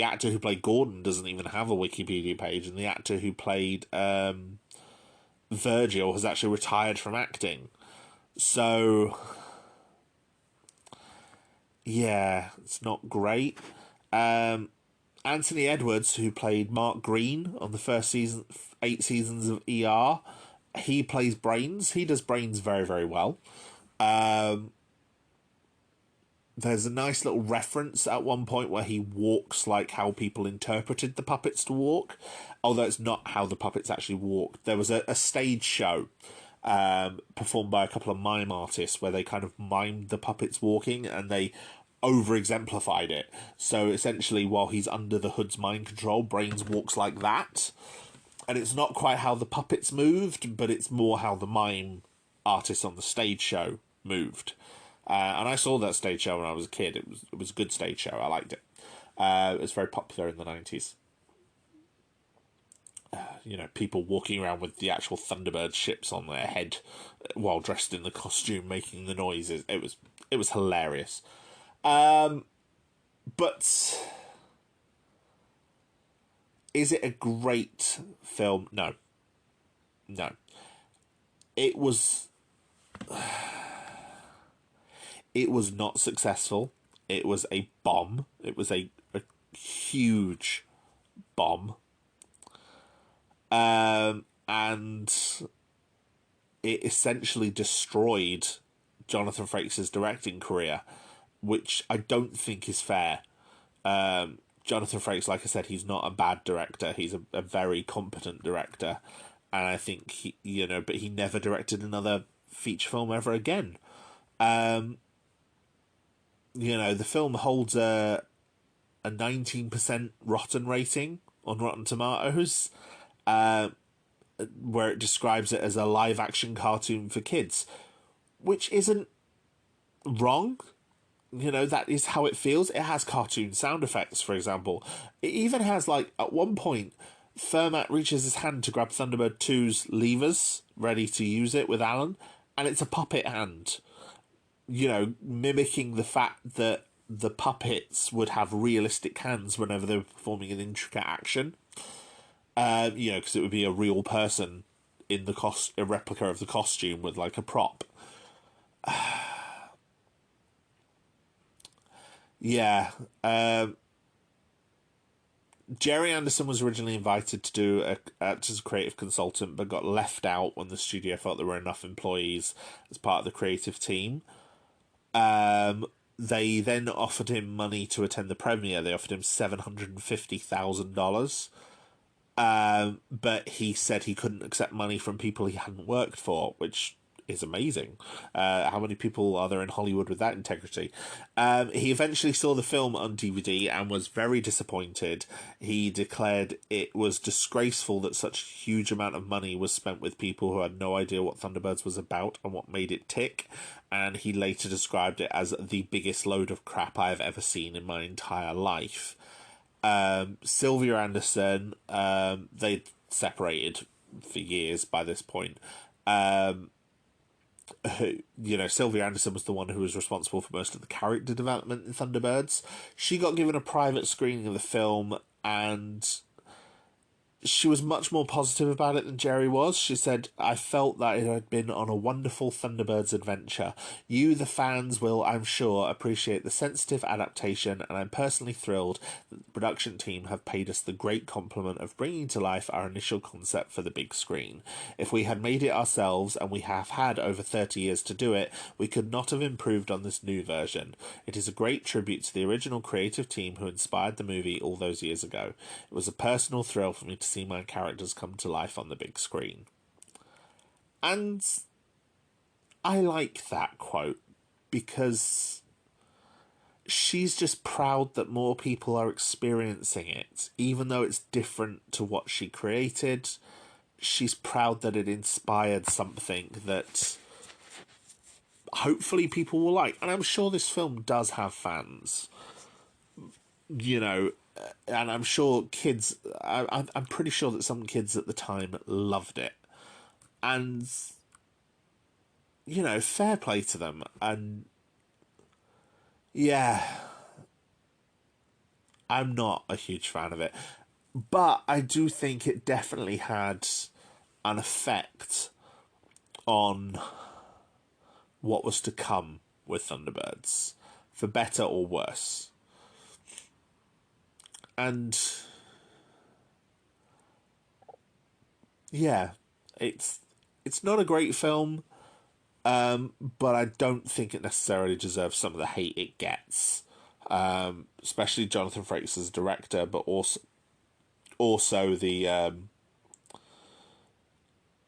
A: actor who played Gordon doesn't even have a Wikipedia page, and the actor who played Virgil has actually retired from acting. So, yeah, it's not great. Anthony Edwards, who played Mark Green on the first 8 seasons of ER, he plays Brains. He does Brains very, very well. There's a nice little reference at one point where he walks like how people interpreted the puppets to walk, although it's not how the puppets actually walked. There was a stage show performed by a couple of mime artists where they kind of mimed the puppets walking, and they over-exemplified it. So essentially, while he's under the hood's mind control, Brains walks like that. And it's not quite how the puppets moved, but it's more how the mime artists on the stage show moved. And I saw that stage show when I was a kid. It was a good stage show. I liked it. It was very popular in the 90s. You know, people walking around with the actual Thunderbird ships on their head while dressed in the costume, making the noises. It was hilarious. But is it a great film? No. It was not successful. It was a bomb. It was a huge bomb. And it essentially destroyed Jonathan Frakes' directing career, which I don't think is fair. Jonathan Frakes, like I said, he's not a bad director. He's a very competent director, and I think but he never directed another feature film ever again. The film holds a 19% Rotten rating on Rotten Tomatoes, where it describes it as a live-action cartoon for kids, which isn't wrong. That is how it feels. It has cartoon sound effects, for example. It even has, at one point, Fermat reaches his hand to grab Thunderbird 2's levers, ready to use it with Alan, and it's a puppet hand. Mimicking the fact that the puppets would have realistic hands whenever they were performing an intricate action. Because it would be a real person in a replica of the costume with, a prop. Yeah. Gerry Anderson was originally invited to do act as a creative consultant, but got left out when the studio felt there were enough employees as part of the creative team. They then offered him money to attend the premiere. They offered him $750,000. But he said he couldn't accept money from people he hadn't worked for, which is amazing. How many people are there in Hollywood with that integrity? He eventually saw the film on DVD and was very disappointed. He declared it was disgraceful that such a huge amount of money was spent with people who had no idea what Thunderbirds was about and what made it tick, and he later described it as the biggest load of crap I have ever seen in my entire life. Sylvia Anderson, they'd separated for years by this point. Sylvia Anderson was the one who was responsible for most of the character development in Thunderbirds. She got given a private screening of the film, and she was much more positive about it than Gerry was. She said, "I felt that it had been on a wonderful Thunderbirds adventure. You, the fans, will, I'm sure, appreciate the sensitive adaptation, and I'm personally thrilled that the production team have paid us the great compliment of bringing to life our initial concept for the big screen. If we had made it ourselves, and we have had over 30 years to do it, we could not have improved on this new version. It is a great tribute to the original creative team who inspired the movie all those years ago. It was a personal thrill for me to see my characters come to life on the big screen." And I like that quote because she's just proud that more people are experiencing it. Even though it's different to what she created, she's proud that it inspired something that hopefully people will like. And I'm sure this film does have fans. And I'm sure kids... I'm pretty sure that some kids at the time loved it. And, fair play to them. And, yeah, I'm not a huge fan of it. But I do think it definitely had an effect on what was to come with Thunderbirds, for better or worse. And yeah, it's not a great film, but I don't think it necessarily deserves some of the hate it gets. Especially Jonathan Frakes as director, but also the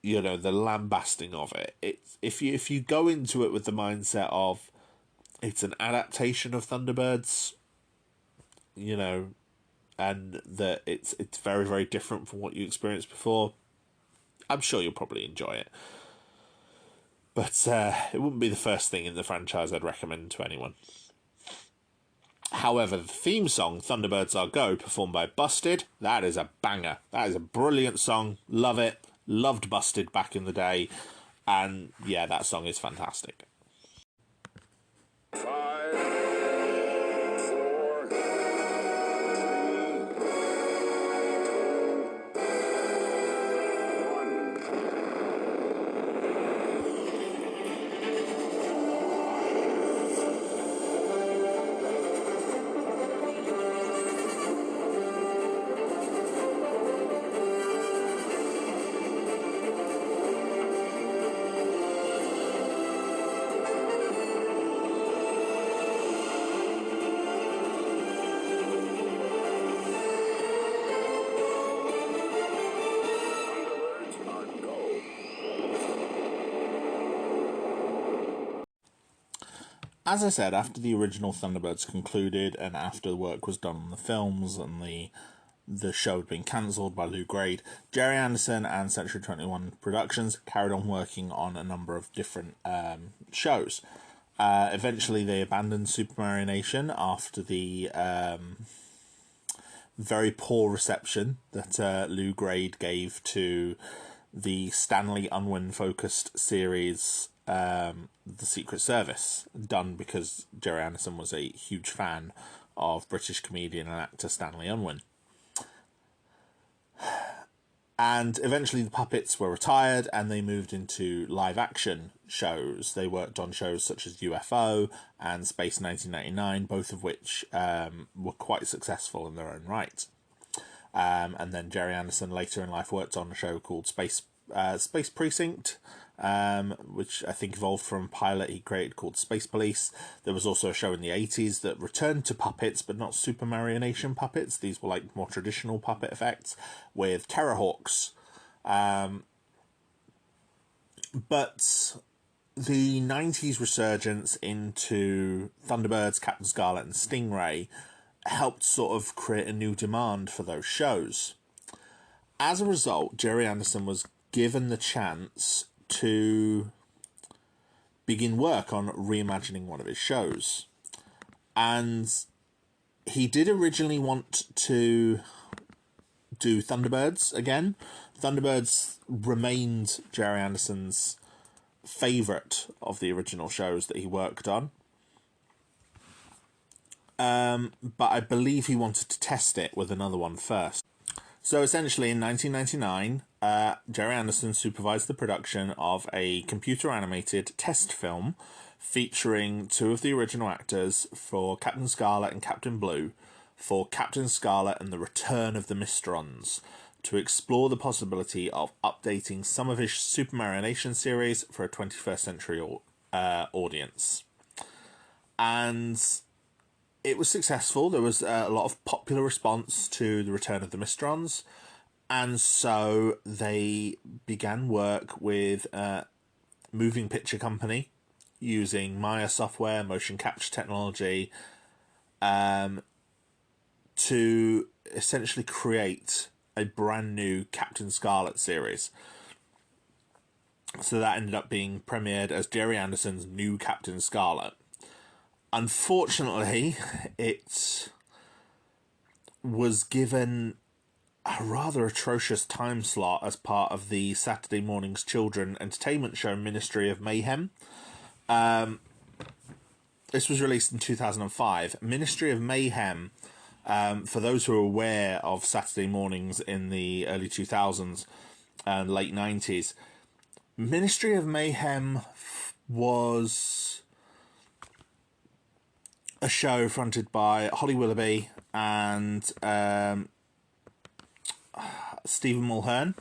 A: the lambasting of it. It's if you go into it with the mindset of it's an adaptation of Thunderbirds, and that it's very, very different from what you experienced before, I'm sure you'll probably enjoy it. But it wouldn't be the first thing in the franchise I'd recommend to anyone. However, the theme song, Thunderbirds Are Go, performed by Busted, that is a banger. That is a brilliant song. Love it. Loved Busted back in the day. And yeah, that song is fantastic.
B: 5, 4, 3, 1.
A: As I said, after the original Thunderbirds concluded and after the work was done on the films and the show had been cancelled by Lou Grade, Gerry Anderson and Century 21 Productions carried on working on a number of different shows. Eventually, they abandoned Supermarionation after the very poor reception that Lou Grade gave to the Stanley Unwin-focused series, The Secret Service, done because Gerry Anderson was a huge fan of British comedian and actor Stanley Unwin. And eventually the puppets were retired and they moved into live-action shows. They worked on shows such as UFO and Space 1999, both of which were quite successful in their own right. And then Gerry Anderson later in life worked on a show called Space Precinct, which I think evolved from a pilot he created called Space Police. There was also a show in the 80s that returned to puppets, but not Supermarionation puppets. These were like more traditional puppet effects with Terrorhawks. But the 90s resurgence into Thunderbirds, Captain Scarlet and Stingray helped sort of create a new demand for those shows. As a result, Gerry Anderson was given the chance to begin work on reimagining one of his shows. And he did originally want to do Thunderbirds again. Thunderbirds remained Gerry Anderson's favourite of the original shows that he worked on. But I believe he wanted to test it with another one first. So essentially in 1999, Gerry Anderson supervised the production of a computer-animated test film featuring two of the original actors for Captain Scarlet and Captain Blue for Captain Scarlet and the Return of the Mysterons, to explore the possibility of updating some of his Supermarionation series for a 21st century audience. And it was successful. There was a lot of popular response to the Return of the Mysterons, and so they began work with a moving picture company using Maya software, motion capture technology, to essentially create a brand new Captain Scarlet series. So that ended up being premiered as Gerry Anderson's New Captain Scarlet. Unfortunately, it was given a rather atrocious time slot as part of the Saturday morning's children entertainment show Ministry of Mayhem. This was released in 2005. Ministry of Mayhem, for those who are aware of Saturday mornings in the early 2000s and late 90s, Ministry of Mayhem was a show fronted by Holly Willoughby and Stephen Mulhern,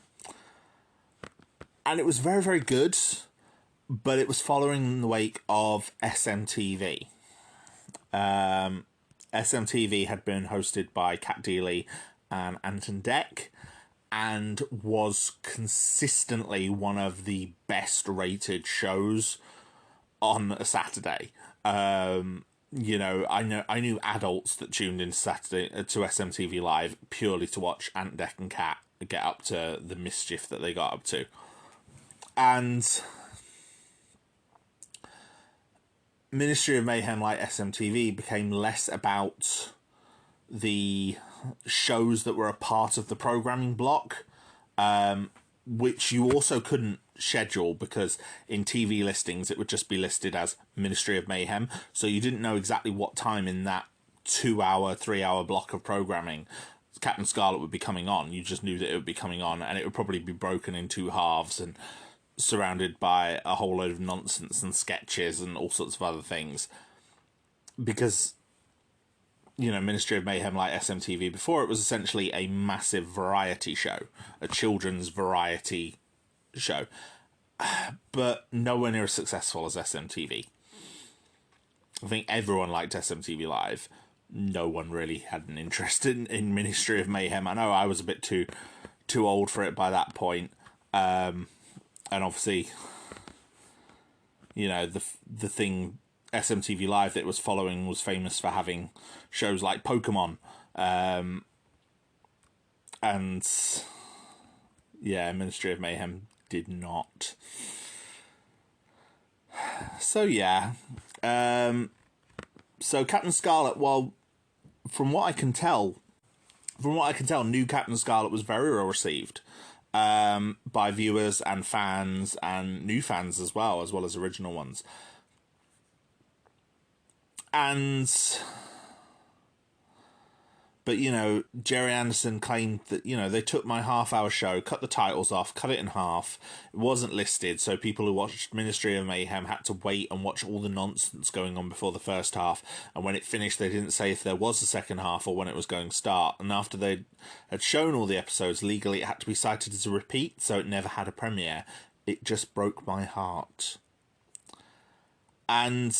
A: and it was very, very good, but it was following in the wake of SMTV. SMTV had been hosted by Kat Deely and Anton Deck, and was consistently one of the best rated shows on a Saturday. You know, I knew adults that tuned in Saturday to SMTV Live purely to watch Ant, Dec and Cat get up to the mischief that they got up to. And Ministry of Mayhem, like SMTV, became less about the shows that were a part of the programming block, which you also couldn't schedule, because in TV listings it would just be listed as Ministry of Mayhem, so you didn't know exactly what time in that 2-hour, 3-hour block of programming Captain Scarlet would be coming on. You just knew that it would be coming on, and it would probably be broken in two halves and surrounded by a whole load of nonsense and sketches and all sorts of other things, because, you know, Ministry of Mayhem, like SMTV before, it was essentially a massive variety show, a children's variety show, but nowhere near as successful as SMTV. I think everyone liked SMTV Live. No one really had an interest in Ministry of Mayhem. I know I was a bit too old for it by that point, and obviously, you know, the thing SMTV Live that it was following was famous for having shows like Pokemon. And yeah, Ministry of Mayhem did not. So yeah. So Captain Scarlet, well, from what I can tell, new Captain Scarlet was very well received by viewers and fans and new fans as well as original ones. But, you know, Gerry Anderson claimed that, you know, they took my half-hour show, cut the titles off, cut it in half. It wasn't listed, so people who watched Ministry of Mayhem had to wait and watch all the nonsense going on before the first half. And when it finished, they didn't say if there was a second half or when it was going to start. And after they had shown all the episodes, legally it had to be cited as a repeat, so it never had a premiere. It just broke my heart. And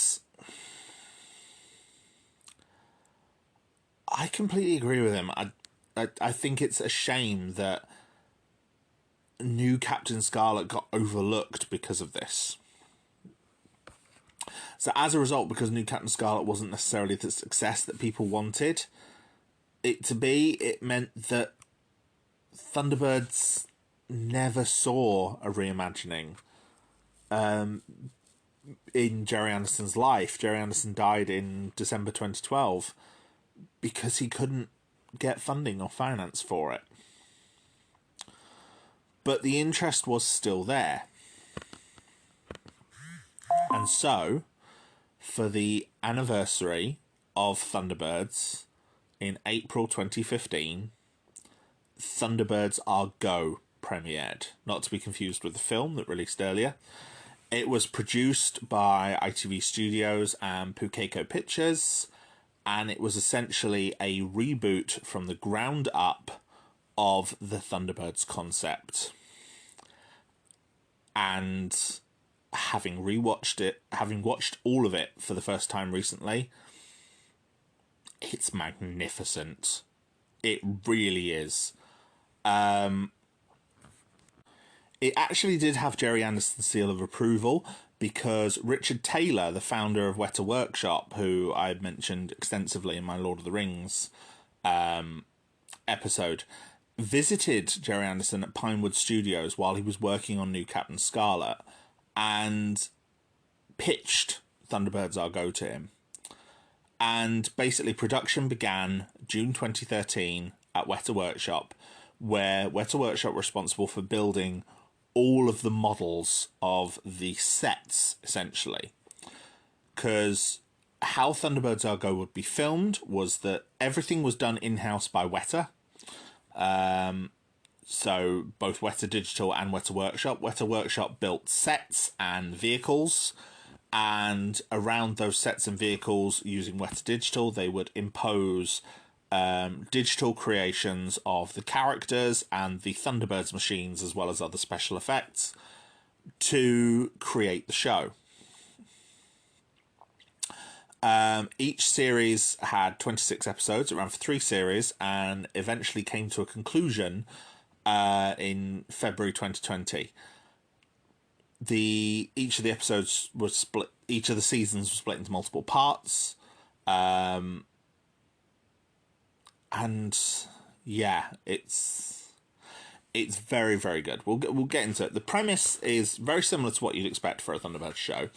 A: I completely agree with him. I think it's a shame that new Captain Scarlet got overlooked because of this. So as a result, because new Captain Scarlet wasn't necessarily the success that people wanted it to be, it meant that Thunderbirds never saw a reimagining in Gerry Anderson's life. Gerry Anderson died in December 2012 because he couldn't get funding or finance for it. But the interest was still there. And so, for the anniversary of Thunderbirds in April 2015, Thunderbirds Are Go premiered. Not to be confused with the film that released earlier. It was produced by ITV Studios and Pukeko Pictures, and it was essentially a reboot from the ground up of the Thunderbirds concept. And having watched all of it for the first time recently, it's magnificent. It really is. It actually did have Gerry Anderson's seal of approval, because Richard Taylor, the founder of Weta Workshop, who I mentioned extensively in my Lord of the Rings episode, visited Gerry Anderson at Pinewood Studios while he was working on New Captain Scarlet and pitched Thunderbirds Are Go to him. And basically production began June 2013 at Weta Workshop, where Weta Workshop were responsible for building all of the models of the sets, essentially. Because how Thunderbirds Are Go would be filmed was that everything was done in-house by Weta. So both Weta Digital and Weta Workshop. Weta Workshop built sets and vehicles, and around those sets and vehicles, using Weta Digital, they would impose digital creations of the characters and the Thunderbirds machines, as well as other special effects, to create the show. Each series had 26 episodes. It ran for 3 series and eventually came to a conclusion in February 2020. Each of the episodes was split. Each of the seasons was split into multiple parts. And yeah, it's very, very good. We'll get into it. The premise is very similar to what you'd expect for a Thunderbirds show.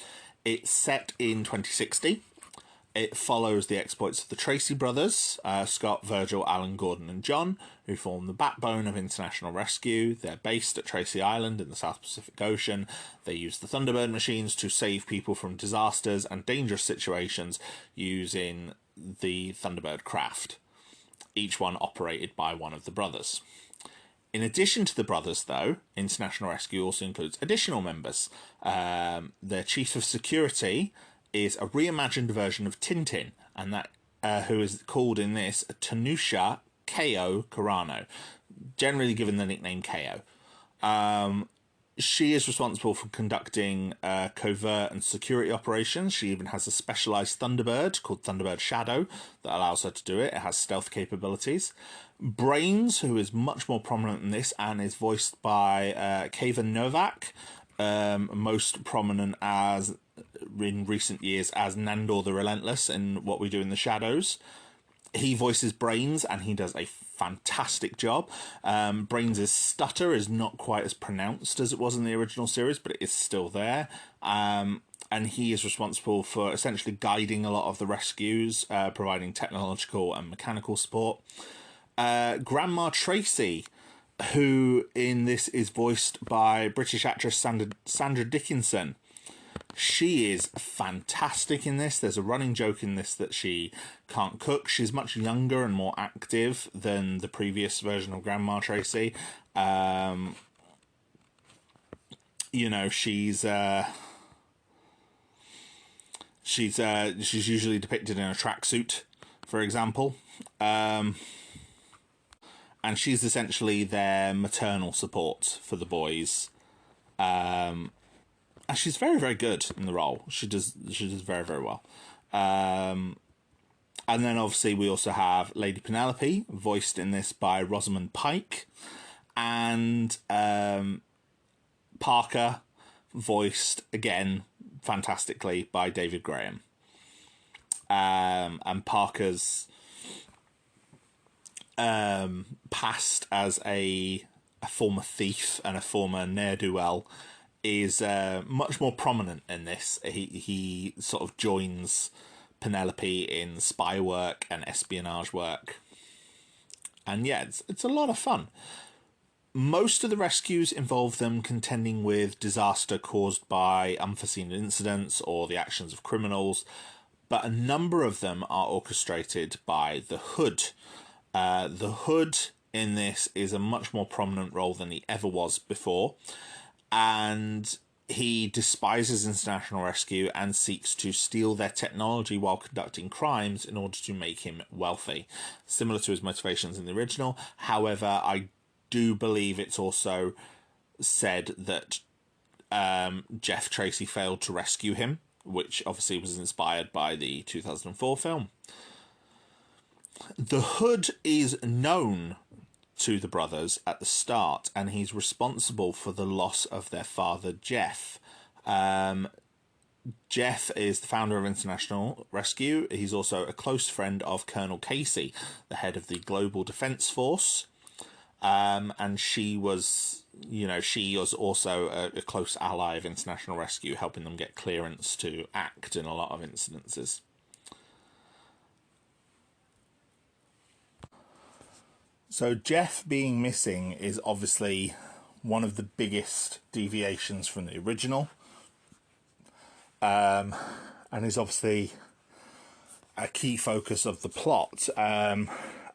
A: It's set in 2060. It follows the exploits of the Tracy brothers, Scott, Virgil, Alan, Gordon and John, who form the backbone of international rescue. They're based at Tracy Island in the South Pacific Ocean. They use the Thunderbird machines to save people from disasters and dangerous situations using the Thunderbird craft, each one operated by one of the brothers. In addition to the brothers, though, International Rescue also includes additional members. Their chief of security is a reimagined version of Tintin, and that who is called in this Tanusha Ko Carano, generally given the nickname Ko. She is responsible for conducting covert and security operations. She even has a specialised Thunderbird called Thunderbird Shadow that allows her to do it. It has stealth capabilities. Brains, who is much more prominent in this and is voiced by Kevin Novak, most prominent as in recent years as Nandor the Relentless in What We Do in the Shadows. He voices Brains, and he does a fantastic job. Brains' stutter is not quite as pronounced as it was in the original series, but it is still there. And he is responsible for essentially guiding a lot of the rescues, providing technological and mechanical support. Grandma Tracy, who in this is voiced by British actress Sandra Dickinson. She is fantastic in this. There's a running joke in this that she can't cook. She's much younger and more active than the previous version of Grandma Tracy. You know, she's usually depicted in a tracksuit, for example. And she's essentially their maternal support for the boys. And she's very, very good in the role. She does very, very well. And then obviously we also have Lady Penelope, voiced in this by Rosamund Pike, and Parker, voiced again fantastically by David Graham. And Parker's past as a former thief and a former ne'er-do-well is much more prominent in this. He sort of joins Penelope in spy work and espionage work. And yeah, it's a lot of fun. Most of the rescues involve them contending with disaster caused by unforeseen incidents or the actions of criminals, but a number of them are orchestrated by the Hood. The Hood in this is a much more prominent role than he ever was before, and he despises international rescue and seeks to steal their technology while conducting crimes in order to make him wealthy, similar to his motivations in the original. However, I do believe it's also said that Jeff Tracy failed to rescue him, which obviously was inspired by the 2004 film. The Hood is known to the brothers at the start, and he's responsible for the loss of their father, Jeff. Jeff is the founder of International Rescue. He's also a close friend of Colonel Casey, the head of the Global Defence Force. And she was also a close ally of International Rescue, helping them get clearance to act in a lot of incidences. So Jeff being missing is obviously one of the biggest deviations from the original. And is obviously a key focus of the plot, and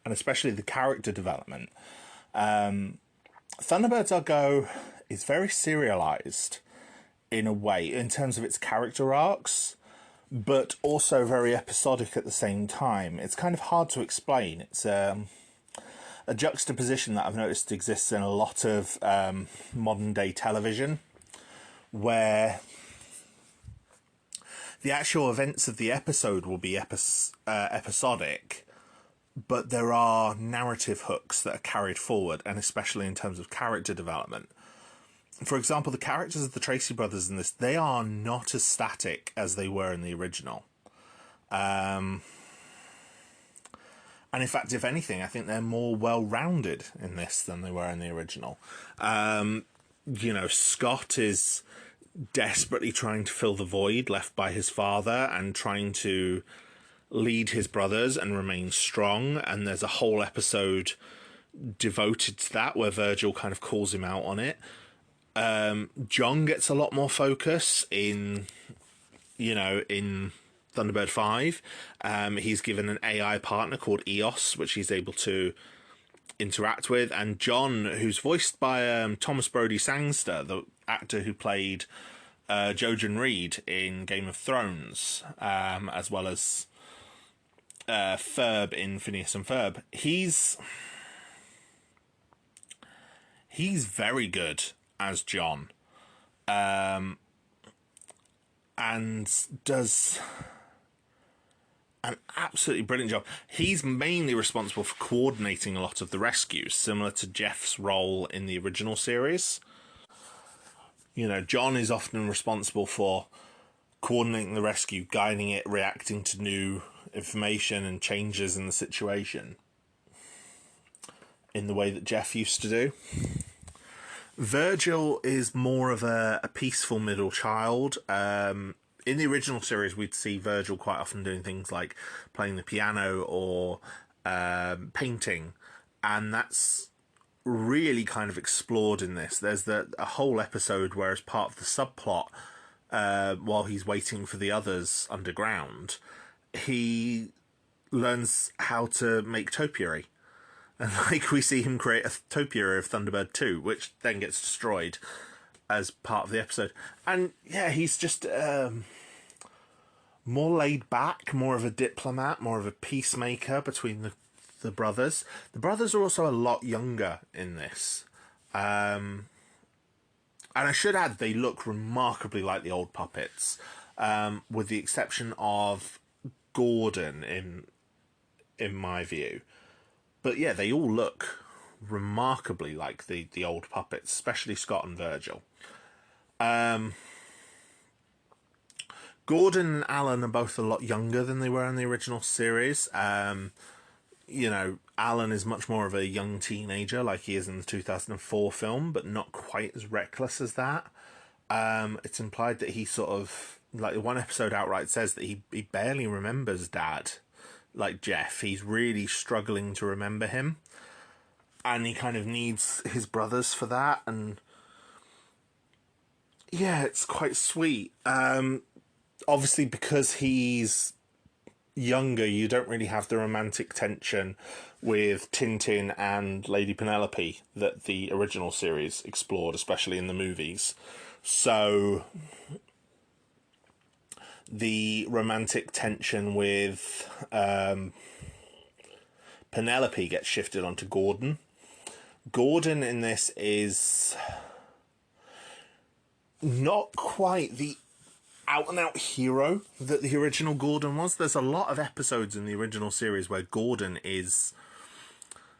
A: especially the character development. Thunderbirds Are Go is very serialized in a way in terms of its character arcs, but also very episodic at the same time. It's kind of hard to explain. It's a juxtaposition that I've noticed exists in a lot of modern day television, where the actual events of the episode will be episodic, but there are narrative hooks that are carried forward, and especially in terms of character development. For example, the characters of the Tracy brothers in this, they are not as static as they were in the original. And in fact, if anything, I think they're more well-rounded in this than they were in the original. Scott is desperately trying to fill the void left by his father and trying to lead his brothers and remain strong. And there's a whole episode devoted to that where Virgil kind of calls him out on it. John gets a lot more focus in Thunderbird 5. He's given an AI partner called EOS, which he's able to interact with. And John, who's voiced by Thomas Brodie Sangster, the actor who played Jojen Reed in Game of Thrones, as well as Ferb in Phineas and Ferb. He's very good as John, and does an absolutely brilliant job. He's mainly responsible for coordinating a lot of the rescues, similar to Jeff's role in the original series. John is often responsible for coordinating the rescue, guiding it, reacting to new information and changes in the situation in the way that Jeff used to do. Virgil is more of a peaceful middle child. In the original series, we'd see Virgil quite often doing things like playing the piano or painting, and that's really kind of explored in this. There's a whole episode where, as part of the subplot, while he's waiting for the others underground, he learns how to make topiary. And we see him create a topiary of Thunderbird 2, which then gets destroyed as part of the episode. And yeah, he's just more laid back, more of a diplomat, more of a peacemaker between the brothers. The brothers are also a lot younger in this. And I should add, they look remarkably like the old puppets, with the exception of Gordon, in my view. But yeah, they all look remarkably like the old puppets, especially Scott and Virgil. Gordon and Alan are both a lot younger than they were in the original series. Alan is much more of a young teenager, like he is in the 2004 film, but not quite as reckless as that. It's implied that he sort of, like, one episode outright says that he barely remembers Dad. Like Jeff, he's really struggling to remember him, and he kind of needs his brothers for that. And yeah, it's quite sweet. Obviously, because he's younger, you don't really have the romantic tension with Tintin and Lady Penelope that the original series explored, especially in the movies. So the romantic tension with Penelope gets shifted onto Gordon. Gordon in this is not quite the out-and-out hero that the original Gordon was. There's a lot of episodes in the original series where Gordon is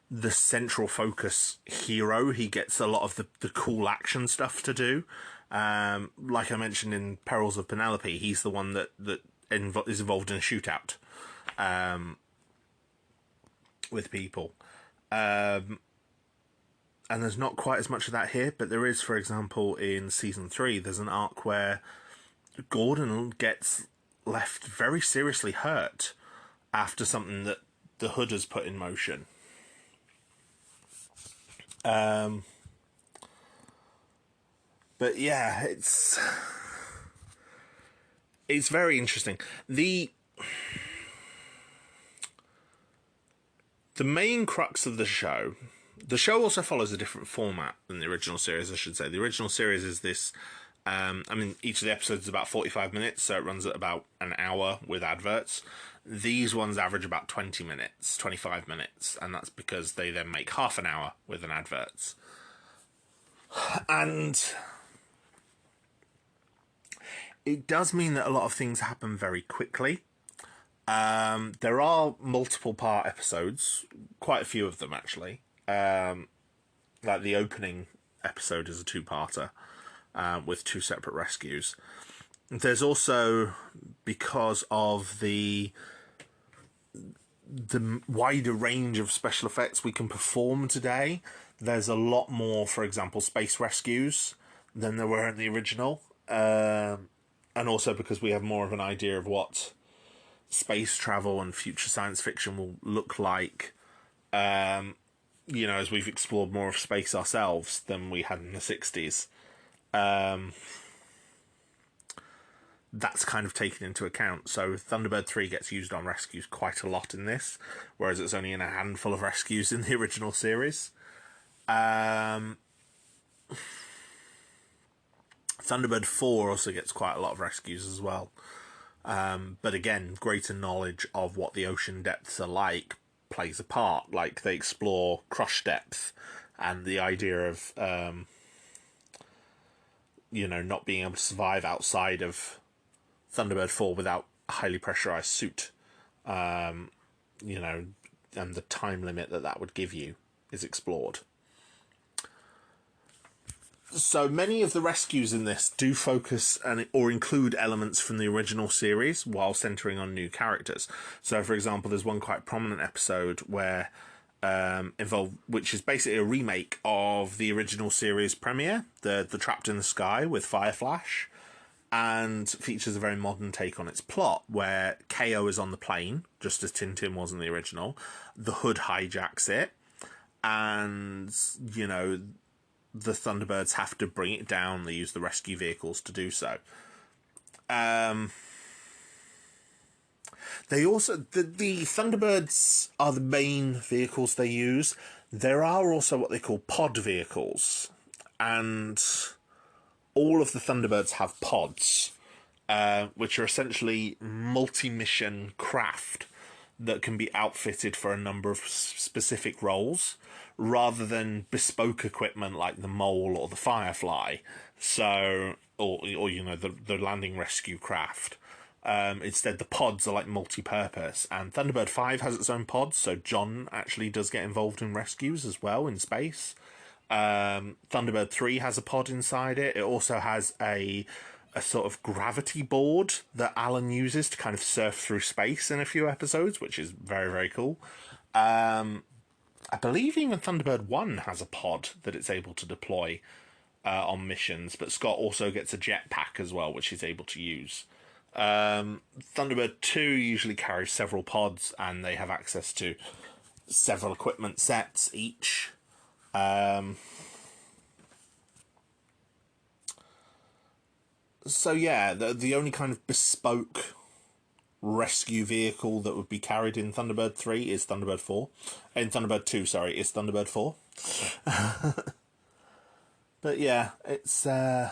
A: the central focus hero. He gets a lot of the cool action stuff to do. Like I mentioned in Perils of Penelope, he's the one that is involved in a shootout with people. And there's not quite as much of that here, but there is, for example, in season 3, there's an arc where Gordon gets left very seriously hurt after something that the Hood has put in motion. But yeah, it's very interesting. The main crux of the show also follows a different format than the original series, I should say. The original series is this, each of the episodes is about 45 minutes, so it runs at about an hour with adverts. These ones average about 20 minutes, 25 minutes, and that's because they then make half an hour with an adverts. And it does mean that a lot of things happen very quickly. There are multiple part episodes, quite a few of them actually. Like the opening episode is a two-parter with 2 separate rescues. There's also, because of the wider range of special effects we can perform today, there's a lot more, for example, space rescues than there were in the original. And also because we have more of an idea of what space travel and future science fiction will look like, as we've explored more of space ourselves than we had in the 60s. That's kind of taken into account. So Thunderbird 3 gets used on rescues quite a lot in this, whereas it's only in a handful of rescues in the original series. Thunderbird 4 also gets quite a lot of rescues as well. But again, greater knowledge of what the ocean depths are like plays a part. Like, they explore crush depth and the idea of, not being able to survive outside of Thunderbird 4 without a highly pressurized suit. And the time limit that would give you is explored. So many of the rescues in this do focus or include elements from the original series while centering on new characters. So, for example, there's one quite prominent episode where which is basically a remake of the original series premiere, the Trapped in the Sky with Fire Flash, and features a very modern take on its plot, where KO is on the plane, just as Tintin was in the original. The Hood hijacks it, and, you know, the Thunderbirds have to bring it down. They use the rescue vehicles to do so. They also... The Thunderbirds are the main vehicles they use. There are also what they call pod vehicles. And all of the Thunderbirds have pods, which are essentially multi-mission craft that can be outfitted for a number of specific roles, rather than bespoke equipment like the Mole or the Firefly. So, or you know, the landing rescue craft. Instead, the pods are like multi-purpose, and Thunderbird 5 has its own pods, so John actually does get involved in rescues as well in space. Thunderbird 3 has a pod inside it. It also has a sort of gravity board that Alan uses to kind of surf through space in a few episodes, which is very, very cool. I believe even Thunderbird 1 has a pod that it's able to deploy on missions, but Scott also gets a jetpack as well, which he's able to use. Thunderbird 2 usually carries several pods, and they have access to several equipment sets each. So yeah, the only kind of bespoke rescue vehicle that would be carried in Thunderbird 3 is Thunderbird 4. In Thunderbird 2, sorry, is Thunderbird 4. But yeah, it's... so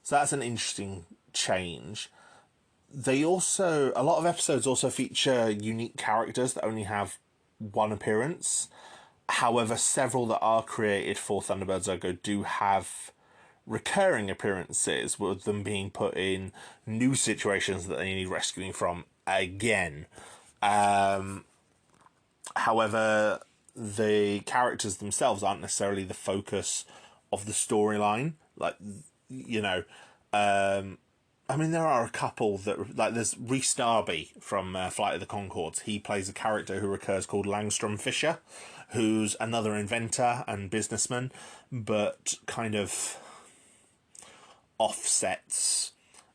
A: that's an interesting change. They also... A lot of episodes also feature unique characters that only have one appearance. However, several that are created for Thunderbirds Are Go do have recurring appearances, with them being put in new situations that they need rescuing from again. However, the characters themselves aren't necessarily the focus of the storyline. Like, you know, I mean, there are a couple that, like, there's Rhys Darby from Flight of the Conchords. He plays a character who recurs called Langstrom Fisher, who's another inventor and businessman, but kind of offsets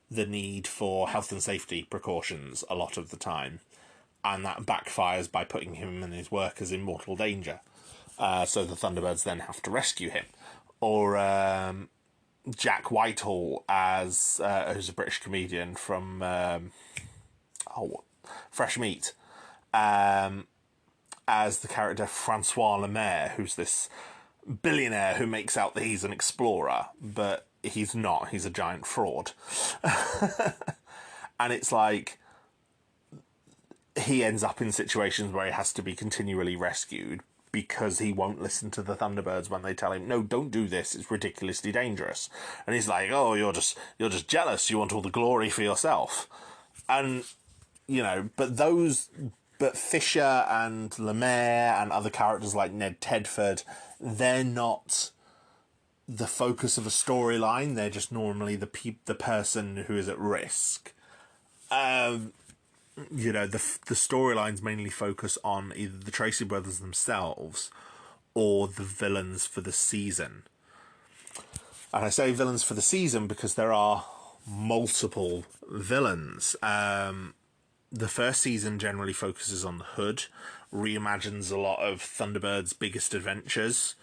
A: the need for health and safety precautions a lot of the time, and that backfires by putting him and his workers in mortal danger. So the Thunderbirds then have to rescue him. Or Jack Whitehall, as who's a British comedian from Fresh Meat, as the character Francois Lemaire, who's this billionaire who makes out that he's an explorer, but he's not. He's a giant fraud. And it's like, he ends up in situations where he has to be continually rescued because he won't listen to the Thunderbirds when they tell him, no, don't do this, it's ridiculously dangerous. And he's like, oh, you're just jealous, you want all the glory for yourself. And, you know, but Fisher and Lemaire and other characters like Ned Tedford, they're not the focus of a storyline. They're just normally the person who is at risk. You know, the storylines mainly focus on either the Tracy brothers themselves or the villains for the season. And I say villains for the season because there are multiple villains. The first season generally focuses on the Hood, reimagines a lot of Thunderbird's biggest adventures,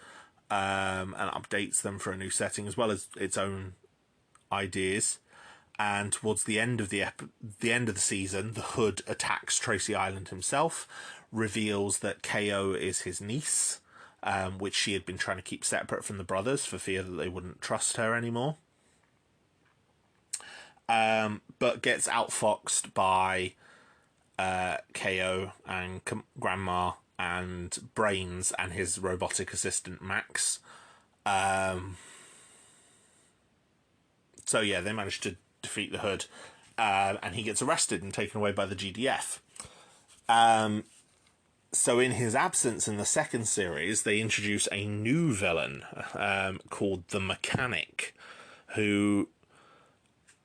A: and updates them for a new setting, as well as its own ideas. And towards the end of the season, the Hood attacks Tracy Island himself, reveals that KO is his niece, which she had been trying to keep separate from the brothers for fear that they wouldn't trust her anymore. But gets outfoxed by KO and Grandma and Brains and his robotic assistant Max. So yeah, they managed to defeat the Hood, and he gets arrested and taken away by the GDF. So in his absence in the second series, they introduce a new villain called the Mechanic, who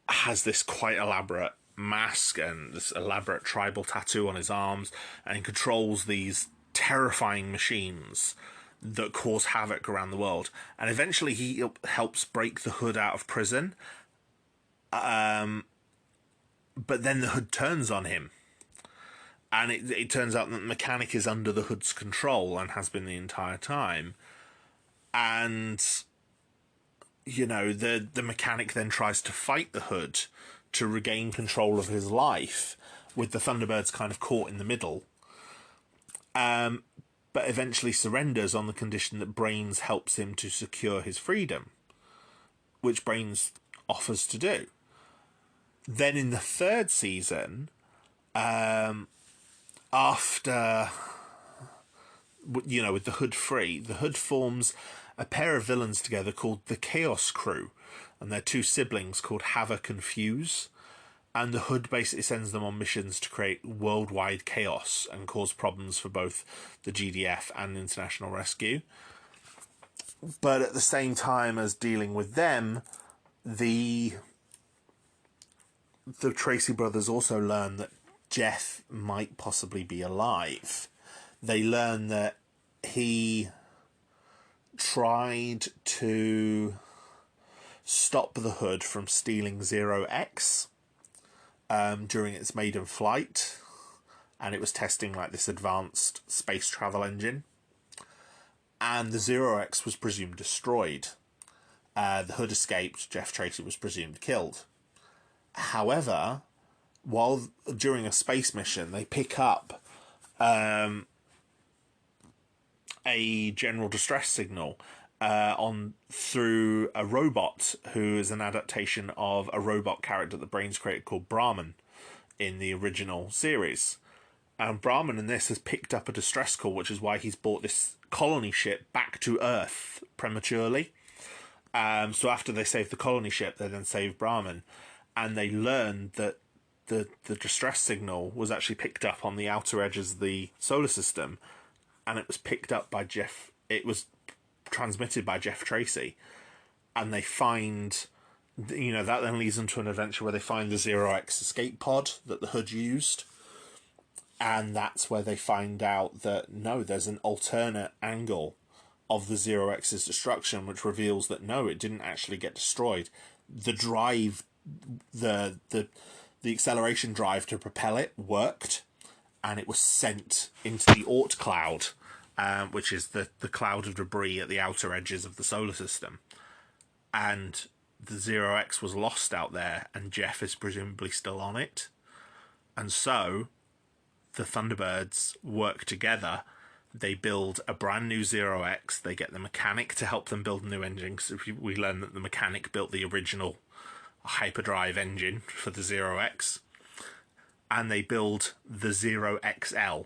A: has this quite elaborate mask and this elaborate tribal tattoo on his arms, and controls these terrifying machines that cause havoc around the world. And eventually he helps break the Hood out of prison, but then the Hood turns on him. And it turns out that the Mechanic is under the Hood's control and has been the entire time. And, you know, the Mechanic then tries to fight the Hood to regain control of his life, with the Thunderbirds kind of caught in the middle. But eventually surrenders on the condition that Brains helps him to secure his freedom, which Brains offers to do. Then in the third season, after, you know, with the Hood free, the Hood forms a pair of villains together called the Chaos Crew, and they're two siblings called Havoc and Fuse, and the Hood basically sends them on missions to create worldwide chaos and cause problems for both the GDF and International Rescue. But at the same time as dealing with them, the Tracy brothers also learn that Jeff might possibly be alive. They learn that he tried to stop the Hood from stealing Zero X during its maiden flight, and it was testing like this advanced space travel engine, and the Zero X was presumed destroyed. The Hood escaped. Jeff Tracy was presumed killed. However, while during a space mission, they pick up a general distress signal through a robot who is an adaptation of a robot character that Brains created called Brahman in the original series. And Brahman in this has picked up a distress call, which is why he's brought this colony ship back to Earth prematurely. So after they save the colony ship, they then save Brahman, and they learn that the distress signal was actually picked up on the outer edges of the solar system, and it was picked up by Jeff. It was transmitted by Jeff Tracy, and they find, you know, that then leads them to an adventure where they find the Zero X escape pod that the Hood used, and that's where they find out that no, there's an alternate angle of the Zero X's destruction, which reveals that no, it didn't actually get destroyed. The drive, the acceleration drive to propel it worked, and it was sent into the Oort cloud, which is the cloud of debris at the outer edges of the solar system. And the Zero X was lost out there, and Jeff is presumably still on it. And so the Thunderbirds work together. They build a brand new Zero X. They get the Mechanic to help them build a new engine. So we learn that the Mechanic built the original hyperdrive engine for the Zero X, and they build the Zero XL,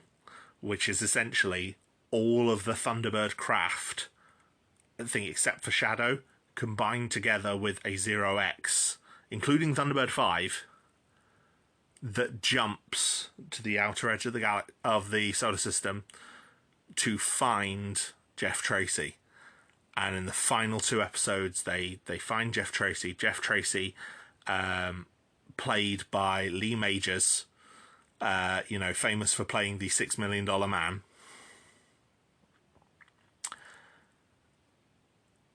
A: which is essentially all of the Thunderbird craft, I think except for Shadow, combined together with a Zero X, including Thunderbird 5, that jumps to the outer edge of the solar system to find Jeff Tracy. And in the final two episodes, they find Jeff Tracy. Jeff Tracy, played by Lee Majors, you know, famous for playing the $6 Million Man.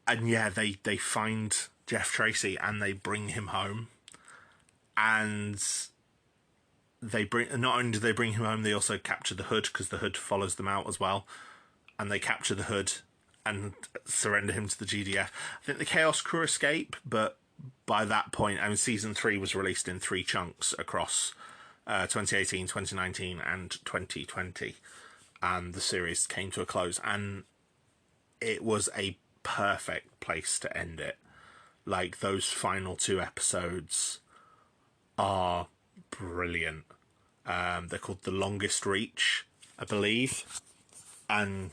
A: And yeah, they find Jeff Tracy and they bring him home. And not only do they bring him home, they also capture the Hood, because the Hood follows them out as well. And they capture the Hood and surrender him to the GDF. I think the Chaos Crew escape, but by that point, I mean, season 3 was released in 3 chunks across 2018, 2019, and 2020, and the series came to a close, and it was a perfect place to end it. Like, those final 2 episodes are brilliant. They're called The Longest Reach, I believe, and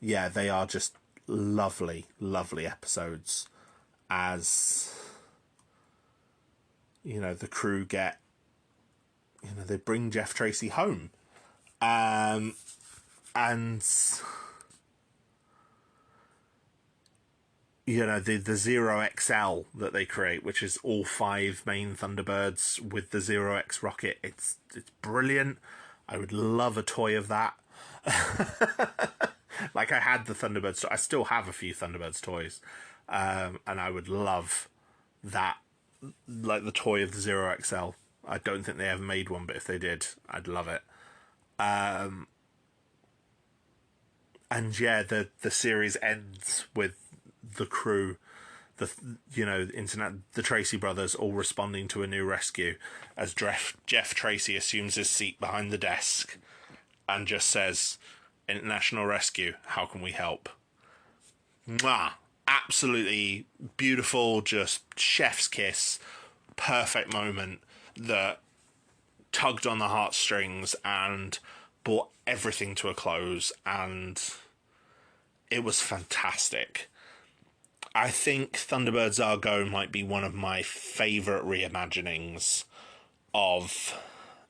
A: yeah, they are just lovely, lovely episodes. As, you know, the crew get, you know, they bring Jeff Tracy home, And you know, the Zero XL that they create, which is all 5 main Thunderbirds with the Zero X rocket, it's brilliant. I would love a toy of that. Like, I had the Thunderbirds, I still have a few Thunderbirds toys, and I would love that, like the toy of the Zero XL. I don't think they ever made one, but if they did, I'd love it. And yeah, the series ends with the crew, the Tracy brothers all responding to a new rescue as Jeff Tracy assumes his seat behind the desk and just says, "International rescue, how can we help?" Mwah! Absolutely beautiful, just chef's kiss, perfect moment that tugged on the heartstrings and brought everything to a close, and it was fantastic. I think Thunderbirds Are Go might be one of my favourite reimaginings of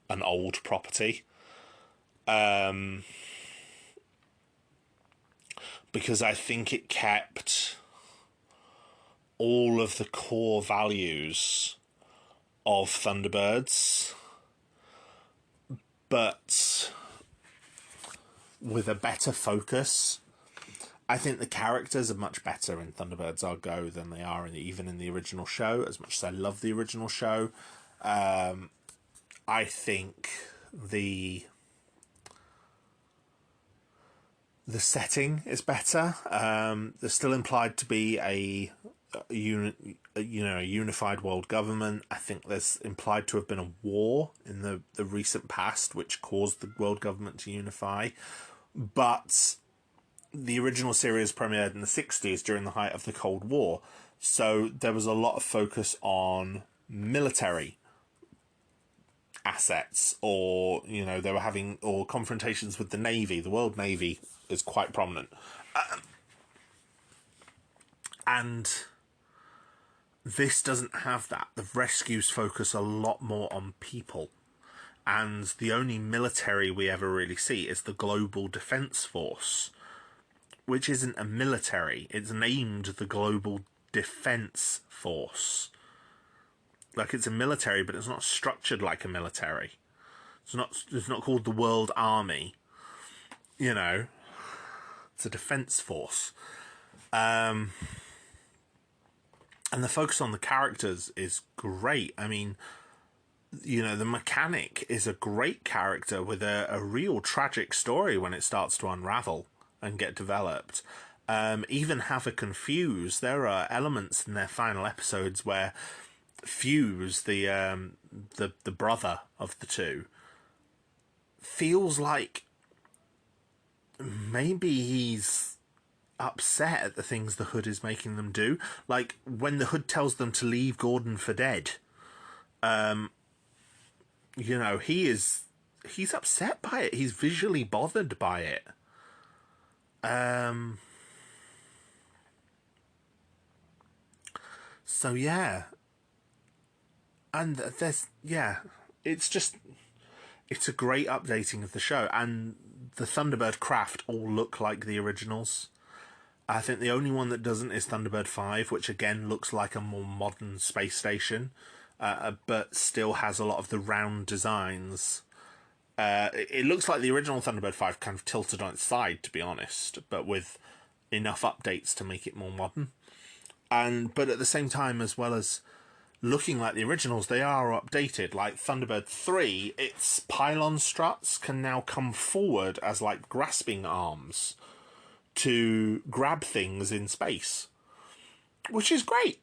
A: an old property. Because I think it kept all of the core values of Thunderbirds, but with a better focus. I think the characters are much better in Thunderbirds Are Go than they are even in the original show, as much as I love the original show. I think the setting is better. There's still implied to be a unified world government. I think there's implied to have been a war in the recent past which caused the world government to unify. But the original series premiered in the 60s during the height of the Cold War, so there was a lot of focus on military assets, or they were having confrontations with the Navy. The World Navy is quite prominent, and this doesn't have that. The rescues focus a lot more on people, and the only military we ever really see is the Global Defence Force, which isn't a military. It's named the Global Defence Force. Like, it's a military, but it's not structured like a military. It's not called the World Army. It's a defence force. And the focus on the characters is great. I mean, the mechanic is a great character with a real tragic story when it starts to unravel and get developed. Even Havoc and Fuse, there are elements in their final episodes where Fuse, the brother of the two, feels like maybe he's upset at the things the Hood is making them do. Like, when the Hood tells them to leave Gordon for dead, he's upset by it. He's visually bothered by it. So yeah, and it's a great updating of the show, and the Thunderbird craft all look like the originals. I think the only one that doesn't is Thunderbird 5, which again looks like a more modern space station, but still has a lot of the round designs. It looks like the original Thunderbird 5 kind of tilted on its side, to be honest, but with enough updates to make it more modern. But at the same time, as well as looking like the originals, they are updated. Like Thunderbird 3, its pylon struts can now come forward as like grasping arms to grab things in space, which is great.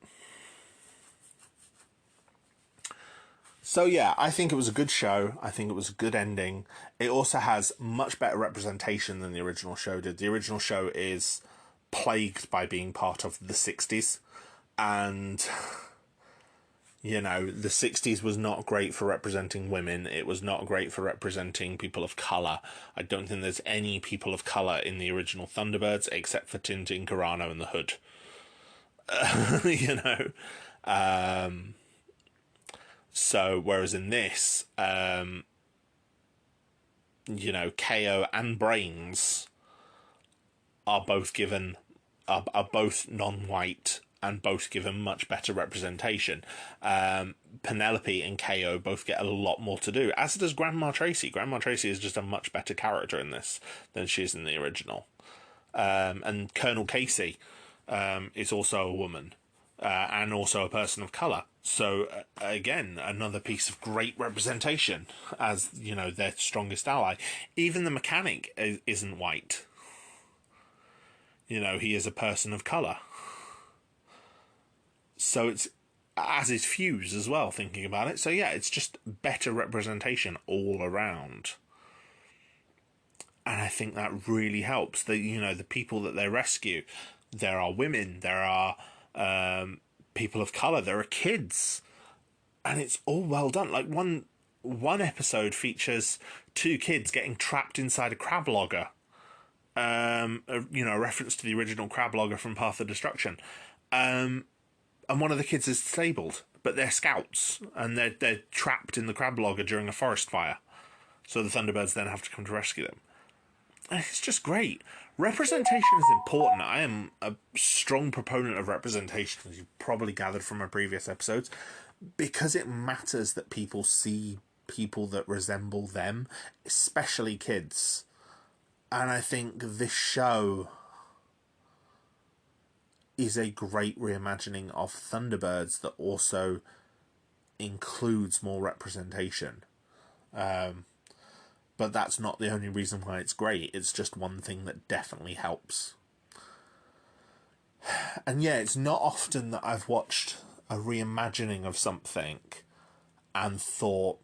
A: So yeah, I think it was a good show. I think it was a good ending. It also has much better representation than the original show did. The original show is plagued by being part of the 60s, and the 60s was not great for representing women. It was not great for representing people of colour. I don't think there's any people of colour in the original Thunderbirds except for Tintin, Garhdo and the Hood. So, whereas in this, KO and Brains are both given are both non-white and both given much better representation. Penelope and KO both get a lot more to do, as does Grandma Tracy. Grandma Tracy is just a much better character in this than she is in the original. And Colonel Casey is also a woman and also a person of colour. So, again, another piece of great representation as, their strongest ally. Even the mechanic isn't white. He is a person of colour. So it's, as is Fuse as well, thinking about it. So yeah, it's just better representation all around. And I think that really helps. The people that they rescue, there are women, there are people of colour, there are kids. And it's all well done. Like one episode features 2 kids getting trapped inside a crab logger. A reference to the original crab logger from Path of Destruction. And one of the kids is disabled, but they're scouts, and they're trapped in the crab logger during a forest fire. So the Thunderbirds then have to come to rescue them. And it's just great. Representation is important. I am a strong proponent of representation, as you've probably gathered from my previous episodes, because it matters that people see people that resemble them, especially kids. And I think this show is a great reimagining of Thunderbirds that also includes more representation. But that's not the only reason why it's great. It's just one thing that definitely helps. And yeah, it's not often that I've watched a reimagining of something and thought,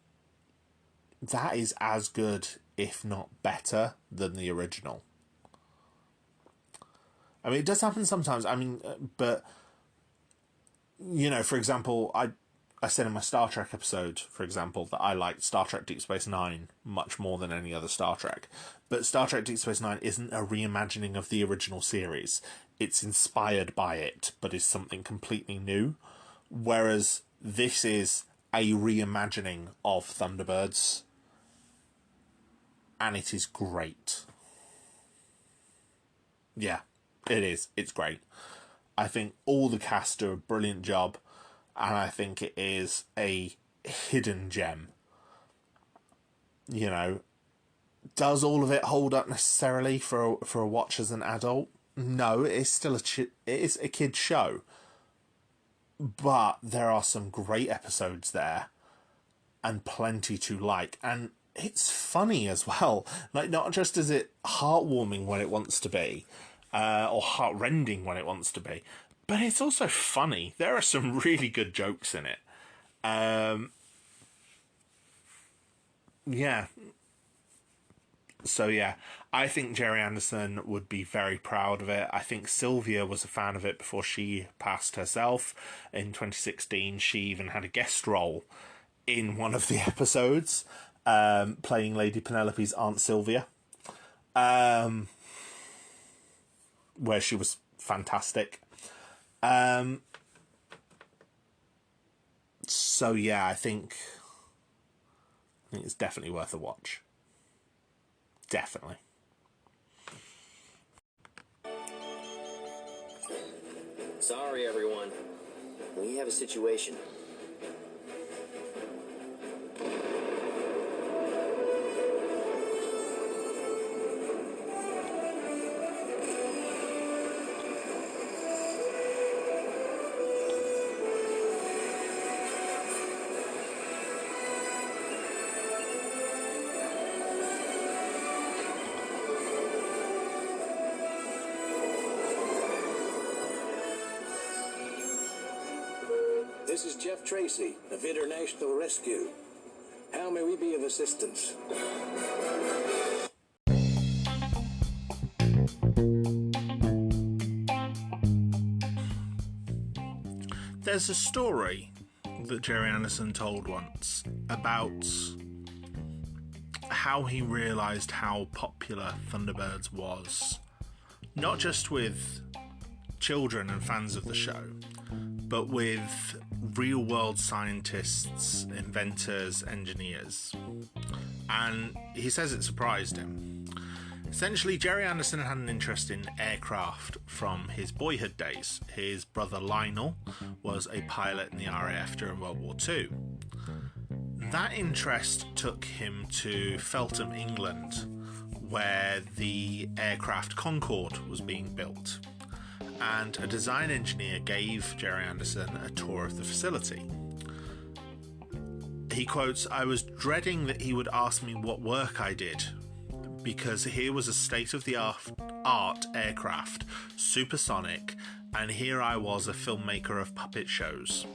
A: that is as good, if not better, than the original. I mean, it does happen sometimes. I mean, but, for example, I said in my Star Trek episode, for example, that I liked Star Trek Deep Space Nine much more than any other Star Trek. But Star Trek Deep Space Nine isn't a reimagining of the original series. It's inspired by it, but is something completely new. Whereas this is a reimagining of Thunderbirds. And it is great. Yeah, it is. It's great. I think all the cast do a brilliant job. And I think it is a hidden gem. Does all of it hold up necessarily for a watch as an adult? No, it is still it is a kid's show. But there are some great episodes there, and plenty to like. And it's funny as well. Like, not just is it heartwarming when it wants to be, or heartrending when it wants to be, but it's also funny. There are some really good jokes in it. Yeah. So yeah, I think Gerry Anderson would be very proud of it. I think Sylvia was a fan of it before she passed herself. In 2016, she even had a guest role in one of the episodes, playing Lady Penelope's Aunt Sylvia, where she was fantastic. So yeah, I think it's definitely worth a watch. Definitely.
B: Sorry, everyone. We have a situation. This is Jeff Tracy of International Rescue. How may we be of assistance?
A: There's a story that Gerry Anderson told once about how he realised how popular Thunderbirds was, not just with children and fans of the show, but with real-world scientists, inventors, engineers. and he says it surprised him. Essentially, Gerry Anderson had an interest in aircraft from his boyhood days. His brother Lionel was a pilot in the RAF during World War II. That interest took him to Feltham, England, where the aircraft Concorde was being built, and a design engineer gave Gerry Anderson a tour of the facility. He quotes, "I was dreading that he would ask me what work I did, because here was a state-of-the-art aircraft, supersonic, and here I was, a filmmaker of puppet shows."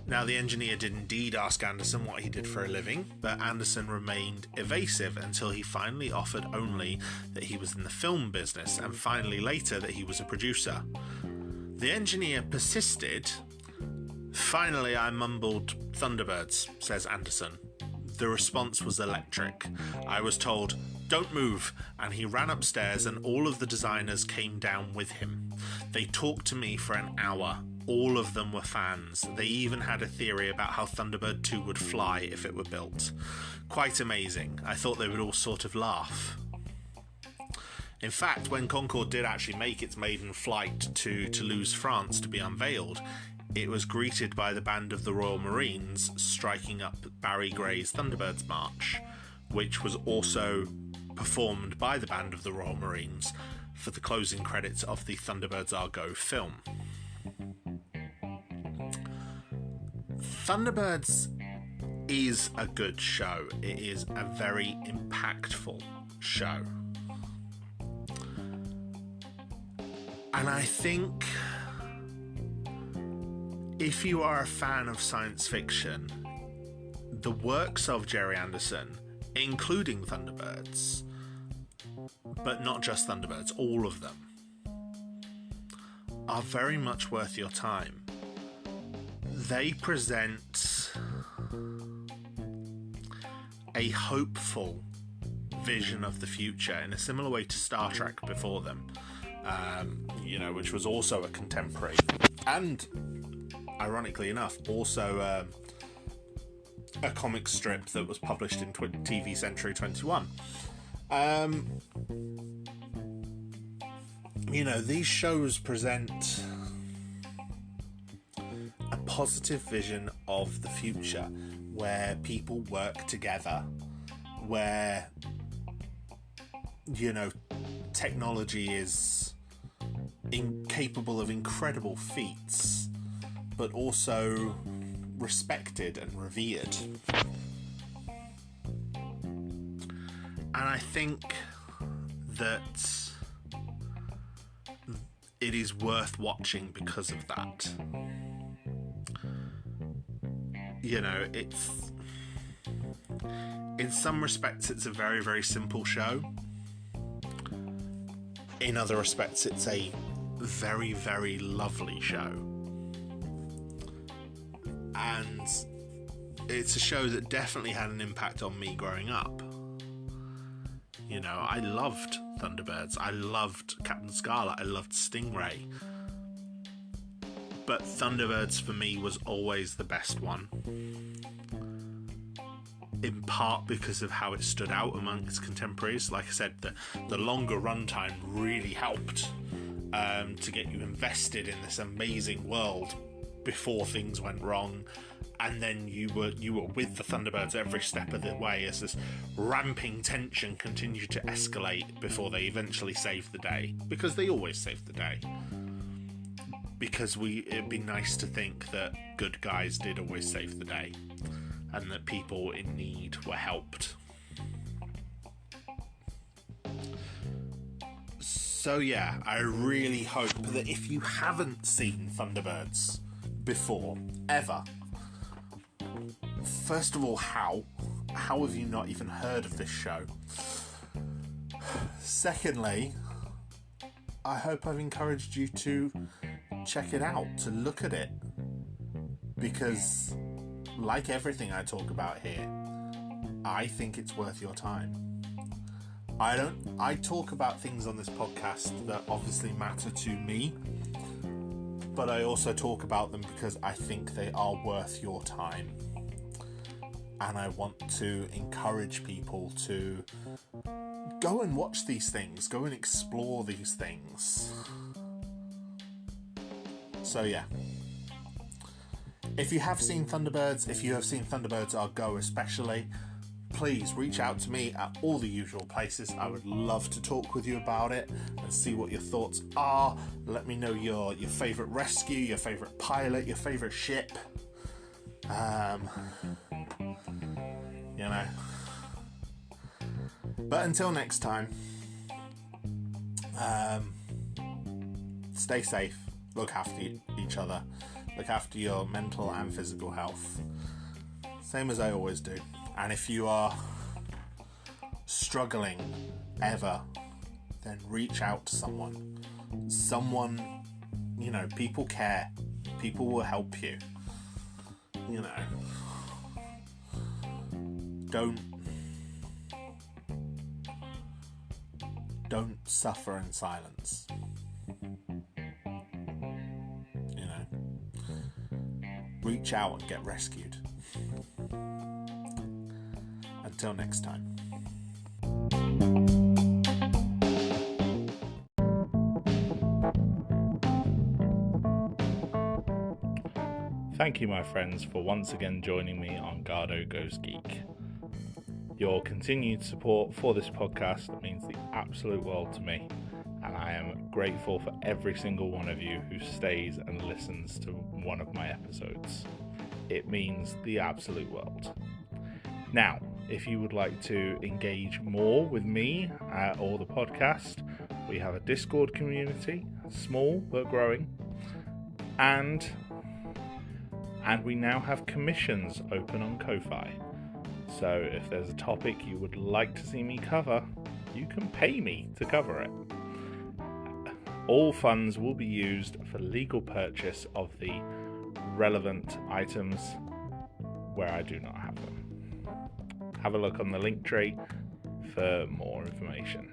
A: Now, the engineer did indeed ask Anderson what he did for a living, but Anderson remained evasive until he finally offered only that he was in the film business, and finally later that he was a producer. The engineer persisted. "Finally, I mumbled Thunderbirds," says Anderson. The response was electric. "I was told, 'Don't move,' and he ran upstairs and all of the designers came down with him. They talked to me for an hour. All of them were fans. They even had a theory about how Thunderbird 2 would fly if it were built. Quite amazing. I thought they would all sort of laugh." In fact, when Concorde did actually make its maiden flight to Toulouse, France to be unveiled, it was greeted by the band of the Royal Marines striking up Barry Gray's Thunderbirds March, which was also performed by the band of the Royal Marines for the closing credits of the Thunderbirds Are Go film. Thunderbirds is a good show. It is a very impactful show. And I think if you are a fan of science fiction, the works of Gerry Anderson, including Thunderbirds, but not just Thunderbirds, all of them, are very much worth your time. They present a hopeful vision of the future in a similar way to Star Trek before them, which was also a contemporary, and ironically enough, also a comic strip that was published in TV Century 21. These shows present a positive vision of the future where people work together, where, technology is incapable of incredible feats, but also respected and revered. And I think that it is worth watching because of that. It's, in some respects, it's a very, very simple show. In other respects, it's a very, very lovely show. And it's a show that definitely had an impact on me growing up. I loved Thunderbirds. I loved Captain Scarlet. I loved Stingray. But Thunderbirds for me was always the best one. In part because of how it stood out among its contemporaries. Like I said, the longer runtime really helped to get you invested in this amazing world before things went wrong, and then you were with the Thunderbirds every step of the way as this ramping tension continued to escalate before they eventually saved the day, because they always saved the day. Because it'd be nice to think that good guys did always save the day, and that people in need were helped. So yeah, I really hope that if you haven't seen Thunderbirds before, ever, first of all, how have you not even heard of this show? Secondly, I hope I've encouraged you to check it out, to look at it, because like everything I talk about here, I think it's worth your time. I talk about things on this podcast that obviously matter to me, but I also talk about them because I think they are worth your time. and I want to encourage people to go and watch these things, go and explore these things. So yeah, if you have seen Thunderbirds, if you have seen Thunderbirds Are Go especially, please reach out to me at all the usual places. I would love to talk with you about it and see what your thoughts are. Let me know your favourite rescue, your favourite pilot, your favourite ship. You know. But until next time, stay safe, look after each other, look after your mental and physical health. Same as I always do. And if you are struggling ever, then reach out to someone. Someone, you know, people care. People will help you. You know. Don't suffer in silence. You know. Reach out and get rescued. Until next time.
C: Thank you, my friends, for once again joining me on Garhdo Goes Geek. Your continued support for this podcast means the absolute world to me, and I am grateful for every single one of you who stays and listens to one of my episodes. It means the absolute world. Now, if you would like to engage more with me or the podcast, we have a Discord community, small but growing, and we now have commissions open on Ko-Fi. So if there's a topic you would like to see me cover, you can pay me to cover it. All funds will be used for legal purchase of the relevant items where I do not have them. Have a look on the link tree for more information.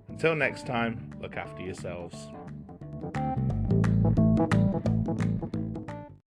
C: Until next time, look after yourselves.